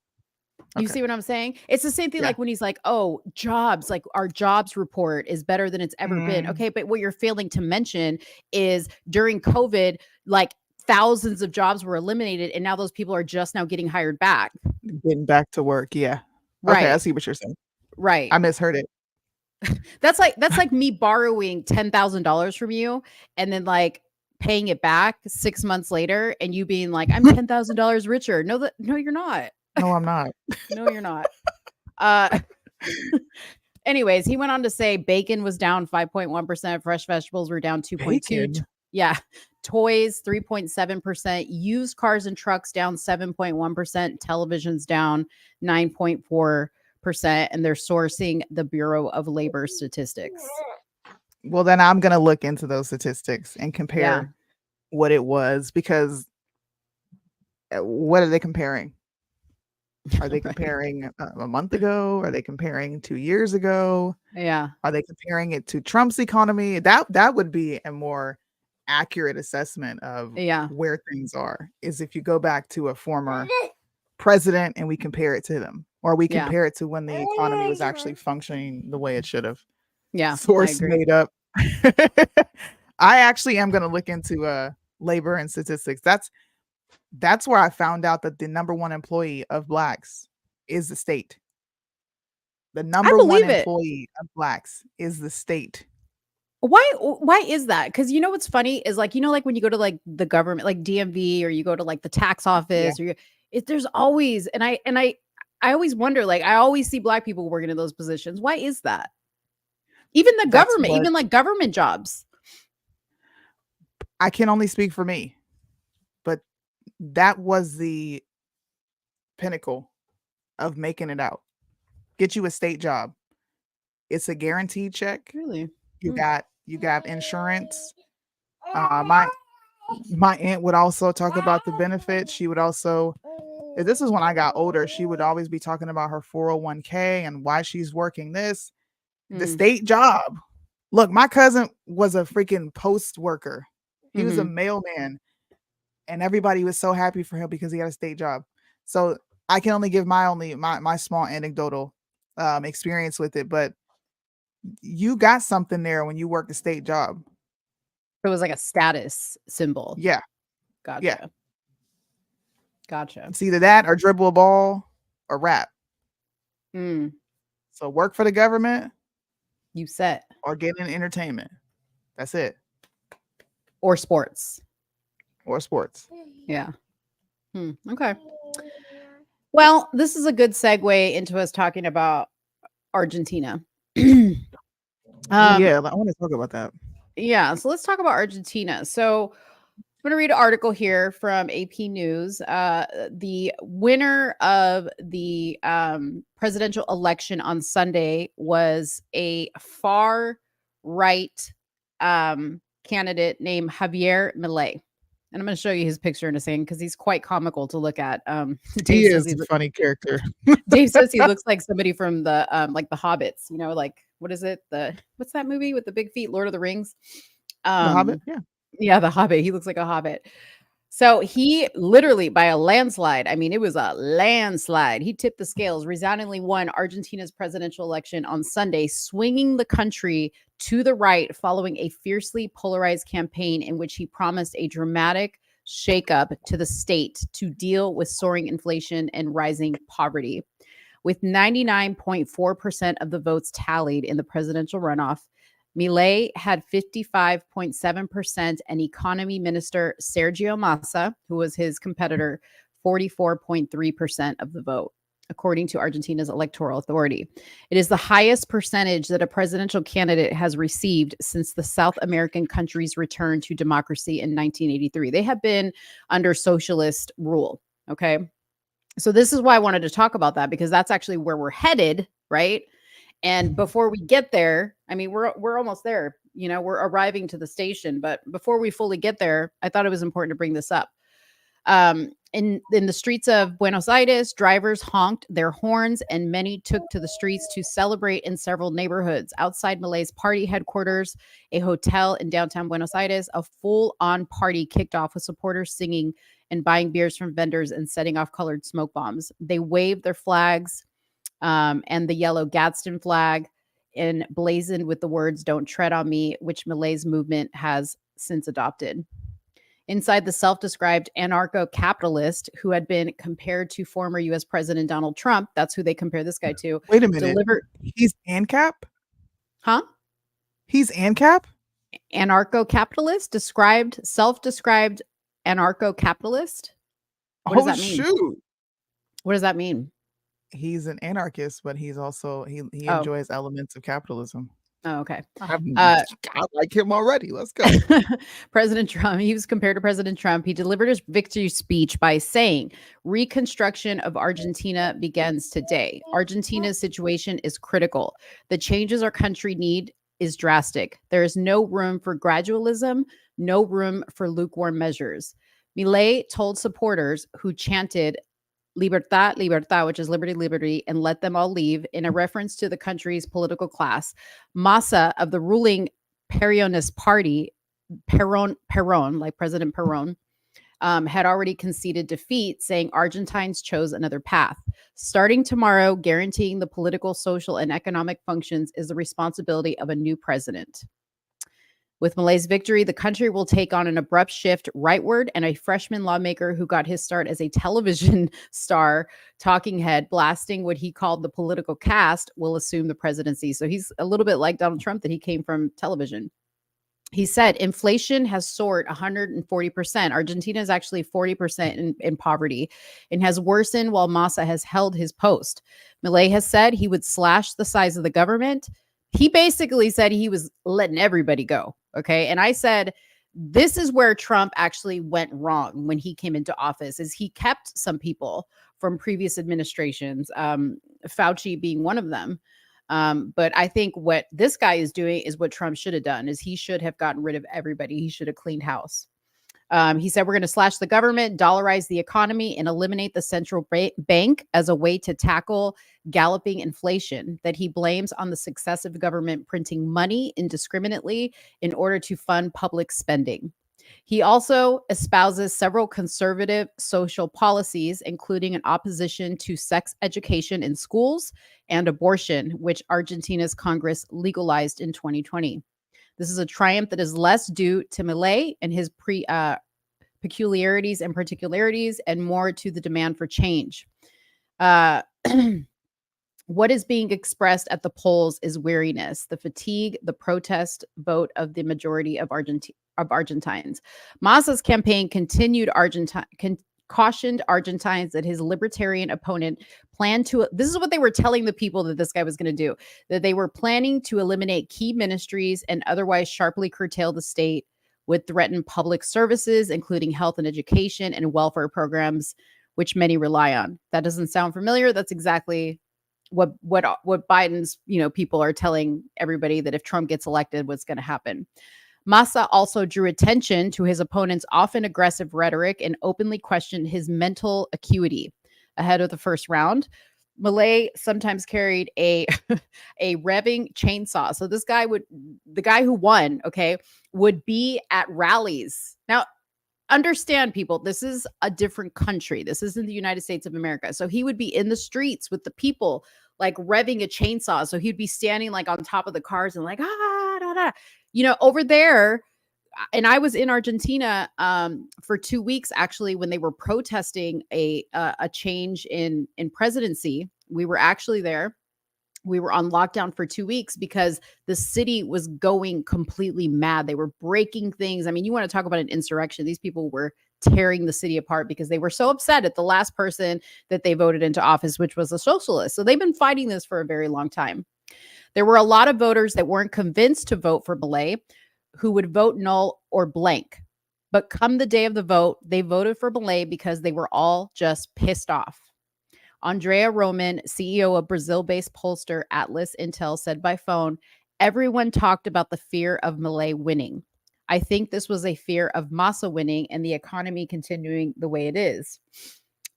You see what I'm saying? It's the same thing like when he's like, oh, jobs, like our jobs report is better than it's ever been. Okay. But what you're failing to mention is during COVID, like thousands of jobs were eliminated. And now those people are just now getting hired back. Getting back to work. Yeah. Okay. I see what you're saying. Right. I misheard it. That's like me borrowing $10,000 from you and then like paying it back 6 months later and you being like, I'm $10,000 richer. No, you're not. No, I'm not. No, you're not. Anyways, he went on to say bacon was down 5.1%. Fresh vegetables were down 2.2%. Yeah. Toys, 3.7%. Used cars and trucks down 7.1%. Televisions down 9.4%. And they're sourcing the Bureau of Labor Statistics. Well, then I'm going to look into those statistics and compare what it was, because what are they comparing? Are they comparing a month ago? Are they comparing 2 years ago? Yeah. Are they comparing it to Trump's economy? That would be a more accurate assessment of where things are, is if you go back to a former president and we compare it to them, or we compare it to when the economy was actually functioning the way it should have. Yeah. Source made up. I actually am going to look into labor and statistics. That's where I found out that the number one employee of Blacks is the state. The number one employee of Blacks is the state. Why is that? Because you know what's funny is like, like when you go to like the government, like DMV, or you go to like the tax office, or there's always, and I always wonder, like I always see Black people working in those positions. Why is that? Even the government, even like government jobs. I can only speak for me, but that was the pinnacle of making it out. get you a state job. It's a guaranteed check. Really? You got insurance. My aunt would also talk about the benefits. She would also, this is when I got older, she would always be talking about her 401k and why she's working this. The state job. Look, my cousin was a freaking post worker. He was a mailman, and everybody was so happy for him because he had a state job. So I can only give my small anecdotal experience with it, but you got something there when you work a state job. It was like a status symbol. Yeah. Gotcha. Yeah. Gotcha. It's either that or dribble a ball or rap. Mm. So work for the government. You set. Or get in entertainment. That's it. Or sports. Or sports. Yeah. Okay. Well, this is a good segue into us talking about Argentina. Yeah, I want to talk about that. Yeah, so let's talk about Argentina. So I'm going to read an article here from AP News. The winner of the presidential election on Sunday was a far right candidate named Javier Milei. And I'm going to show you his picture in a second because he's quite comical to look at. He is a funny character. Dave says he looks like somebody from the like the Hobbits, you know, like what is it? What's that movie with the big feet? Lord of the Rings. The Hobbit, yeah. Yeah, the Hobbit. He looks like a Hobbit. So he literally, by a landslide, I mean, it was a landslide. He tipped the scales, resoundingly won Argentina's presidential election on Sunday, swinging the country to the right following a fiercely polarized campaign in which he promised a dramatic shakeup to the state to deal with soaring inflation and rising poverty. With 99.4% of the votes tallied in the presidential runoff, Milei had 55.7% and economy minister Sergio Massa, who was his competitor, 44.3% of the vote, according to Argentina's electoral authority. It is the highest percentage that a presidential candidate has received since the South American country's return to democracy in 1983. They have been under socialist rule, okay? So this is why I wanted to talk about that, because that's actually where we're headed, right? And before we get there, I mean, we're almost there. You know, we're arriving to the station, but before we fully get there, I thought it was important to bring this up. In the streets of Buenos Aires, drivers honked their horns and many took to the streets to celebrate in several neighborhoods. Outside Milei's party headquarters, a hotel in downtown Buenos Aires, a full-on party kicked off with supporters singing and buying beers from vendors and setting off colored smoke bombs. They waved their flags and the yellow Gadsden flag and blazoned with the words, "Don't tread on me," which Milei's movement has since adopted. Inside, the self-described anarcho-capitalist who had been compared to former U.S. President Donald Trump, that's who they compare this guy to. Wait a minute. He's ANCAP? Huh? He's ANCAP? Anarcho-capitalist? Self-described anarcho-capitalist? What does that mean? Shoot. What does that mean? He's an anarchist, but he's also, he enjoys elements of capitalism. Oh, okay. I like him already. Let's go. President Trump, he was compared to President Trump. He delivered his victory speech by saying, "Reconstruction of Argentina begins today. Argentina's situation is critical. The changes our country need is drastic. There is no room for gradualism, no room for lukewarm measures." Milei told supporters who chanted "Libertad, libertad," which is liberty, liberty, and "let them all leave," in a reference to the country's political class. Massa of the ruling Peronist party, Perón, like President Perón, had already conceded defeat, saying Argentines chose another path. Starting tomorrow, guaranteeing the political, social, and economic functions is the responsibility of a new president. With Milei's victory, the country will take on an abrupt shift rightward, and a freshman lawmaker who got his start as a television star, talking head, blasting what he called the political caste, will assume the presidency. So he's a little bit like Donald Trump, that he came from television. He said, inflation has soared 140%. Argentina is actually 40% in poverty and has worsened while Massa has held his post. Milei has said he would slash the size of the government. He basically said he was letting everybody go. Okay. And I said, this is where Trump actually went wrong when he came into office, is he kept some people from previous administrations, Fauci being one of them. But I think what this guy is doing is what Trump should have done, is he should have gotten rid of everybody. He should have cleaned house. He said, we're going to slash the government, dollarize the economy, and eliminate the central bank as a way to tackle galloping inflation that he blames on the successive government printing money indiscriminately in order to fund public spending. He also espouses several conservative social policies, including an opposition to sex education in schools and abortion, which Argentina's Congress legalized in 2020. This is a triumph that is less due to Milei and his peculiarities and particularities, and more to the demand for change. What is being expressed at the polls is weariness, the fatigue, the protest vote of the majority of Argentines. Massa's campaign cautioned Argentines that his libertarian opponent planned to, this is what they were telling the people that this guy was going to do, that they were planning to eliminate key ministries and otherwise sharply curtail the state, would threaten public services, including health and education and welfare programs, which many rely on. That doesn't sound familiar. That's exactly what Biden's, people are telling everybody, that if Trump gets elected, what's going to happen. Massa also drew attention to his opponent's often aggressive rhetoric and openly questioned his mental acuity. Ahead of the first round, Milei sometimes carried a revving chainsaw. So this guy the guy who won, would be at rallies. Now, understand, people, this is a different country. This isn't the United States of America. So he would be in the streets with the people, like revving a chainsaw. So he'd be standing like on top of the cars and like, over there. And I was in Argentina for 2 weeks, actually, when they were protesting a change in presidency. We were actually there. We were on lockdown for 2 weeks because the city was going completely mad. They were breaking things. I mean, you want to talk about an insurrection. These people were tearing the city apart because they were so upset at the last person that they voted into office, which was a socialist. So they've been fighting this for a very long time. There were a lot of voters that weren't convinced to vote for Milei, who would vote null or blank. But come the day of the vote, they voted for Milei because they were all just pissed off. Andrea Roman, CEO of Brazil-based pollster Atlas Intel, said by phone, everyone talked about the fear of Milei winning. I think this was a fear of Massa winning and the economy continuing the way it is.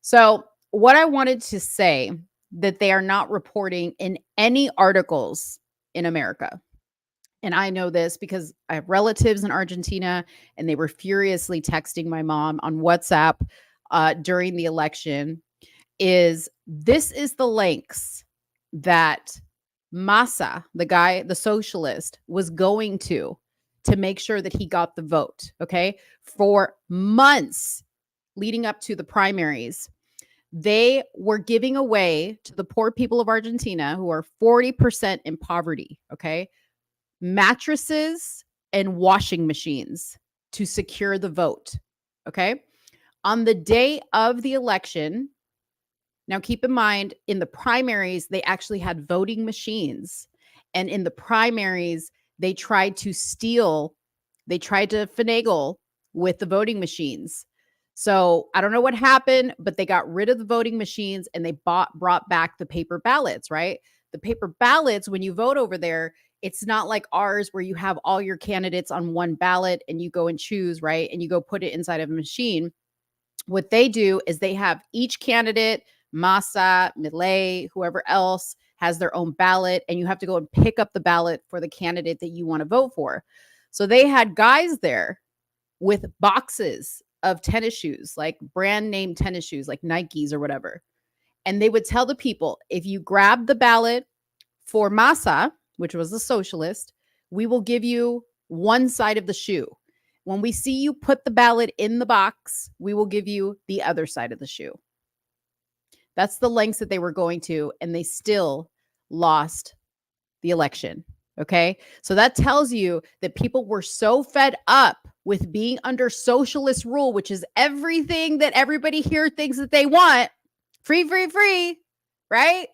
So what I wanted to say that they are not reporting in any articles in America, and I know this because I have relatives in Argentina, and they were furiously texting my mom on WhatsApp during the election, this is the lengths that Massa, the socialist, was going to make sure that he got the vote, For months leading up to the primaries, they were giving away to the poor people of Argentina, who are 40% in poverty, mattresses and washing machines to secure the vote, On the day of the election, now keep in mind, in the primaries, they actually had voting machines. And in the primaries, they tried to finagle with the voting machines. So I don't know what happened, but they got rid of the voting machines and they brought back the paper ballots, right? The paper ballots, when you vote over there, it's not like ours where you have all your candidates on one ballot and you go and choose, right? And you go put it inside of a machine. What they do is they have each candidate, Massa, Milei, whoever else, has their own ballot, and you have to go and pick up the ballot for the candidate that you want to vote for. So they had guys there with boxes of tennis shoes, like brand name tennis shoes, like Nikes or whatever. And they would tell the people, if you grab the ballot for Massa, which was the socialist, we will give you one side of the shoe. When we see you put the ballot in the box, we will give you the other side of the shoe. That's the lengths that they were going to, and they still lost the election. So that tells you that people were so fed up with being under socialist rule, which is everything that everybody here thinks that they want. Free, right?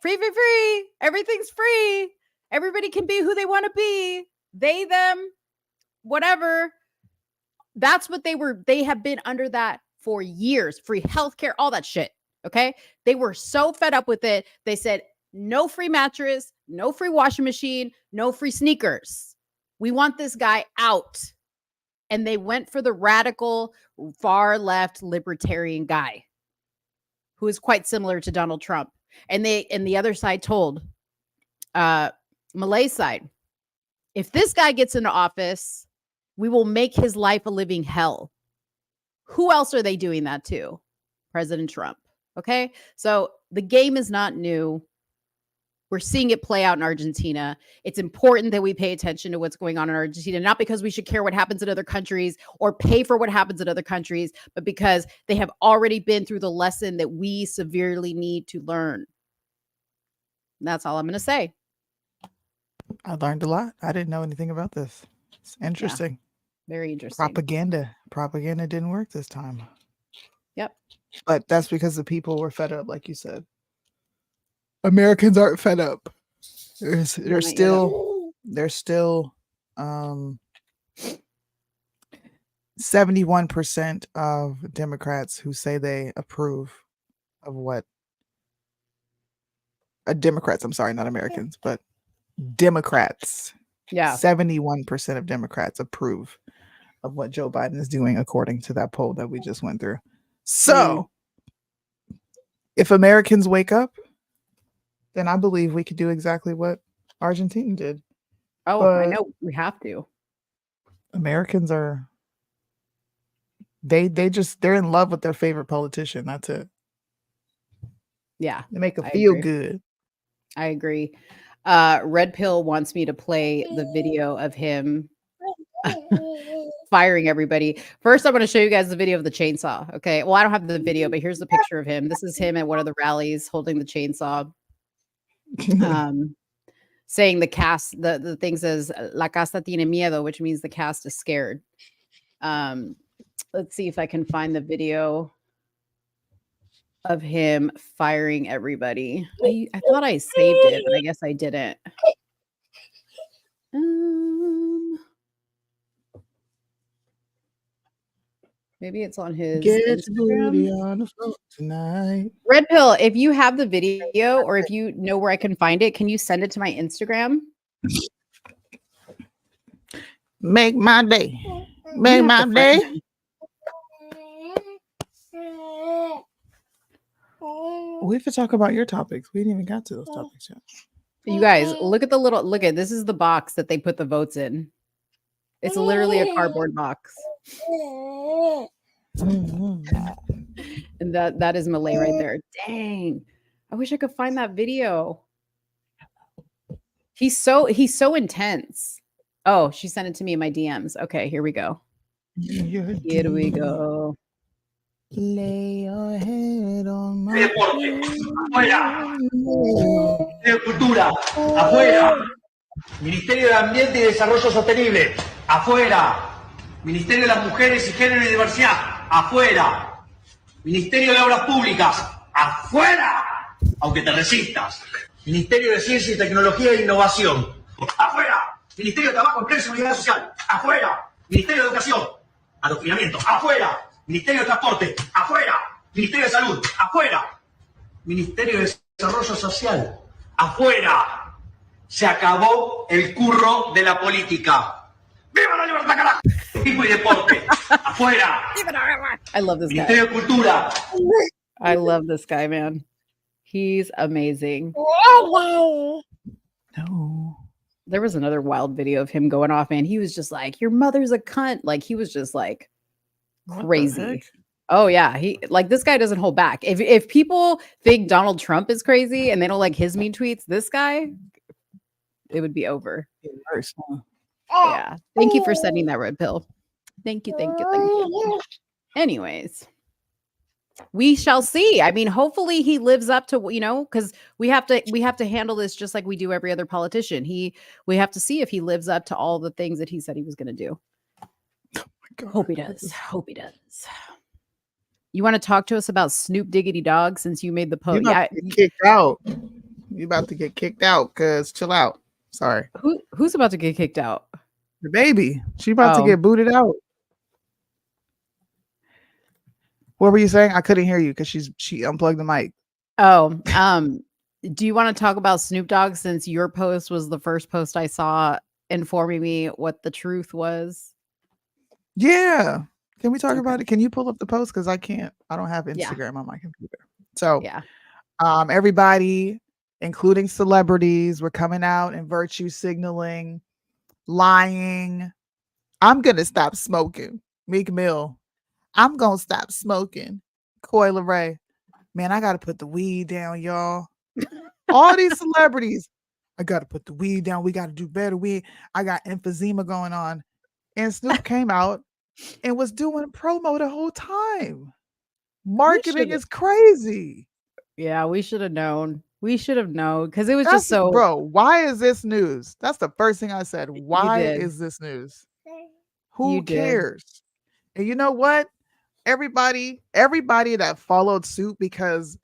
Free. Everything's free. Everybody can be who they want to be. They, them, whatever. That's what they have been under that for years. Free healthcare, all that shit. Okay. They were so fed up with it. They said, no free mattress, no free washing machine, no free sneakers. We want this guy out. And they went for the radical, far left libertarian guy who is quite similar to Donald Trump. And the other side told Malay's side, if this guy gets into office, we will make his life a living hell. Who else are they doing that to? President Trump. Okay. So the game is not new. We're seeing it play out in Argentina. It's important that we pay attention to what's going on in Argentina, not because we should care what happens in other countries or pay for what happens in other countries, but because they have already been through the lesson that we severely need to learn. And that's all I'm going to say. I learned a lot. I didn't know anything about this. It's interesting. Yeah, very interesting. Propaganda didn't work this time. Yep. But that's because the people were fed up, like you said. Americans aren't fed up. They're still 71% of Democrats who say they approve of what Democrats, I'm sorry, not Americans, but Democrats. Yeah. 71% of Democrats approve of what Joe Biden is doing, according to that poll that we just went through. So if Americans wake up, then I believe we could do exactly what Argentina did. Oh, but I know we have to. Americans are they're in love with their favorite politician. That's it. Yeah. They make them feel good. I agree. Red Pill wants me to play the video of him firing everybody. First, I'm going to show you guys the video of the chainsaw. Okay. Well, I don't have the video, but here's the picture of him. This is him at one of the rallies holding the chainsaw. Saying the thing says La Casa tiene miedo, which means the cast is scared. Let's see if I can find the video of him firing everybody. I thought I saved it, but I guess I didn't. Maybe it's on his Instagram. On the floor tonight. Red Pill, if you have the video or if you know where I can find it, can you send it to my Instagram? Make my day. Make my day. We have to talk about your topics. We didn't even got to those topics yet. You guys, look at this is the box that they put the votes in. It's literally a cardboard box. And that is Malay right there. Dang. I wish I could find that video. He's so intense. Oh, she sent it to me in my DMs. Okay, here we go. Here we go. Lay your head on my Afuera. Ministerio de Cultura. Afuera. Ministerio de Ambiente y Desarrollo Sostenible. Afuera. Ministerio de las Mujeres y Género y Diversidad. Afuera. Ministerio de Obras Públicas. Afuera. Aunque te resistas. Ministerio de Ciencia y Tecnología e Innovación. Afuera. Ministerio de Trabajo, Empleo y Seguridad Social. Afuera. Ministerio de Educación. Adoctrinamiento. Afuera. Ministerio de Transporte. Afuera. Ministerio de Salud. Afuera. Ministerio de Desarrollo Social. Afuera. Se acabó el curro de la política. ¡Viva la libertad, carajo! Tipo y deporte. Afuera. I love this guy. Ministerio de Cultura. I love this guy, man. He's amazing. No. There was another wild video of him going off, man. He was just like, your mother's a cunt. Like, he was just like crazy. Oh yeah. This guy doesn't hold back. If people think Donald Trump is crazy and they don't like his mean tweets, this guy, it would be over. Yeah. Thank you for sending that, Red Pill. Thank you. Anyways, we shall see. I mean, hopefully he lives up to, because we have to handle this just like we do every other politician. We have to see if he lives up to all the things that he said he was going to do. Oh my God. Hope he does. You want to talk to us about Snoop Diggity Dog since you made the post? Yeah, kicked out. You about to get kicked out? Cause chill out. Sorry. Who's about to get kicked out? The baby. She about to get booted out. What were you saying? I couldn't hear you because she unplugged the mic. Oh, do you want to talk about Snoop Dogg since your post was the first post I saw informing me what the truth was? Yeah. Can we talk Okay. about it? Can you pull up the post? Because I can't. I don't have Yeah. Instagram on my computer. So Yeah. everybody, including celebrities, were coming out and virtue signaling, lying. I'm gonna stop smoking. Meek Mill. I'm gonna stop smoking. Coi Leray. Man, I gotta put the weed down, y'all. All these celebrities. I gotta put the weed down. We gotta do better. I got emphysema going on. And Snoop came out and was doing promo the whole time. Marketing is crazy. Yeah, we should have known. We should have known because it was That's just so. bro. Why is this news? That's the first thing I said. Why did. is this news? You Who did. cares? And you know what? Everybody that followed suit because,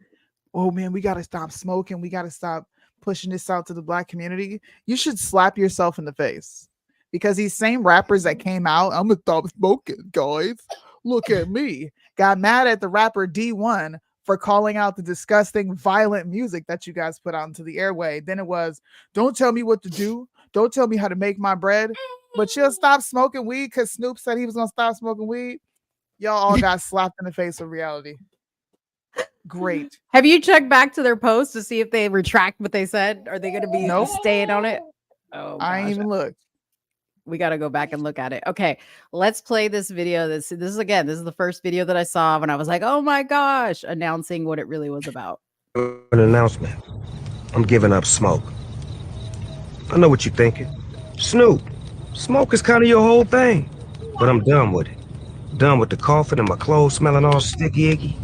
oh man, we gotta stop smoking. We gotta stop pushing this out to the black community. You should slap yourself in the face because these same rappers that came out, I'm gonna stop smoking, guys. Look at me. Got mad at the rapper D1 for calling out the disgusting, violent music that you guys put out into the airway. Then it was, don't tell me what to do. Don't tell me how to make my bread. But you'll stop smoking weed because Snoop said he was going to stop smoking weed. Y'all all got slapped in the face with reality. Great. Have you checked back to their post to see if they retract what they said? Are they going to be staying on it? Oh, I ain't gosh. even looked. We got to go back and look at it. Okay, let's play this video. This is the first video that I saw when I was like, oh my gosh, announcing what it really was about. An announcement. I'm giving up smoke. I know what you're thinking. Snoop, smoke is kind of your whole thing. But I'm done with it. Done with the coughing and my clothes smelling all sticky icky.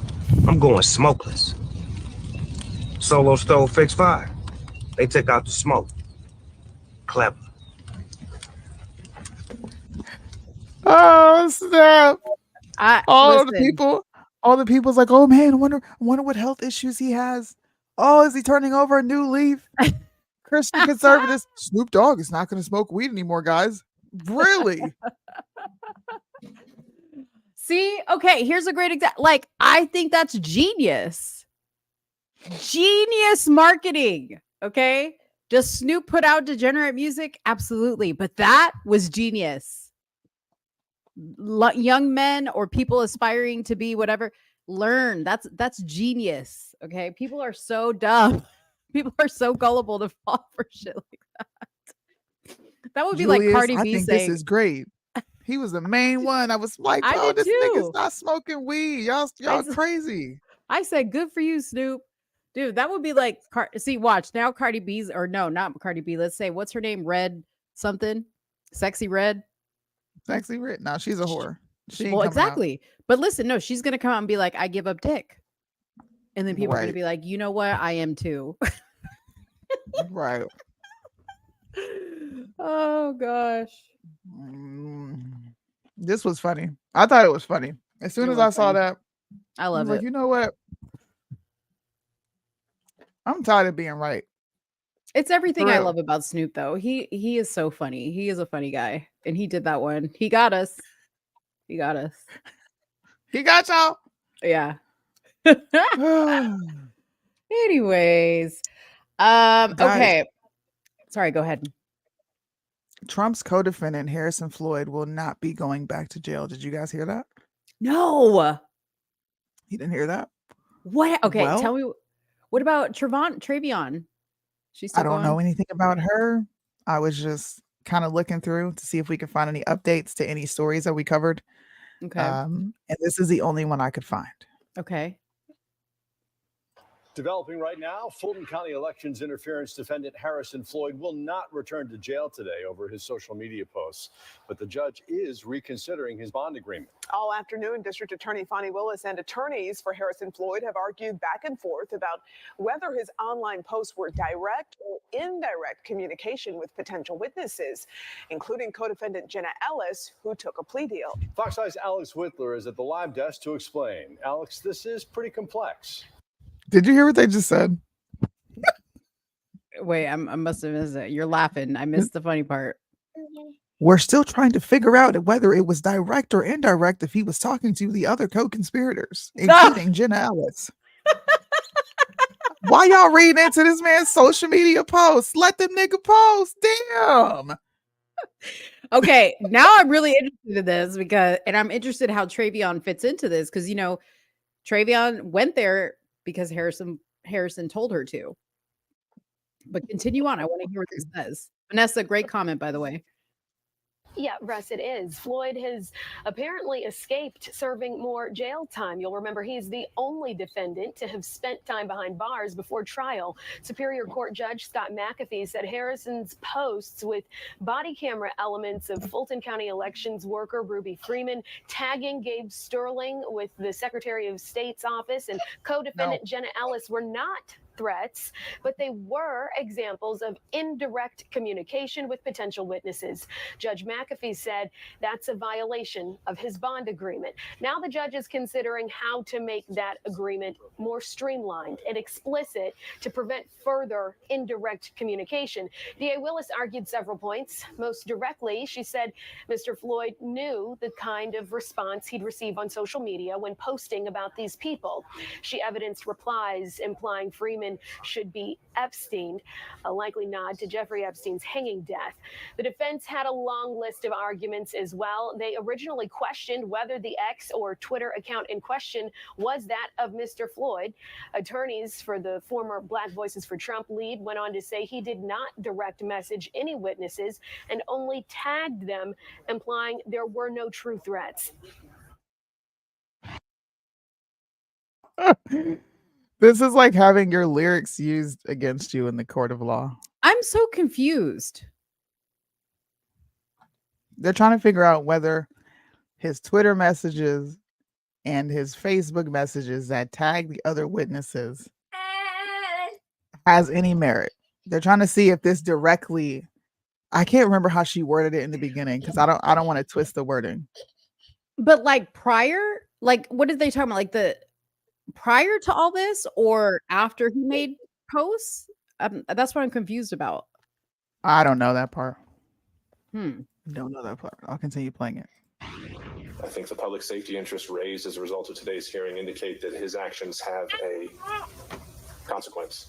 I'm going smokeless. Solo stove fix fire. They take out the smoke. Clever. Oh snap! All Listen. the people's like, oh man, I wonder what health issues he has. Oh, is he turning over a new leaf? Christian conservatives. Snoop Dogg is not going to smoke weed anymore, guys. Really? See, okay, here's a great example. Like, I think that's genius. Genius marketing. Okay. Does Snoop put out degenerate music? Absolutely. But that was genius. Young men or people aspiring to be whatever, learn. That's genius. Okay. People are so dumb. People are so gullible to fall for shit like that. That would be Julius, like Cardi I B think saying, this is great. He was the main one. I was like, bro, this nigga's not smoking weed. Y'all crazy. I said, good for you, Snoop. Dude, that would be like, see, watch now Cardi B's, or no, not Cardi B. Let's say, what's her name? Red something? Sexy Red? Sexy Red? No, she's a whore. She ain't Well, coming exactly. But listen, no, she's going to come out and be like, I give up dick. And then people are going to be like, you know what? I am too. Right. Oh, gosh. This was funny. I thought it was funny. As soon as I saw that, I love it. Like, you know what? I'm tired of being right. It's everything I love about Snoop, though. He is so funny. He is a funny guy. And he did that one. He got us. He got us. He got y'all. Yeah. Anyways. Okay. Sorry, go ahead. Trump's co-defendant, Harrison Floyd, will not be going back to jail. Did you guys hear that? No. You didn't hear that? What? Okay, tell me. What about Travion? She's still I don't know anything about her. I was just kind of looking through to see if we could find any updates to any stories that we covered. Okay. And this is the only one I could find. Okay. Developing right now, Fulton County Elections interference defendant Harrison Floyd will not return to jail today over his social media posts, but the judge is reconsidering his bond agreement. All afternoon, District Attorney Fonnie Willis and attorneys for Harrison Floyd have argued back and forth about whether his online posts were direct or indirect communication with potential witnesses, including co-defendant Jenna Ellis, who took a plea deal. Fox Eye's Alex Whitler is at the live desk to explain. Alex, this is pretty complex. Did you hear what they just said? Wait, I must have missed it. You're laughing. I missed the funny part. We're still trying to figure out whether it was direct or indirect if he was talking to the other co-conspirators, including Jenna Ellis. Why y'all reading into this man's social media posts? Let the nigga post. Damn. Okay, now I'm really interested in this because, and I'm interested how Travion fits into this because, you know, Travion went there because Harrison told her to. But continue on. I want to hear what this says. Vanessa, great comment, by the way. Yeah, Russ, it is. Floyd has apparently escaped serving more jail time. You'll remember he's the only defendant to have spent time behind bars before trial. Superior Court Judge Scott McAfee said Harrison's posts with body camera elements of Fulton County Elections worker Ruby Freeman tagging Gabe Sterling with the Secretary of State's office and co-defendant Jenna Ellis were not threats, but they were examples of indirect communication with potential witnesses. Judge McAfee said that's a violation of his bond agreement. Now the judge is considering how to make that agreement more streamlined and explicit to prevent further indirect communication. DA Willis argued several points. Most directly, she said Mr. Floyd knew the kind of response he'd receive on social media when posting about these people. She evidenced replies implying Freeman should be Epsteined, a likely nod to Jeffrey Epstein's hanging death. The defense had a long list of arguments as well. They originally questioned whether the X or Twitter account in question was that of Mr. Floyd. Attorneys for the former Black Voices for Trump lead went on to say he did not direct message any witnesses and only tagged them, implying there were no true threats. This is like having your lyrics used against you in the court of law. I'm so confused. They're trying to figure out whether his Twitter messages and his Facebook messages that tag the other witnesses has any merit. They're trying to see if this directly, I can't remember how she worded it in the beginning because I don't want to twist the wording. But like prior, like what did they talk about? Like the prior to all this or after he made posts? That's what I'm confused about. I don't know that part. Don't know that part. I'll continue playing it. I think the public safety interest raised as a result of today's hearing indicate that his actions have a consequence.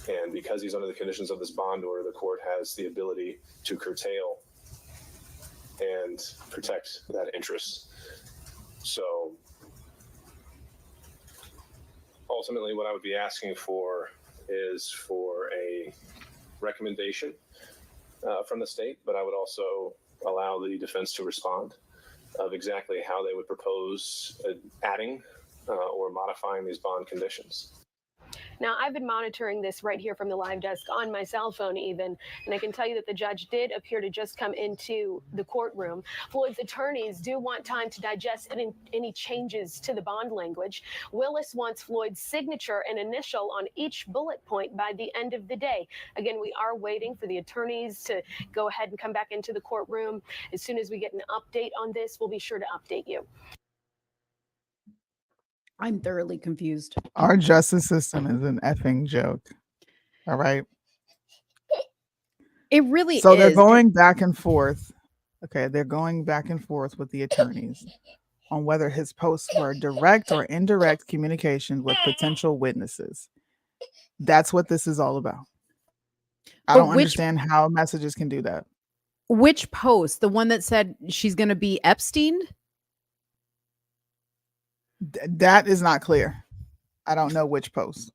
And because he's under the conditions of this bond order, the court has the ability to curtail and protect that interest. So ultimately, what I would be asking for is for a recommendation from the state, but I would also allow the defense to respond of exactly how they would propose adding or modifying these bond conditions. Now, I've been monitoring this right here from the live desk on my cell phone even, and I can tell you that the judge did appear to just come into the courtroom. Floyd's attorneys do want time to digest any changes to the bond language. Willis wants Floyd's signature and initial on each bullet point by the end of the day. Again, we are waiting for the attorneys to go ahead and come back into the courtroom. As soon as we get an update on this, we'll be sure to update you. I'm thoroughly confused. Our justice system is an effing joke. All right. It really is. So they're going back and forth. Okay, they're going back and forth with the attorneys on whether his posts were direct or indirect communication with potential witnesses. That's what this is all about. I don't understand how messages can do that. Which post? The one that said she's going to be Epstein? That is not clear. I don't know which post.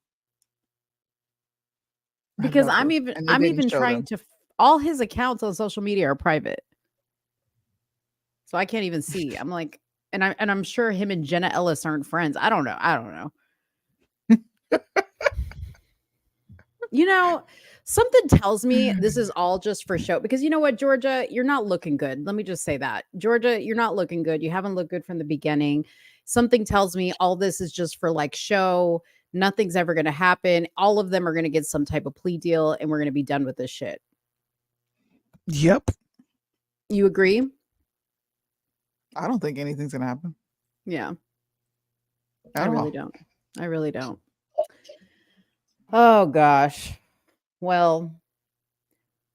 Because I'm even trying to, all his accounts on social media are private. So I can't even see. I'm like, and I'm sure him and Jenna Ellis aren't friends. I don't know. You know, something tells me this is all just for show because you know what, Georgia, you're not looking good. Let me just say that. Georgia, you're not looking good. You haven't looked good from the beginning. Something tells me all this is just for like show. Nothing's ever going to happen. All of them are going to get some type of plea deal and we're going to be done with this shit. Yep. You agree? I don't think anything's going to happen. Yeah. I really don't. Oh, gosh. Well,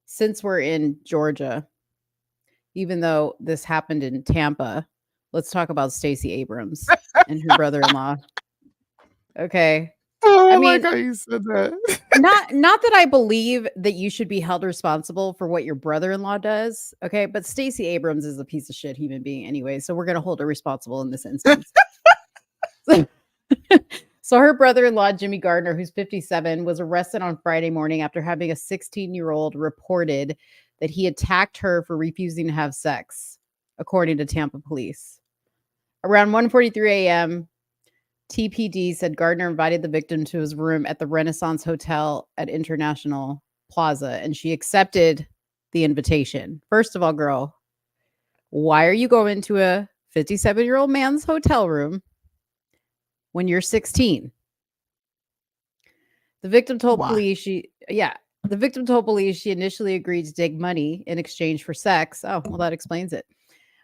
since we're in Georgia, even though this happened in Tampa. Let's talk about Stacy Abrams and her brother-in-law. Okay. Oh, I I mean, like how you said that. not that I believe that you should be held responsible for what your brother-in-law does, okay? But Stacey Abrams is a piece of shit human being anyway, so we're gonna hold her responsible in this instance. So her brother-in-law, Jimmy Gardner, who's 57, was arrested on Friday morning after having a 16-year-old reported that he attacked her for refusing to have sex, according to Tampa police. Around 1:43 a.m., TPD said Gardner invited the victim to his room at the Renaissance Hotel at International Plaza, and she accepted the invitation. First of all, girl, why are you going to a 57-year-old man's hotel room when you're 16? The victim told police she initially agreed to take money in exchange for sex. Oh, well, that explains it.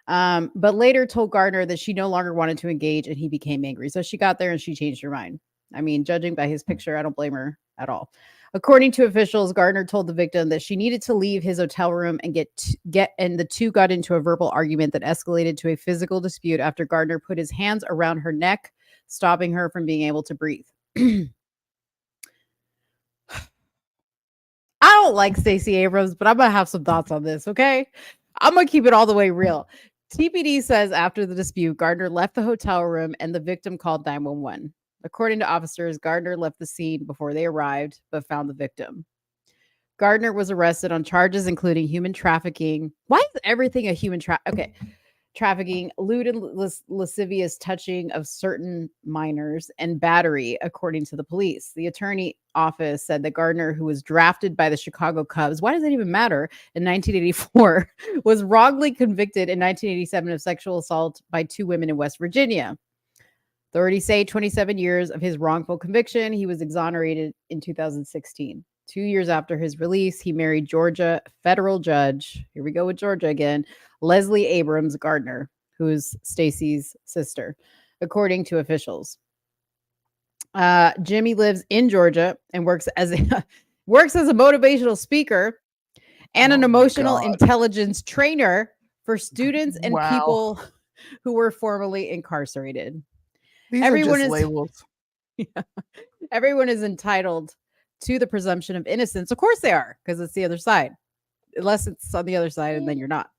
But later told Gardner that she no longer wanted to engage, and he became angry. So she got there and she changed her mind. I mean, judging by his picture, I don't blame her at all. According to officials, Gardner told the victim that she needed to leave his hotel room and and the two got into a verbal argument that escalated to a physical dispute after Gardner put his hands around her neck, stopping her from being able to breathe. I don't like Stacey Abrams, but I'm going to have some thoughts on this, okay? I'm going to keep it all the way real. TPD says after the dispute, Gardner left the hotel room and the victim called 911. According to officers, Gardner left the scene before they arrived, but found the victim. Gardner was arrested on charges including human trafficking. Why is everything a human trafficking, lewd and lascivious touching of certain minors, and battery, according to the police. The attorney office said that Gardner, who was drafted by the Chicago Cubs, why does it even matter, in 1984, was wrongly convicted in 1987 of sexual assault by two women in West Virginia. Authorities say 27 years of his wrongful conviction. He was exonerated in 2016. 2 years after his release, he married Georgia federal judge, here we go with Georgia again, Leslie Abrams Gardner, who is Stacey's sister, according to officials. Jimmy lives in Georgia and works as a motivational speaker and an emotional intelligence trainer for students and people who were formerly incarcerated. These are just labels. Yeah, everyone is entitled to the presumption of innocence. Of course they are, because it's the other side. Unless it's on the other side and then you're not.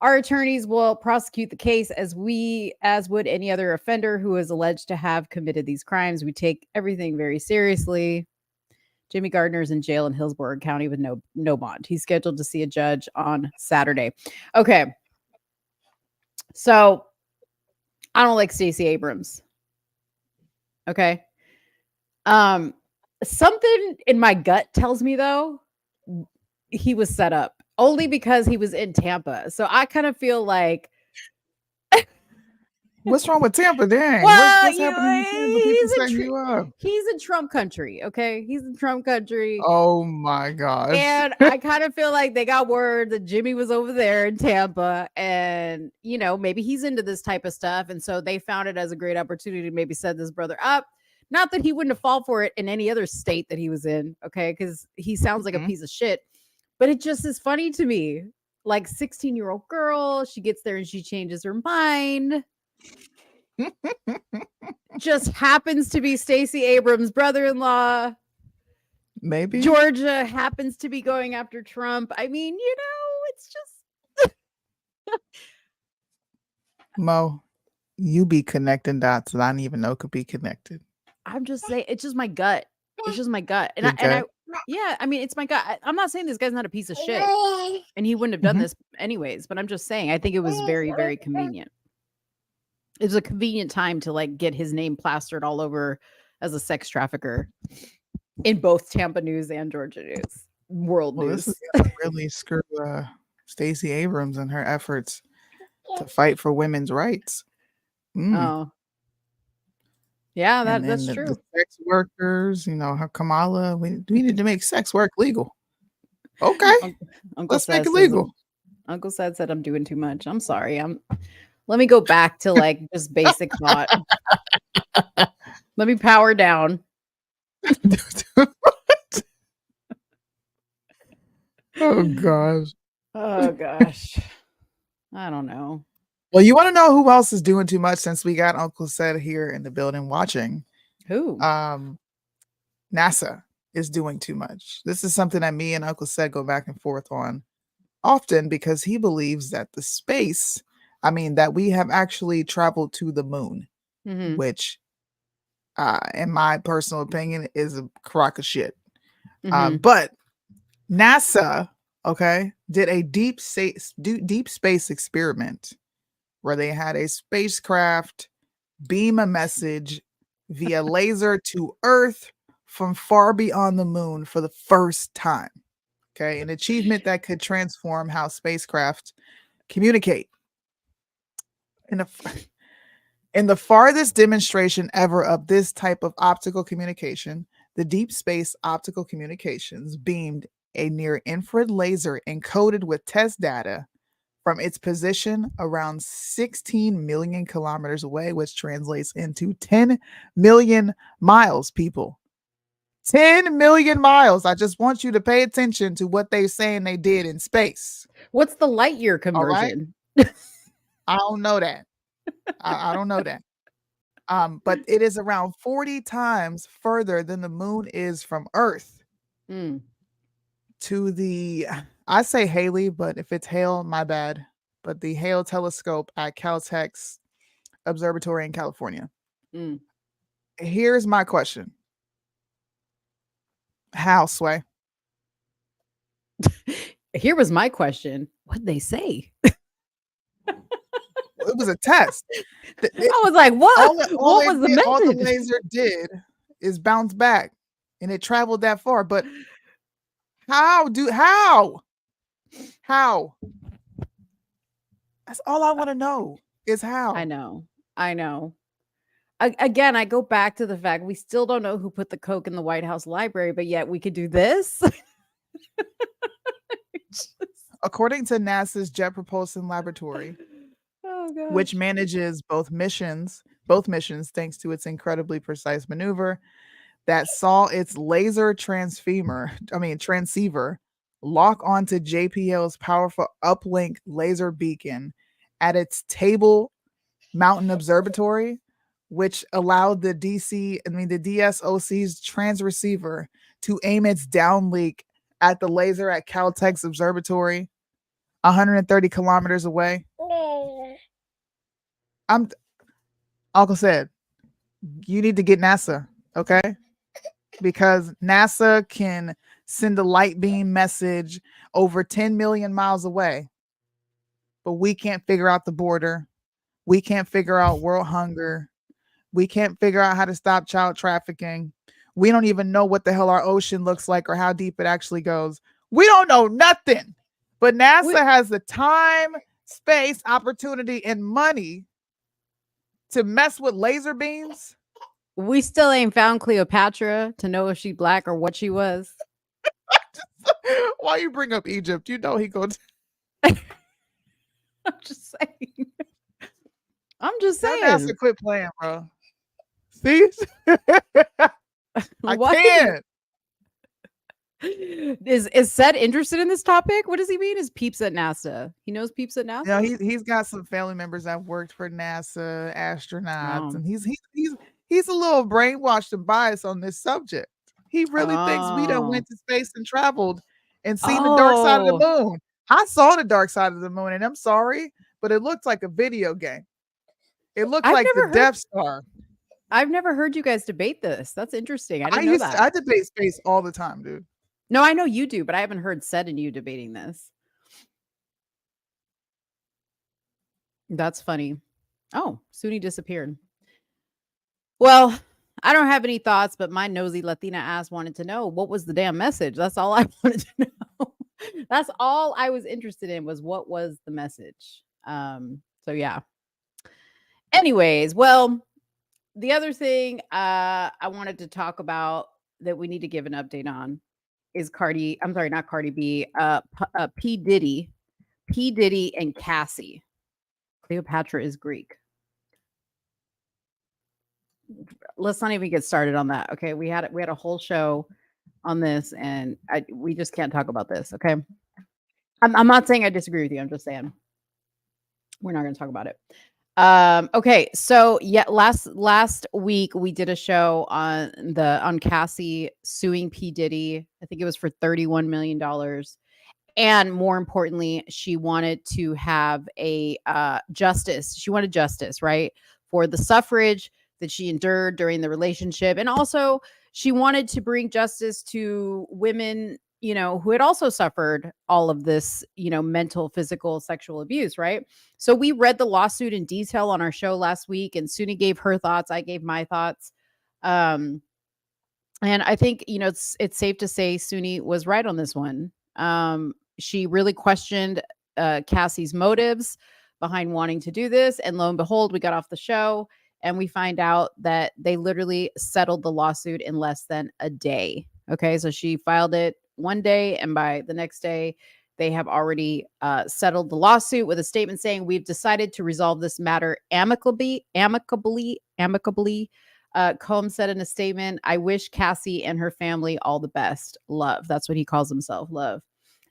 Our attorneys will prosecute the case as would any other offender who is alleged to have committed these crimes. We take everything very seriously. Jimmy Gardner is in jail in Hillsborough County with no bond. He's scheduled to see a judge on Saturday. Okay. So I don't like Stacey Abrams. Okay. Something in my gut tells me, though, he was set up only because he was in Tampa. So I kind of feel like. What's wrong with Tampa? Dang. Well, what's happening in Tampa? He's in Trump country. Okay. He's in Trump country. Oh, my gosh. And I kind of feel like they got word that Jimmy was over there in Tampa. And, maybe he's into this type of stuff. And so they found it as a great opportunity to maybe set this brother up. Not that he wouldn't have fallen for it in any other state that he was in, okay? Because he sounds like a piece of shit. But it just is funny to me. Like 16-year-old girl, she gets there and she changes her mind. Just happens to be Stacey Abrams' brother-in-law. Maybe. Georgia happens to be going after Trump. I mean, it's just... Mo, you be connecting dots that I didn't even know could be connected. I'm just saying, it's just my gut. It's just my gut. And I mean, it's my gut. I'm not saying this guy's not a piece of shit and he wouldn't have done this anyways, but I'm just saying, I think it was very, very convenient. It was a convenient time to get his name plastered all over as a sex trafficker in both Tampa news and Georgia news, world news. This is gonna really screw Stacey Abrams and her efforts to fight for women's rights. Oh. Yeah, that's true. The sex workers, how Kamala, we need to make sex work legal. Okay. Let's make it legal. Uncle Sad said I'm doing too much. I'm sorry. Let me go back to just basic thought. Let me power down. Oh gosh. Oh gosh. I don't know. Well, you want to know who else is doing too much since we got Uncle Sed here in the building watching? Who? NASA is doing too much. This is something that me and Uncle Sed go back and forth on often because he believes that that we have actually traveled to the moon, which, in my personal opinion, is a crock of shit. But NASA, did a deep space experiment where they had a spacecraft beam a message via laser to Earth from far beyond the moon for the first time. Okay, an achievement that could transform how spacecraft communicate. In the farthest demonstration ever of this type of optical communication, the Deep Space Optical Communications beamed a near-infrared laser encoded with test data from its position around 16 million kilometers away, which translates into 10 million miles, people. 10 million miles. I just want you to pay attention to what they're saying they did in space. What's the light year conversion? All right? I don't know that. I don't know that. But it is around 40 times further than the moon is from Earth. To the, I say Haley, but if it's Hale, my bad. But the Hale telescope at Caltech's observatory in California. Here's my question. How, Sway? Here was my question. What'd they say? It was a test. I was like, what? What was the message? All the laser did is bounce back, and it traveled that far. But how? That's all I want to know is how. I know. Again, I go back to the fact we still don't know who put the Coke in the White House library, but yet we could do this. According to NASA's Jet Propulsion Laboratory, which manages both missions thanks to its incredibly precise maneuver, that saw its laser transceiver lock onto JPL's powerful uplink laser beacon at its Table Mountain Observatory, which allowed the DSOC's transceiver to aim its downlink at the laser at Caltech's observatory 130 kilometers away. Uncle said, you need to get NASA, okay? Because NASA can send a light beam message over 10 million miles away, but we can't figure out the border. We can't figure out world hunger. We can't figure out how to stop child trafficking. We don't even know what the hell our ocean looks like or how deep it actually goes. We don't know nothing. But NASA has the time, space, opportunity, and money to mess with laser beams. We still ain't found Cleopatra to know if she black or what she was. Why you bring up Egypt? You know he goes. I'm just saying. NASA quit playing, bro. See? I can't. Is Sed interested in this topic? What does he mean? Is peeps at NASA? He knows peeps at NASA? Yeah, he's got some family members that worked for NASA, astronauts, and he's a little brainwashed and biased on this subject. He really thinks we done went to space and traveled and seen the dark side of the moon. I saw the dark side of the moon, and I'm sorry, but it looked like a video game. It looked like the Death Star. I've never heard you guys debate this. That's interesting. I didn't know that. I debate space all the time, dude. No, I know you do, but I haven't heard Sed and you debating this. That's funny. Oh, Soonie disappeared. Well, I don't have any thoughts, but my nosy Latina ass wanted to know what was the damn message. That's all I wanted to know. That's all I was interested in was what was the message. So yeah. Anyways, well, the other thing I wanted to talk about that we need to give an update on is not Cardi B, P. Diddy and Cassie. Cleopatra is Greek. Let's not even get started on that. Okay. We had a whole show on this and we just can't talk about this. Okay. I'm not saying I disagree with you. I'm just saying We're not going to talk about it. Okay, so yeah, last week we did a show on Cassie suing P. Diddy. I think it was for $31 million. And more importantly, she wanted to have a justice. She wanted justice, right? For the suffrage that she endured during the relationship. And also she wanted to bring justice to women, who had also suffered all of this, mental, physical, sexual abuse, right? So we read the lawsuit in detail on our show last week, and Soonie gave her thoughts. I gave my thoughts. And I think, it's safe to say Soonie was right on this one. She really questioned Cassie's motives behind wanting to do this. And lo and behold, we got off the show and we find out that they literally settled the lawsuit in less than a day. Okay. So she filed it one day, and by the next day, they have already settled the lawsuit with a statement saying, "We've decided to resolve this matter amicably. Combs said in a statement, "I wish Cassie and her family all the best. Love." That's what he calls himself, Love.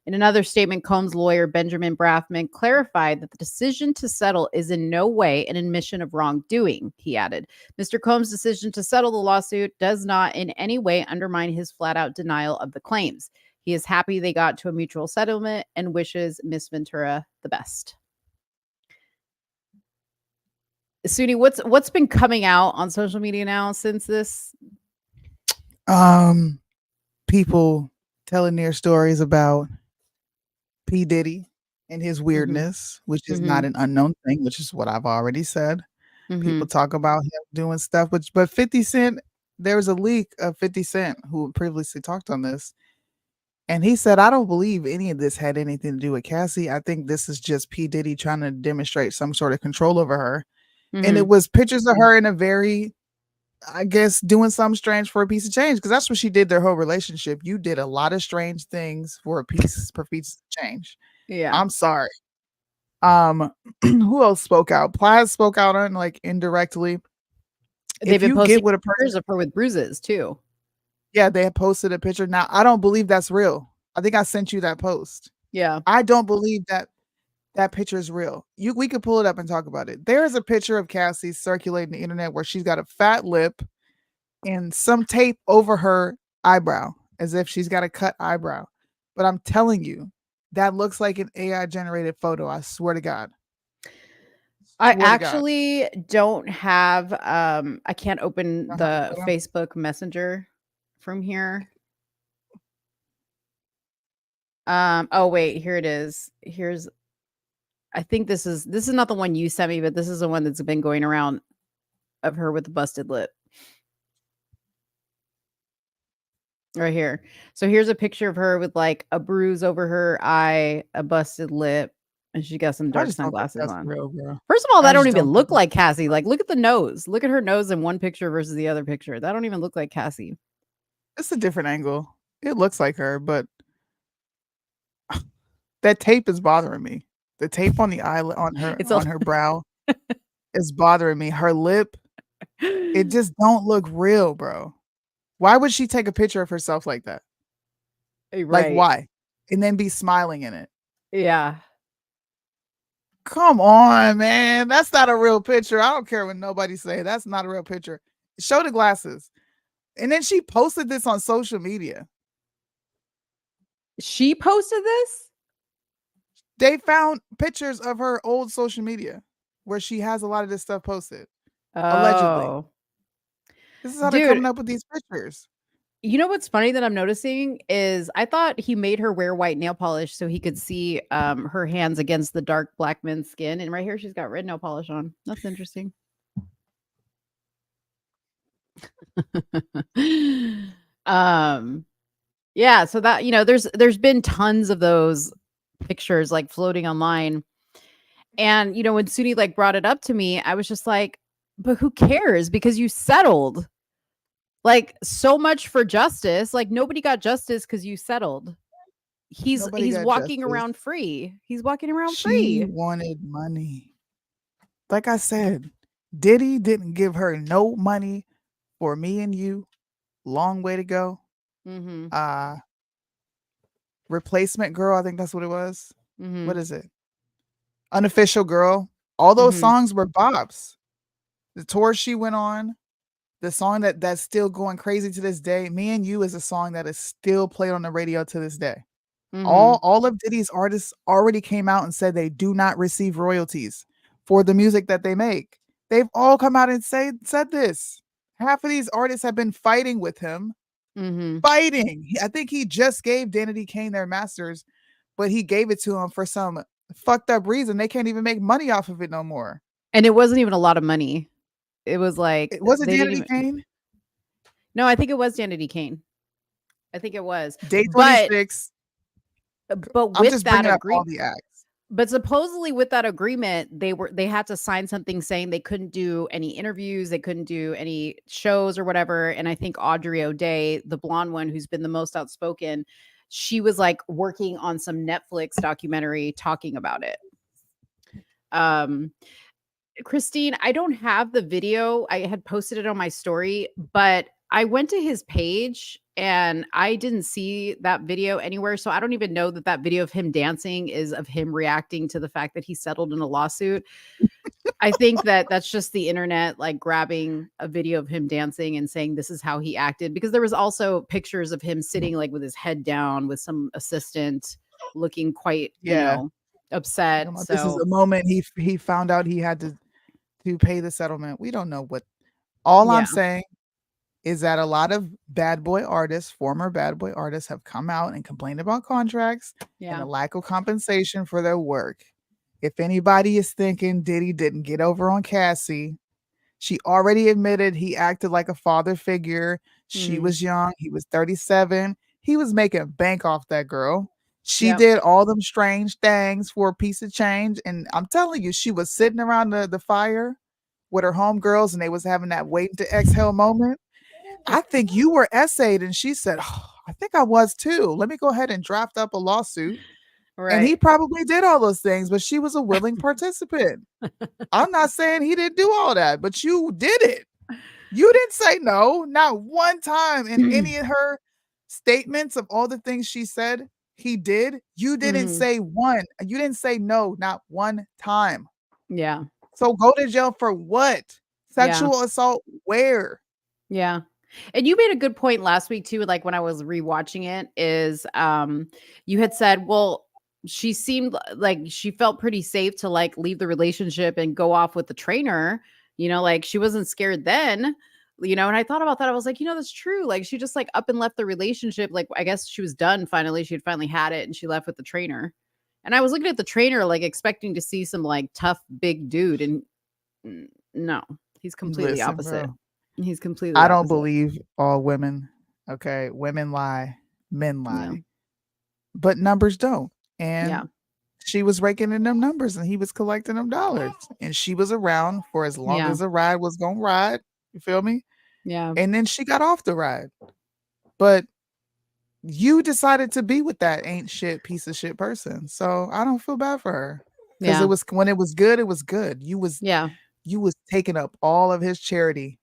In another statement, Combs' lawyer, Benjamin Braffman, clarified that the decision to settle is in no way an admission of wrongdoing. He added, Mr. Combs' decision to settle the lawsuit does not in any way undermine his flat-out denial of the claims. He is happy they got to a mutual settlement and wishes Miss Ventura the best. Soonie, what's been coming out on social media now since this? People telling their stories about P. Diddy and his weirdness, which is not an unknown thing, which is what I've already said. People talk about him doing stuff, but 50 Cent, there was a leak of 50 Cent who previously talked on this. And he said, I don't believe any of this had anything to do with Cassie. I think this is just P. Diddy trying to demonstrate some sort of control over her. And it was pictures of her in a very, I guess, doing something strange for a piece of change, because that's what she did their whole relationship. You did a lot of strange things for a piece of change. Yeah. I'm sorry. Who else spoke out? Plies spoke out on, like, indirectly. They've been posting pictures of her with bruises too. Yeah, they had posted a picture. Now, I don't believe that's real. I think I sent you that post. Yeah. I don't believe that picture is real. We could pull it up and talk about it. There is a picture of Cassie circulating the internet where she's got a fat lip and some tape over her eyebrow, as if she's got a cut eyebrow. But I'm telling you, that looks like an AI generated photo. I swear to God. I actually don't have I can't open the Facebook Messenger from here. Oh wait, here it is. I think this is not the one you sent me, but this is the one that's been going around of her with the busted lip. Right here. So here's a picture of her with like a bruise over her eye, a busted lip, and she got some dark sunglasses on. Real, bro. First of all, that don't even look like Cassie. Like, look at the nose. Look at her nose in one picture versus the other picture. That don't even look like Cassie. It's a different angle. It looks like her, but that tape is bothering me. The tape on the eyelid on her brow is bothering me. Her lip, it just don't look real, bro. Why would she take a picture of herself like that? Right. Like, why? And then be smiling in it. Yeah. Come on, man. That's not a real picture. I don't care what nobody say. That's not a real picture. Show the glasses. And then she posted this on social media. She posted this? They found pictures of her old social media where she has a lot of this stuff posted. Allegedly. This is how they're coming up with these pictures. You know what's funny that I'm noticing is I thought he made her wear white nail polish so he could see her hands against the dark black men's skin. And right here, she's got red nail polish on. That's interesting. Yeah, so that, there's been tons of those pictures like floating online. And, when Soonie like brought it up to me, I was just like, but who cares? Because you settled. Like, so much for justice. Like, nobody got justice because you settled. He's walking around free. He's walking around free. She wanted money. Like I said, Diddy didn't give her no money for Me and You. Long way to go. Replacement Girl, I think that's what it was. What is it? Unofficial Girl. All those Mhm. songs were bops. The tour she went on, the song that's still going crazy to this day, Me and You is a song that is still played on the radio to this day. Mhm. All of Diddy's artists already came out and said they do not receive royalties for the music that they make. They've all come out and said this. Half of these artists have been fighting with him. Mhm. Fighting. I think he just gave Danity Kane their masters, but he gave it to him for some fucked up reason. They can't even make money off of it no more. And it wasn't even a lot of money. It was like It wasn't they didn't Danity even. Kane. No, I think it was Danity Kane. I think it was. Day But 26. I'm with just that bringing up all agreement, the acts. but supposedly with that agreement, they had to sign something saying they couldn't do any interviews, they couldn't do any shows or whatever. And I think Audrey O'Day, the blonde one who's been the most outspoken, she was like working on some Netflix documentary talking about it. Christine, I don't have the video. I had posted it on my story, but I went to his page and I didn't see that video anywhere. So I don't even know that that video of him dancing is of him reacting to the fact that he settled in a lawsuit. I think that that's just the internet like grabbing a video of him dancing and saying this is how he acted, because there was also pictures of him sitting like with his head down with some assistant looking quite, Yeah. upset. This is So a moment he found out he had to pay the settlement. We don't know what. All I'm yeah. saying is that a lot of bad boy artists, former bad boy artists, have come out and complained about contracts and Yeah. the lack of compensation for their work. If anybody is thinking Diddy didn't get over on Cassie, she already admitted he acted like a father figure. She Mhm. was young. He was 37. He was making bank off that girl. She Yep. did all them strange things for a piece of change. And I'm telling you, she was sitting around the fire with her homegirls and they was having that waiting to exhale moment. I think you were essayed. And she said, oh, I think I was too. Let me go ahead and draft up a lawsuit. And he Right. probably did all those things, but she was a willing participant. I'm not saying he didn't do all that, but you did it. You didn't say no, not one time in any of her statements of all the things she said he did. You didn't Mhm. say one. You didn't say no, not one time. Yeah. So go to jail for what? Yeah. Sexual assault where? Yeah. And you made a good point last week too, like when I was rewatching it, is you had said, well, she seemed like she felt pretty safe to like leave the relationship and go off with the trainer, like she wasn't scared then, and I thought about that. I was like, that's true. Like she just like up and left the relationship. Like I guess she was done finally. She had finally had it and she left with the trainer. And I was looking at the trainer, like expecting to see some like tough big dude. And no, he's completely Listen, opposite. bro. He's completely I don't opposite. believe all women. Okay. Women lie, men lie. Yeah. But numbers don't. Yeah. And she was raking in them numbers and he was collecting them dollars. And she was around for as long Yeah. as the ride was gonna ride. You feel me? Yeah. And then she got off the ride. But you decided to be with that ain't shit piece of shit person. So I don't feel bad for her. Because Yeah. it was when it was good, it was good. Yeah. You was taking up all of his charity.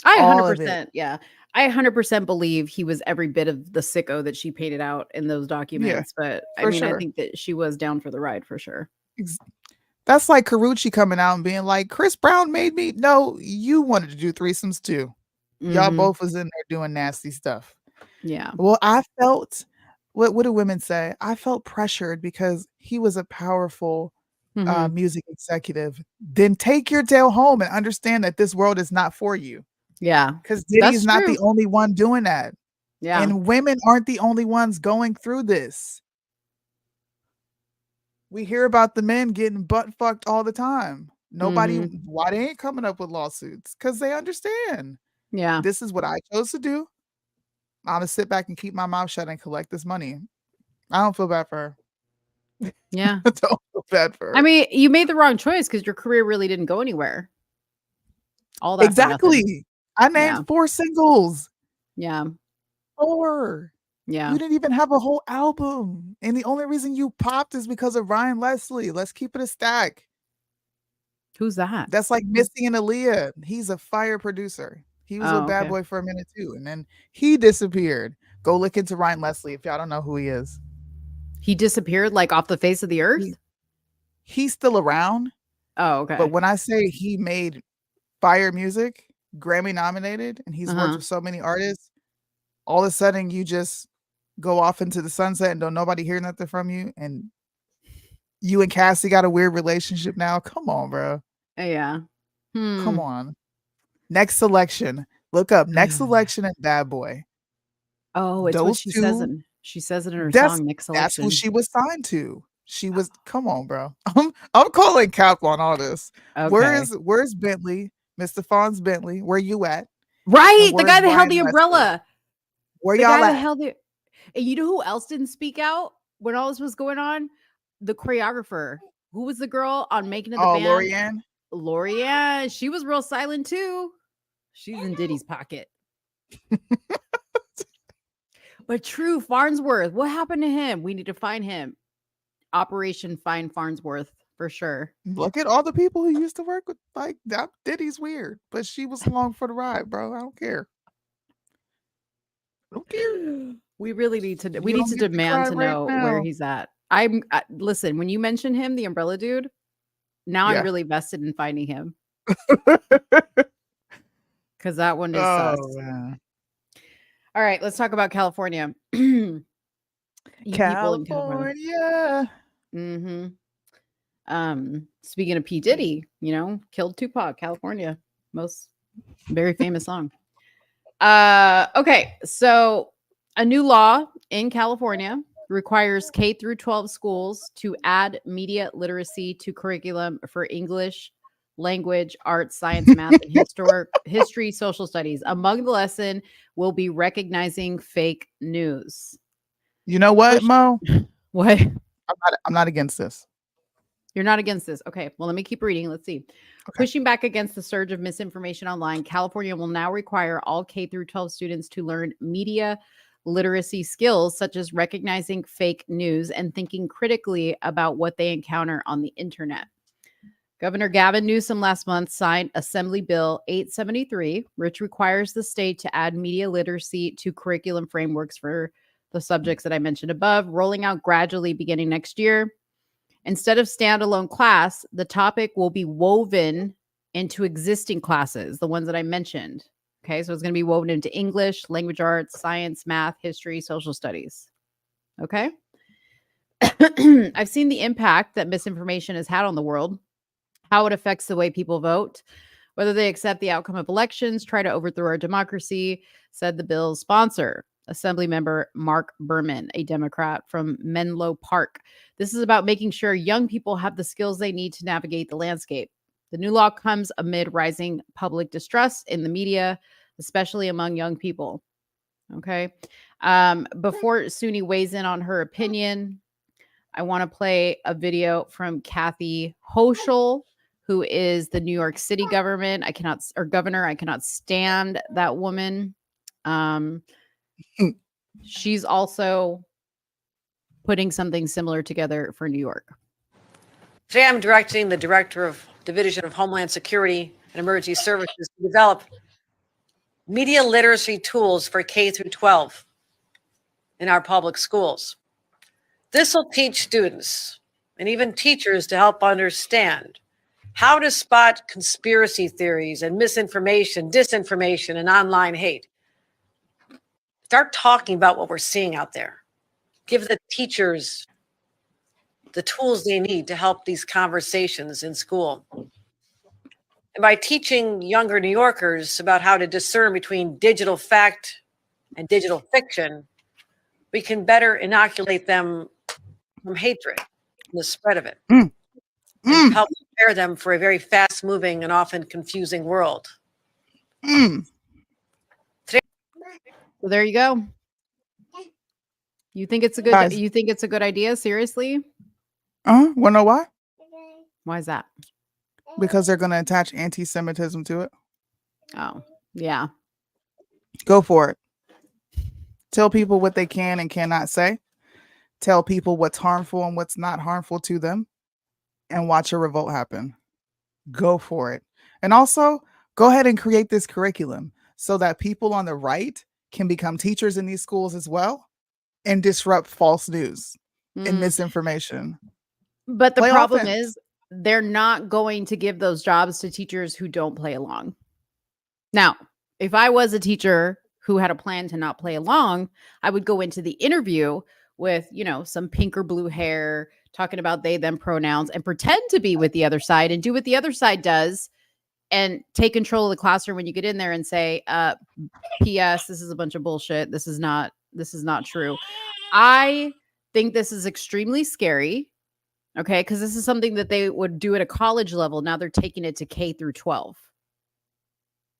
I All of it. 100%. Yeah. I 100% believe he was every bit of the sicko that she painted out in those Yeah, documents. But I for mean, I sure. think that she was down for the ride for sure. That's like Carucci coming out and being like, Chris Brown made me. No, you wanted to do threesomes too. Y'all Mhm. both was in there doing nasty stuff. Yeah. Well, I felt, what do women say? I felt pressured because he was a powerful Mhm. music executive. Then take your tail home and understand that this world is not for you. Yeah. Because Diddy's That's not true. the only one doing that. Yeah. And women aren't the only ones going through this. We hear about the men getting butt fucked all the time. Nobody, Mhm. why they ain't coming up with lawsuits? Because they understand. Yeah. This is what I chose to do. I'm gonna sit back and keep my mouth shut and collect this money. I don't feel bad for her. Yeah. I don't feel bad for her. I mean, you made the wrong choice because your career really didn't go anywhere. All that for nothing. Exactly. I named Yeah. 4 singles. Yeah. 4. Yeah. You didn't even have a whole album. And the only reason you popped is because of Ryan Leslie. Let's keep it a stack. Who's that? That's like Missy and Aaliyah. He's a fire producer. He was Oh, with Bad okay. Boy for a minute too. And then he disappeared. Go look into Ryan Leslie if y'all don't know who he is. He disappeared like off the face of the earth? He's still around. Oh, okay. But when I say he made fire music, Grammy nominated, and he's worked Uh-huh. with so many artists, all of a sudden you just go off into the sunset and don't nobody hear nothing from you, and you and Cassie got a weird relationship now. Come on, bro. Yeah. Come on. Next Selection. Look up Next Selection and Bad Boy. Oh, it's what Those she says two. in her That's song Next that's who Selection. she was signed to. She was. Come on, bro. I'm calling cap on all this. Okay. Where's Bentley, Mr. Fonz Bentley? Where you at? Right, the where's guy that held Ryan the Westbrook? umbrella. Where The y'all guy that at? held it. And you know who else didn't speak out when all this was going on? The choreographer. Who was the girl on Making of the Oh, Band? Lorianne. Lorianne. She was real silent too. She's in Diddy's pocket. But true, Farnsworth. What happened to him? We need to find him. Operation Find Farnsworth for sure. Look at all the people who used to work with. Like that. Diddy's weird, but she was along for the ride, bro. I don't care. I don't care. We really need to. We You need don't to get to demand cry to right know where now. he's at. Listen. When you mention him, the umbrella dude, now Yeah. I'm really vested in finding him because that one is sus. Oh man. All right, let's talk about California. You people in California. California. Speaking of P. Diddy, killed Tupac, California. Most very famous song. Okay, so a new law in California requires K through 12 schools to add media literacy to curriculum for English, language, arts, science, math, and history, social studies. Among the lesson will be recognizing fake news. You know what, Mo? What? I'm not against this. You're not against this. Okay. Well, let me keep reading. Let's see. Okay. Pushing back against the surge of misinformation online, California will now require all K through 12 students to learn media literacy skills such as recognizing fake news and thinking critically about what they encounter on the internet. Governor Gavin Newsom last month signed Assembly Bill 873, which requires the state to add media literacy to curriculum frameworks for the subjects that I mentioned above, rolling out gradually beginning next year. Instead of standalone class, the topic will be woven into existing classes, the ones that I mentioned. Okay, so it's going to be woven into English, language arts, science, math, history, social studies. Okay. I've seen the impact that misinformation has had on the world, how it affects the way people vote, whether they accept the outcome of elections, try to overthrow our democracy, said the bill's sponsor, Assemblymember Mark Berman, a Democrat from Menlo Park. This is about making sure young people have the skills they need to navigate the landscape. The new law comes amid rising public distrust in the media, especially among young people. Okay. Before Soonie weighs in on her opinion, I want to play a video from Kathy Hochul, who is the New York City governor. I cannot stand that woman. She's also putting something similar together for New York. Today, I'm directing the Director of Division of Homeland Security and Emergency Services to develop media literacy tools for K through 12 in our public schools. This will teach students and even teachers to help understand how to spot conspiracy theories and misinformation, disinformation, and online hate. Start talking about what we're seeing out there. Give the teachers the tools they need to help these conversations in school. And by teaching younger New Yorkers about how to discern between digital fact and digital fiction, we can better inoculate them from hatred and the spread of it, and help prepare them for a very fast-moving and often confusing world. So there you go. You think it's a good? Guys. You think it's a good idea? Seriously? Wanna know why? Why is that? Because they're gonna attach anti-Semitism to it. Oh, yeah. Go for it. Tell people what they can and cannot say. Tell people what's harmful and what's not harmful to them, and watch a revolt happen. Go for it. And also, go ahead and create this curriculum so that people on the right can become teachers in these schools as well and disrupt false news and misinformation. But the Play problem offense. is they're not going to give those jobs to teachers who don't play along. Now, if I was a teacher who had a plan to not play along, I would go into the interview with, some pink or blue hair, talking about they, them pronouns, and pretend to be with the other side and do what the other side does and take control of the classroom when you get in there and say, P.S., this is a bunch of bullshit. This is not true. I think this is extremely scary. Okay, because this is something that they would do at a college level. Now they're taking it to K through 12.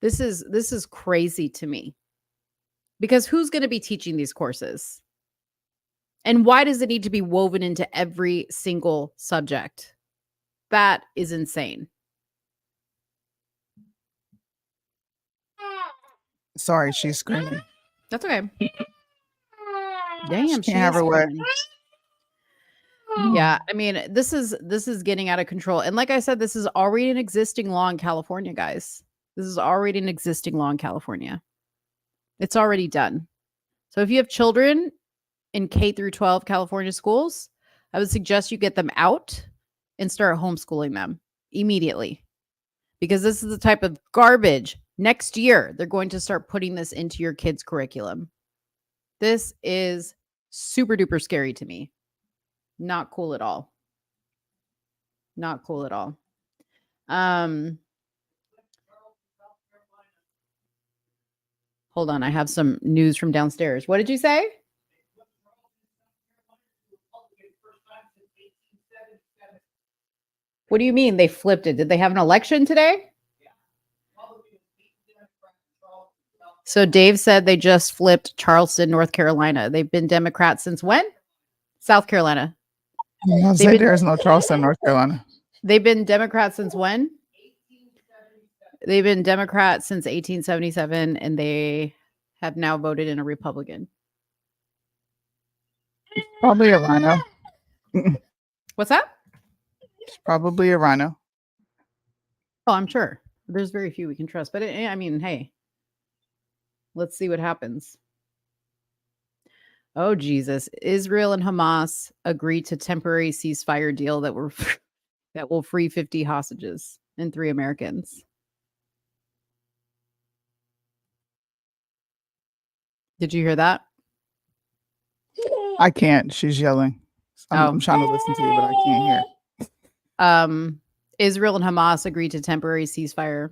This is crazy to me. Because who's going to be teaching these courses? And why does it need to be woven into every single subject? That is insane. Sorry, she's screaming. That's okay. Damn, She can't have her way. Yeah, I mean, this is getting out of control. And like I said, this is already an existing law in California, guys. This is already an existing law in California. It's already done. So if you have children in K through 12 California schools, I would suggest you get them out and start homeschooling them immediately. Because this is the type of garbage. Next year, they're going to start putting this into your kids' curriculum. This is super duper scary to me. Not cool at all. Not cool at all. Hold on. I have some news from downstairs. What did you say? What do you mean they flipped it? Did they have an election today? So Dave said they just flipped Charleston, North Carolina. They've been Democrats since when? South Carolina. There is no Charleston, North Carolina. They've been Democrats since when? They've been Democrats since 1877, and they have now voted in a Republican. Probably a rhino. What's that? It's probably a rhino. Oh, I'm sure. There's very few we can trust. But I mean, hey, let's see what happens. Oh, Jesus. Israel and Hamas agreed to temporary ceasefire deal that will free 50 hostages and 3 Americans. Did you hear that? I can't. She's yelling. I'm trying to listen to you, but I can't hear. Israel and Hamas agreed to temporary ceasefire.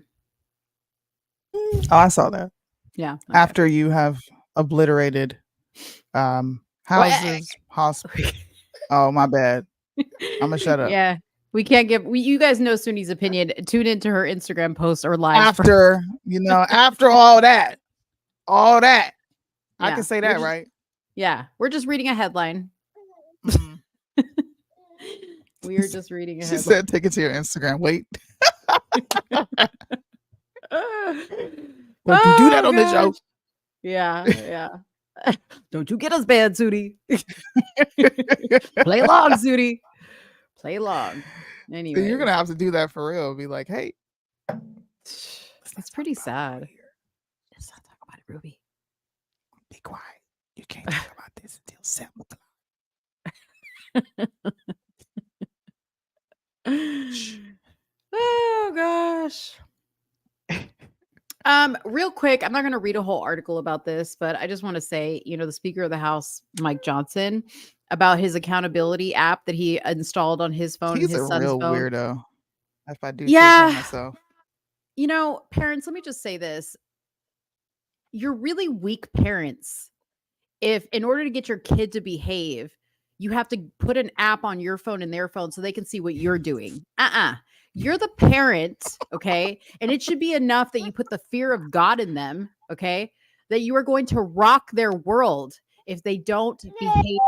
Oh, I saw that. Yeah. Okay. After you have obliterated houses, hospitals. Oh, my bad. I'm gonna shut up. Yeah. We can't give you guys know Soonie's opinion. Tune into her Instagram post or live. After all that. I Yeah, can say that, right? Yeah. We're just reading a headline. We are just reading a She headline. said take it to your Instagram. Wait. Don't you do that on the show. Yeah. Don't you get us banned, Soonie. Play along, Soonie. Play along. Anyway. You're gonna have to do that for real. Be like, hey. That's pretty sad. Let's not talk about it, Ruby. Be quiet. You can't talk about this until 7 o'clock. Oh gosh. Real quick, I'm not going to read a whole article about this, but I just want to say, the Speaker of the House, Mike Johnson, about his accountability app that he installed on his phone. He's his a son's real phone. weirdo. If I do say so myself. Parents, let me just say this. You're really weak parents if, in order to get your kid to behave, you have to put an app on your phone and their phone so they can see what you're doing. You're the parent, okay? And it should be enough that you put the fear of God in them, okay? That you are going to rock their world if they don't behave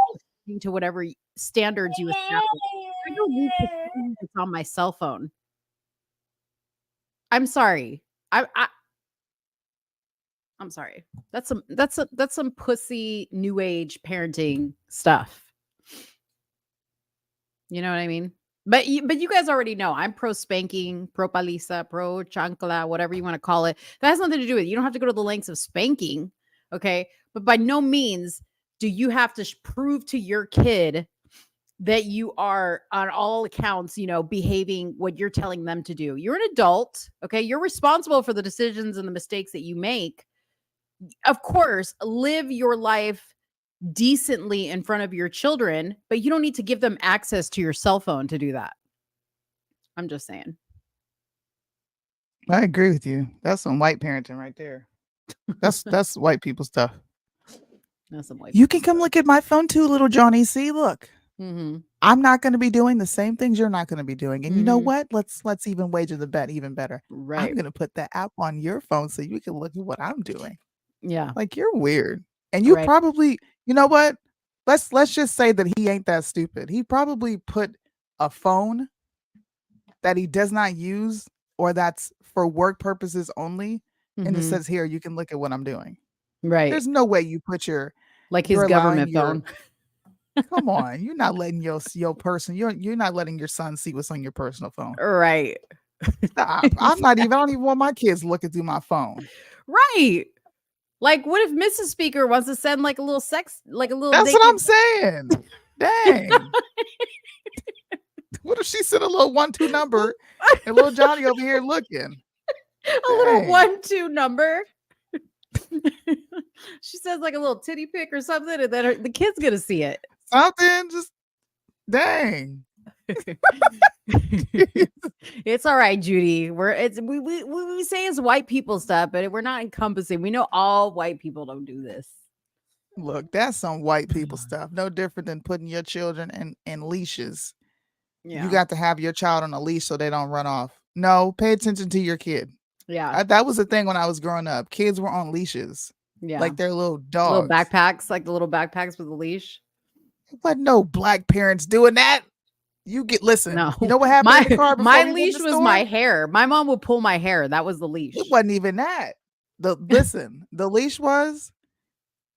to whatever standards you establish. I don't need to see this on my cell phone. I'm sorry. I'm sorry. That's some pussy new age parenting stuff. You know what I mean? But you guys already know I'm pro spanking, pro paliza, pro chancla, whatever you want to call it. That has nothing to do with it. You don't have to go to the lengths of spanking, okay? But by no means do you have to prove to your kid that you are on all accounts, behaving what you're telling them to do. You're an adult, okay? You're responsible for the decisions and the mistakes that you make. Of course, live your life decently in front of your children, but you don't need to give them access to your cell phone to do that. I'm just saying. I agree with you. That's some white parenting right there. That's white people stuff. That's some white. You can come look at my phone too, little Johnny. See, look. Mm-hmm. I'm not going to be doing the same things you're not going to be doing. And you know Mhm. what? Let's even wager the bet even better. I'm Right. going to put that app on your phone so you can look at what I'm doing. Yeah. Like, you're weird. And you Right. probably, you know what? Let's just say that he ain't that stupid. He probably put a phone that he does not use or that's for work purposes only, and it Mhm. says, here, you can look at what I'm doing. Right. There's no way you put your Like his you're allowing government your phone. come on, you're not letting your person, you're not letting your son see what's on your personal phone. Right. Stop. I don't even want my kids looking through my phone. Right. Like, what if Mrs. Speaker wants to send like a little That's naked... what I'm saying. Dang. What if she sent a little 1-2 number and little Johnny over here looking? A little 1-2 number. She says like a little titty pic or something, and then the kid's gonna see it. Something, just dang. It's all right, Judy. We say it's white people stuff, but we're not encompassing. We know all white people don't do this. Look, that's some white people stuff. No different than putting your children in leashes. Yeah. You got to have your child on a leash so they don't run off. No, pay attention to your kid. Yeah. That was the thing when I was growing up. Kids were on leashes. Yeah. Like they're little dogs. Little backpacks, like the little backpacks with a leash. But no black parents doing that. Listen. No. You know what happened in the car before my we went leash to the was store? my hair. My mom would pull my hair. That was the leash. It wasn't even that. Listen, the leash was,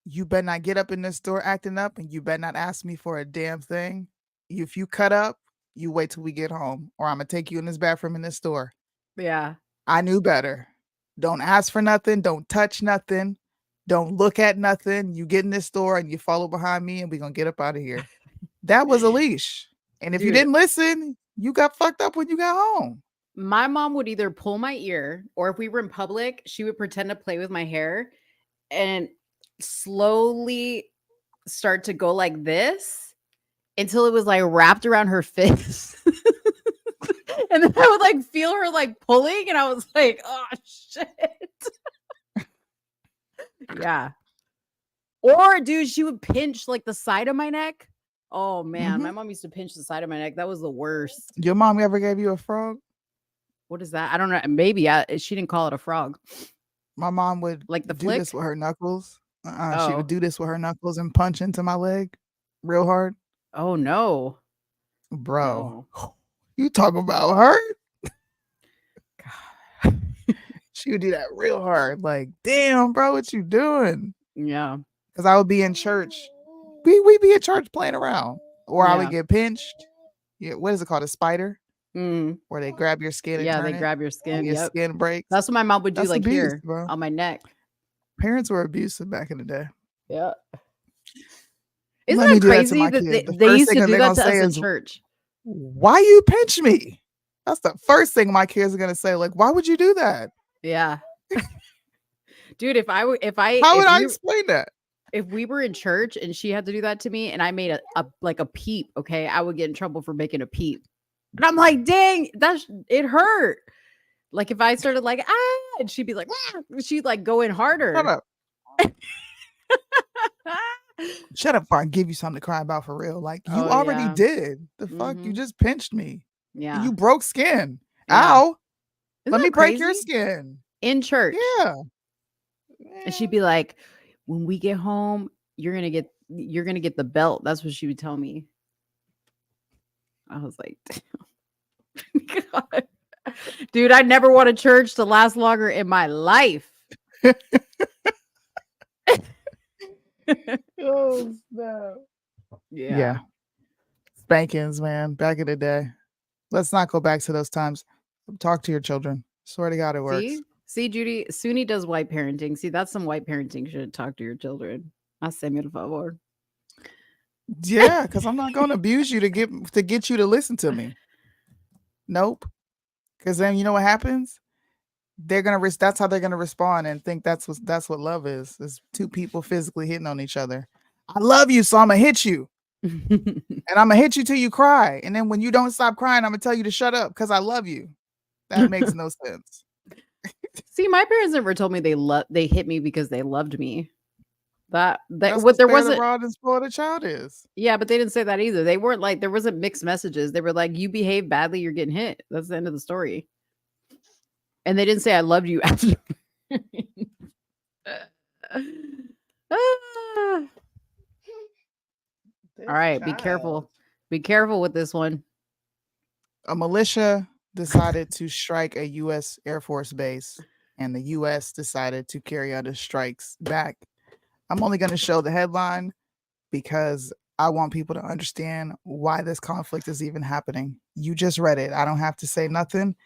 you better not get up in this store acting up, and you better not ask me for a damn thing. If you cut up, you wait till we get home, or I'm gonna take you in this bathroom in this store. Yeah. I knew better. Don't ask for nothing. Don't touch nothing. Don't look at nothing. You get in this store and you follow behind me, and we're gonna get up out of here. That was a leash. And if you Dude. didn't listen, you got fucked up when you got home. My mom would either pull my ear, or if we were in public, she would pretend to play with my hair and slowly start to go like this until it was like wrapped around her fist. And then I would like feel her like pulling, and I was like, oh shit. Yeah. Or dude, she would pinch like the side of my neck. Oh man, my mom used to pinch the side of my neck. That was the worst. Your mom ever gave you a frog? What is that? I don't know. Maybe she didn't call it a frog. My mom would Like the do flick? this with her knuckles. She Oh. would do this with her knuckles and punch into my leg real hard. Oh no. Bro, No. you talk about hurt? She would do that real hard. Like, damn, bro, what you doing? Yeah. Because I would be in church. We be in church playing around. Or I would Yeah. get pinched. Yeah, what is it called? A spider? Mm. Where they grab your skin and Yeah, turn they it, grab your skin. and your Yep. skin breaks. That's what my mom would do, That's like abuse, here bro. on my neck. Parents were abusive back in the day. Yeah. Isn't Let me that do that to crazy my that kid. they, The they first used thing to that do they that gonna to us say in is, church? why you pinch me? That's the first thing my kids are gonna say. Like, why would you do that? Yeah. Dude, How would if I we explain that? if we were in church and she had to do that to me and I made a peep, okay, I would get in trouble for making a peep. And I'm like, dang, it hurt. Like if I started like, and she'd be like, ah, she'd like go in harder. Shut up. Shut up before I give you something to cry about for real. Like, you Oh, already yeah. did. The fuck? You Mhm. just pinched me. Yeah. You broke skin. Yeah. Ow. Isn't Let me that break your crazy? skin. In church. Yeah. And she'd be like, when we get home, you're gonna get the belt. That's what she would tell me. I was like, God. Dude, I never want a church to last longer in my life. Oh, snap. Yeah. Yeah. Spankings, man. Back in the day. Let's not go back to those times. Talk to your children. Swear to God, it works. See, Judy, Soonie does white parenting. See, that's some white parenting shit. Talk to your children. Hazme el favor. Yeah, because I'm not going to abuse you to get you to listen to me. Nope. Because then you know what happens? They're gonna that's how they're gonna respond and think that's what love is two people physically hitting on each other. I love you, so I'm gonna hit you, and I'm gonna hit you till you cry, and then when you don't stop crying, I'm gonna tell you to shut up because I love you. That makes no sense. See, my parents never told me they hit me because they loved me. That's That's what what there spare the wasn't. rod and spoil the child is. Yeah, but they didn't say that either. They weren't like there wasn't mixed messages. They were like, "You behave badly, you're getting hit." That's the end of the story. And they didn't say I loved you after. Ah. All right, be careful. Be careful with this one. A militia decided to strike a U.S. Air Force base, and the U.S. decided to carry out the strikes back. I'm only going to show the headline because I want people to understand why this conflict is even happening. You just read it. I don't have to say nothing.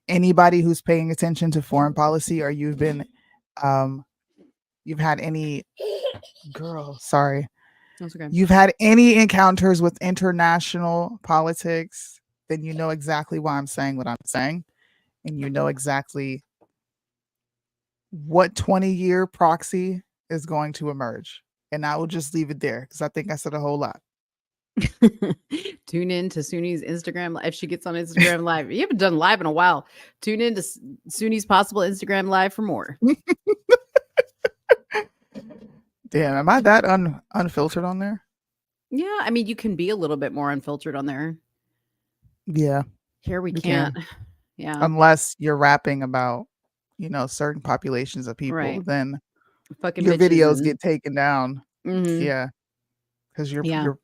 Anybody who's paying attention to foreign policy or you've had any sorry. That's okay. You've had any encounters with international politics, then you know exactly why I'm saying what I'm saying. And you know exactly what 20-year proxy is going to emerge. And I will just leave it there because I think I said a whole lot. Tune in to Soonie's Instagram if she gets on Instagram Live. You haven't done live in a while. Tune in to Soonie's possible Instagram Live for more. Damn, am I that unfiltered on there? Yeah, I mean, you can be a little bit more unfiltered on there. Yeah. Here we you can't. can. Yeah. Unless you're rapping about, certain populations of people, Right. then Fucking your bitches videos and- get taken down. Mhm. Yeah. Because you're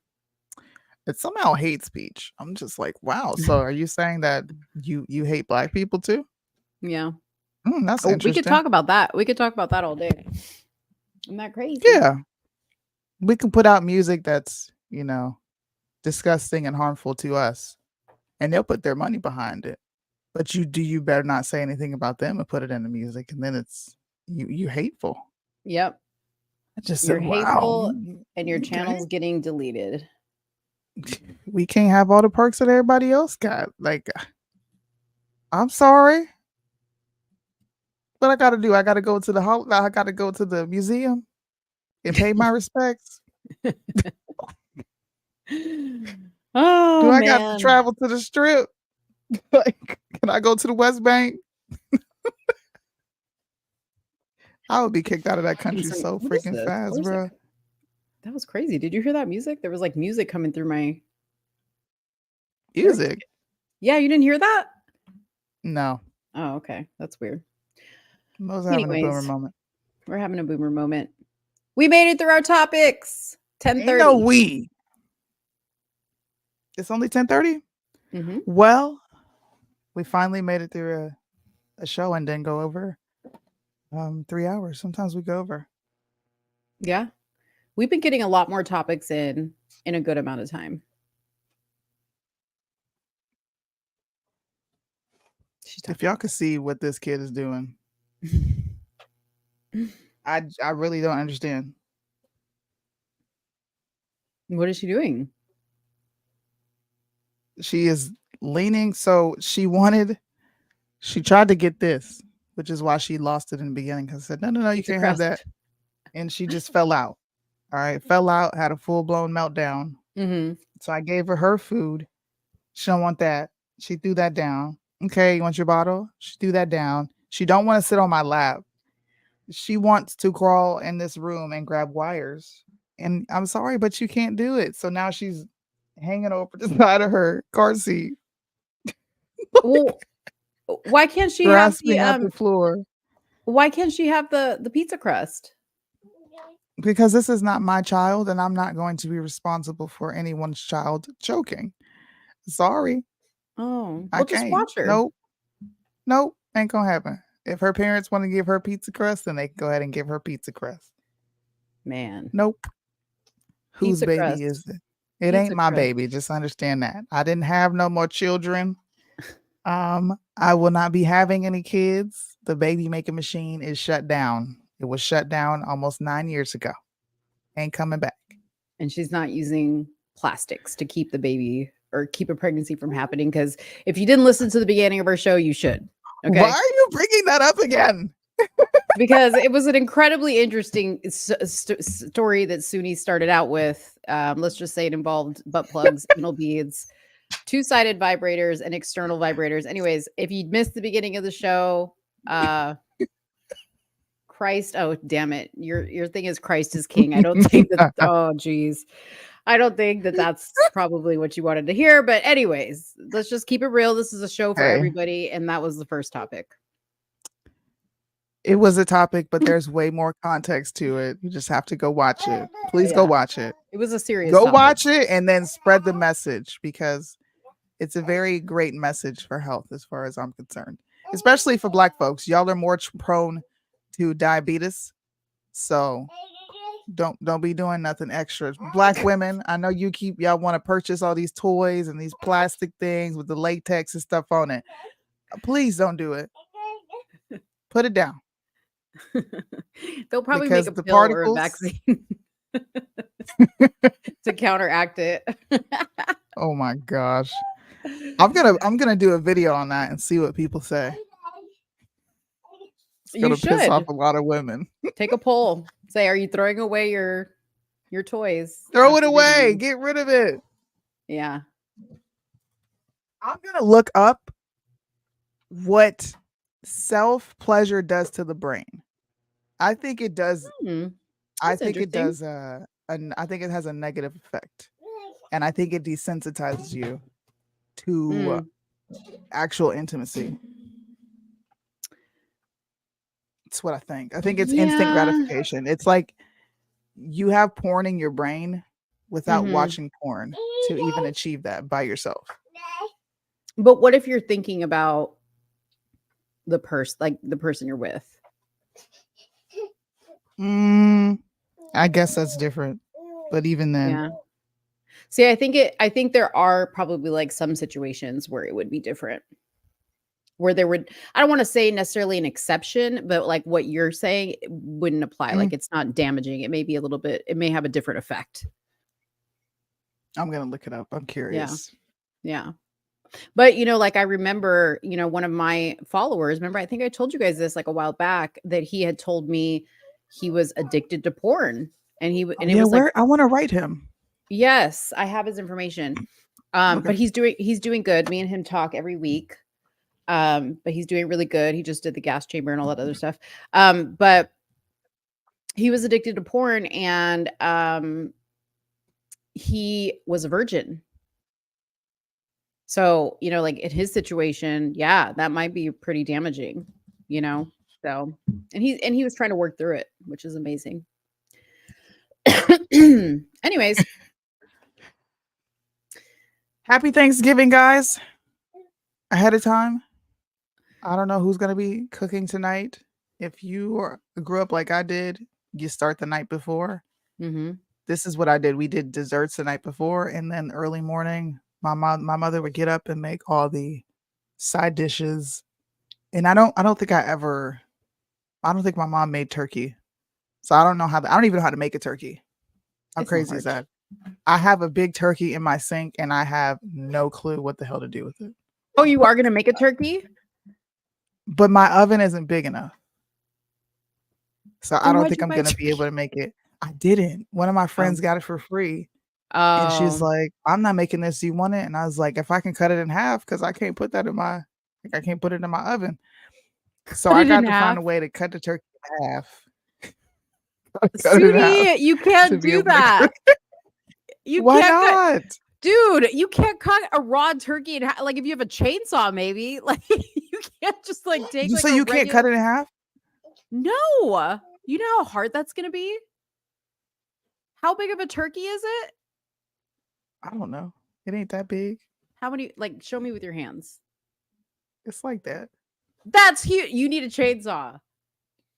it's somehow hate speech. I'm just like, wow. So are you saying that you hate Black people too? Yeah. That's We interesting. could talk about that. We could talk about that all day. Isn't that crazy? Yeah. We can put out music that's, disgusting and harmful to us. And they'll put their money behind it. But you better not say anything about them and put it in the music. And then it's you hateful. Yep. I just You're said, hateful wow. and your you channel's guys- getting deleted. We can't have all the perks that everybody else got. Like, I'm sorry. What I gotta do? I gotta go to I gotta go to the museum and pay my respects. Oh, Do I man. got to travel to the strip? Like, can I go to the West Bank? I would be kicked out of that country so What is freaking this? fast, What is bro. it? That was crazy. Did you hear that music? There was like music coming through my Music? Yeah, you didn't hear that? No. Oh, okay. That's weird. I was having a boomer Anyways, moment. we're having a boomer moment. We made it through our topics. 10:30. Ain't no we. It's only 10:30? Mm-hmm. Well, we finally made it through a show and didn't go over 3 hours. Sometimes we go over. Yeah. We've been getting a lot more topics in a good amount of time. If y'all could see what this kid is doing, I really don't understand. What is she doing? She is leaning. So she tried to get this, which is why she lost it in the beginning. Because I said, no, you can't have that. And she just fell out. All right. Fell out, had a full blown meltdown. Mm-hmm. So I gave her food. She don't want that. She threw that down. Okay, you want your bottle? She threw that down. She don't want to sit on my lap. She wants to crawl in this room and grab wires. And I'm sorry, but you can't do it. So now she's hanging over the side of her car seat. Well, why can't she have grasping at the floor? Why can't she have the pizza crust? Because this is not my child, and I'm not going to be responsible for anyone's child choking. Sorry. Oh, I well, just can't. watch her. Nope, ain't gonna happen. If her parents want to give her pizza crust, then they can go ahead and give her pizza crust. Man. Nope. Whose Pizza baby crust. is it? It Pizza ain't my crust. baby. Just understand that. I didn't have no more children. I will not be having any kids. The baby making machine is shut down. It was shut down almost 9 years ago. Ain't coming back. and she's not using plastics to keep the baby or keep a pregnancy from happening. Because if you didn't listen to the beginning of our show, you should. Okay. Why are you bringing that up again? Because it was an incredibly interesting story that Soonie started out with. Let's just say it involved butt plugs, anal beads, two-sided vibrators, and external vibrators. Anyways, if you missed the beginning of the show, Christ, oh damn it, your thing is Christ is King. I don't think that. Oh geez, I don't think that that's probably what you wanted to hear. But anyways, let's just keep it real. This is a show for everybody, and that was the first topic. It was a topic, but there's way more context to it. You just have to go watch it. Please go watch it. It was a serious Go topic. watch it and then spread the message, because it's a very great message for health as far as I'm concerned, especially for Black folks. Y'all are more prone to diabetes, so don't be doing nothing extra. Black women, I know y'all want to purchase all these toys and these plastic things with the latex and stuff on it. Please don't do it. Put it down. They'll probably Because make a the pill or a particles- vaccine to counteract it. Oh my gosh. I'm gonna do a video on that and see what people say. It's You gonna piss should. off a lot of women. Take a poll. Say, are you throwing away your toys? Throw it after away. reading? Get rid of it. Yeah. I'm gonna look up what self-pleasure does to the brain. I think it does. I think it does. I think it has a negative effect, and I think it desensitizes you to actual intimacy. That's what I think. I think it's instant gratification. It's like you have porn in your brain without watching porn to even achieve that by yourself. But what if you're thinking about the person you're with? I guess that's different. But even then, Yeah. See, I think there are probably like some situations where it would be different. Where there would, I don't want to say necessarily an exception, but like what you're saying wouldn't apply. Like it's not damaging. It may be a little bit, it may have a different effect. I'm gonna look it up. I'm curious. Yeah. But like I remember, one of my followers, remember, I think I told you guys this like a while back, that he had told me he was addicted to porn. And it was like, I want to write him. Yes, I have his information. But he's doing good. Me and him talk every week. But he's doing really good. He just did the gas chamber and all that other stuff. But he was addicted to porn, and he was a virgin. So, like in his situation, yeah, that might be pretty damaging, so, and he was trying to work through it, which is amazing. Anyways. Happy Thanksgiving, guys. Ahead of time. I don't know who's going to be cooking tonight. If you grew up like I did, you start the night before. This is what I did. We did desserts the night before, and then early morning, my mother would get up and make all the side dishes. And I don't think my mom made turkey. So I don't even know how to make a turkey. How crazy is that? I have a big turkey in my sink, and I have no clue what the hell to do with it. Oh, you are going to make a turkey? But my oven isn't big enough. So I don't think I'm going to be able to make it. I didn't. One of my friends got it for free. And she's like, I'm not making this. Do you want it? And I was like, if I can cut it in half, because I can't put that I can't put it in my oven. So I got to find a way to cut the turkey in half. Soonie, you can't do that. Why not? Dude, you can't cut a raw turkey in half. Like if you have a chainsaw, maybe. Like you can't just like take. So you can't cut it in half? No. You know how hard that's gonna be? How big of a turkey is it? I don't know. It ain't that big. How many? Like, show me with your hands. It's like that. That's huge. You need a chainsaw.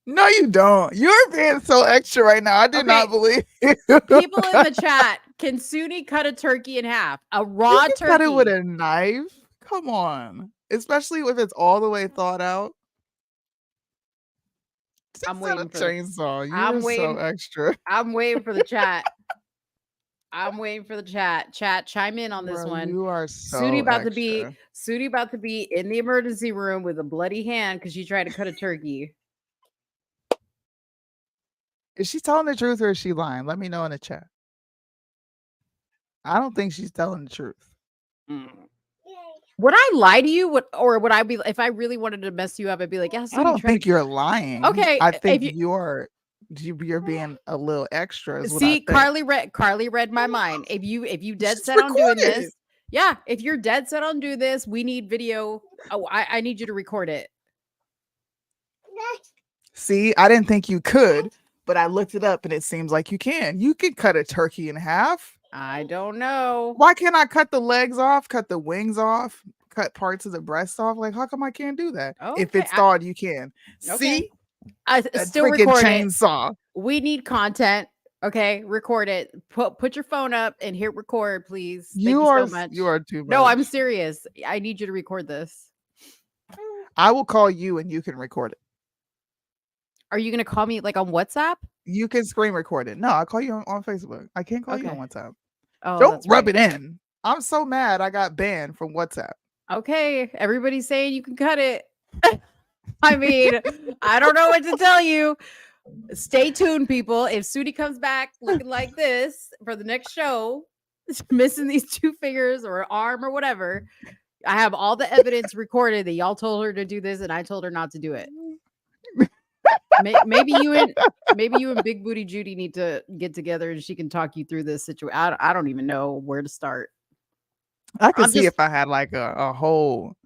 No, you don't. You're being so extra right now. I did not believe you. People in the chat, can Soonie cut a turkey in half? A raw turkey. Cut it with a knife? Come on. Especially if it's all the way thought out. I'm waiting for chainsaw. You're so extra. I'm waiting for the chat. I'm waiting for the chat. Chat, chime in on this Bro, one. you are Soonie so about extra. to be in the emergency room with a bloody hand because she tried to cut a turkey. Is she telling the truth or is she lying? Let me know in the chat. I don't think she's telling the truth. Would I lie to you? Or would I be, if I really wanted to mess you up, I'd be like, yeah, I Soonie don't tried think to. you're lying. Okay, I think if you you're being a little extra. Is what I see, think. Carly read my mind. If you dead Just set on doing record this, it. yeah, if you're dead set on do this, we need video. Oh, I need you to record it. See, I didn't think you could, but I looked it up and it seems like you can. You can cut a turkey in half. I don't know. Why can't I cut the legs off, cut the wings off, cut parts of the breast off? Like, how come I can't do that? If Okay, it's thawed, you can. Okay. See? I That still freaking record it. chainsaw. We need content. Okay, record it. Put your phone up and hit record, please. Thank you so much. You are too much. No, I'm serious. I need you to record this. I will call you and you can record it. Are you gonna call me like on WhatsApp? You can screen record it. No, I'll call you on Facebook. I can't call you on WhatsApp. Oh, Don't that's rub right. it in. I'm so mad I got banned from WhatsApp. Okay, everybody's saying you can cut it. I mean, I don't know what to tell you. Stay tuned, people. If Soonie comes back looking like this for the next show, missing these 2 fingers or an arm or whatever, I have all the evidence recorded that y'all told her to do this and I told her not to do it. Maybe you and Big Booty Judy need to get together and she can talk you through this situation. I don't even know where to start. I could see if I had like a whole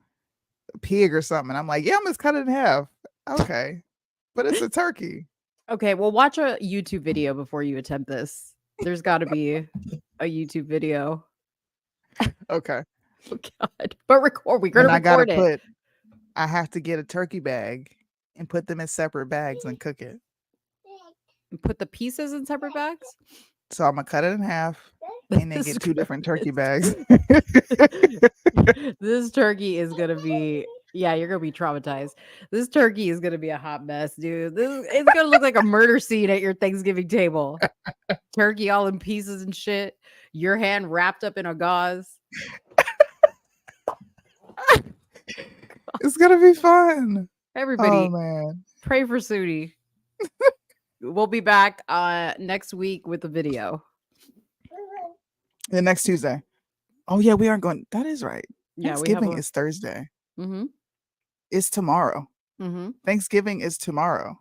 pig or something. I'm like, yeah, I'm just cut it in half. Okay. But it's a turkey. Okay, well, watch a YouTube video before you attempt this. There's got to be a YouTube video. Okay. Oh God! But record. We're gonna record it. I have to get a turkey bag and put them in separate bags and cook it. And put the pieces in separate bags. So I'm gonna cut it in half and then get 2 different turkey bags. This turkey is gonna be. Yeah, you're gonna be traumatized. This turkey is gonna be a hot mess, dude. It's gonna look like a murder scene at your Thanksgiving table. Turkey all in pieces and shit. Your hand wrapped up in a gauze. It's gonna be fun. Everybody, oh man, pray for Soonie. We'll be back next week with a video. The next Tuesday. Oh yeah, we aren't going. That is right. Yeah, Thanksgiving is Thursday. Mm-hmm. It's tomorrow. Mm-hmm. Thanksgiving is tomorrow.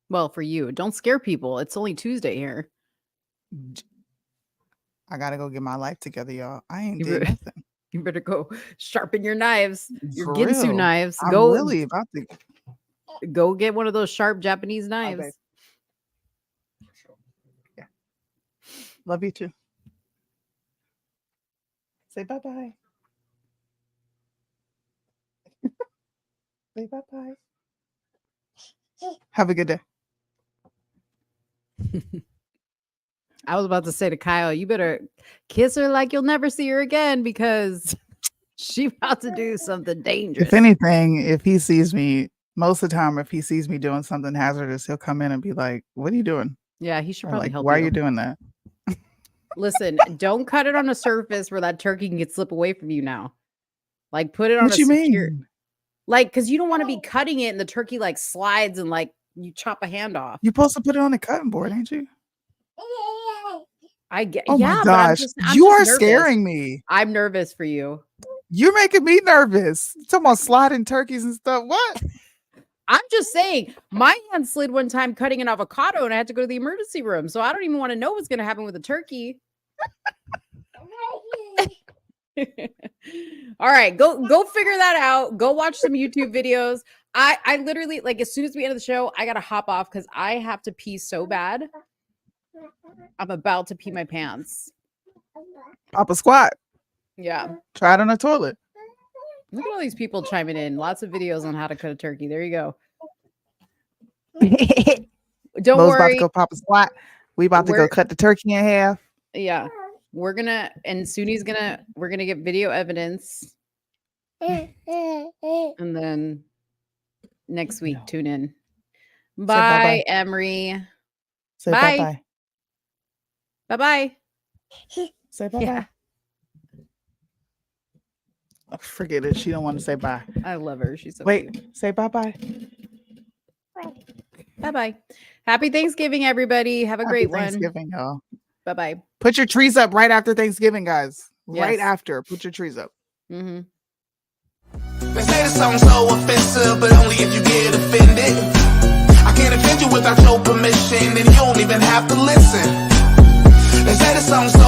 Well, for you, don't scare people. It's only Tuesday here. I gotta go get my life together, y'all. I ain't did nothing. You better go sharpen your knives. Your For Ginsu real. knives. I'm Go really about to go get one of those sharp Japanese knives. Yeah. Love you too. Say bye-bye. Say bye-bye. Have a good day. I was about to say to Kyle, you better kiss her like you'll never see her again because she about to do something dangerous. If anything, if he sees me, most of the time, if he sees me doing something hazardous, he'll come in and be like, "What are you doing?" Yeah, he should Or probably like, help "Why you. are you doing that?" Listen, don't cut it on a surface where that turkey can get slip away from you now. Like put it on What a you secure, mean? like because you don't want to be cutting it and the turkey like slides and like you chop a hand off. You're supposed to put it on the cutting board, ain't you? I get. Oh yeah, my but I'm gosh, just you are nervous. scaring me. I'm nervous for you. You're making me nervous. You're talking about sliding turkeys and stuff. What? I'm just saying, my hand slid one time cutting an avocado, and I had to go to the emergency room. So I don't even want to know what's going to happen with a turkey. All right, go figure that out. Go watch some YouTube videos. I literally, like, as soon as we end the show, I gotta hop off because I have to pee so bad. I'm about to pee my pants. Pop a squat. Yeah. Try it on the toilet. Look at all these people chiming in. Lots of videos on how to cut a turkey. There you go. Don't Lo's about worry. to go pop a squat. We about to go cut the turkey in half. Yeah. We're gonna, and Soonie's gonna, we're gonna get video evidence. And then next week, tune in. Bye, bye-bye. Emery. Say bye. bye-bye. Bye-bye. Say bye-bye. Yeah. Oh, forget it. She don't want to say bye. I love her. She's so Wait, cute. say bye-bye. Bye-bye. Happy Thanksgiving, everybody. Have a great one. Thanksgiving, y'all. Bye-bye. Put your trees up right after Thanksgiving, guys. Right Yes. after. Put your trees up. Mm-hmm. They say the song's so offensive, but only if you get offended. I can't offend you without your permission, and you don't even have to listen. They say the song's so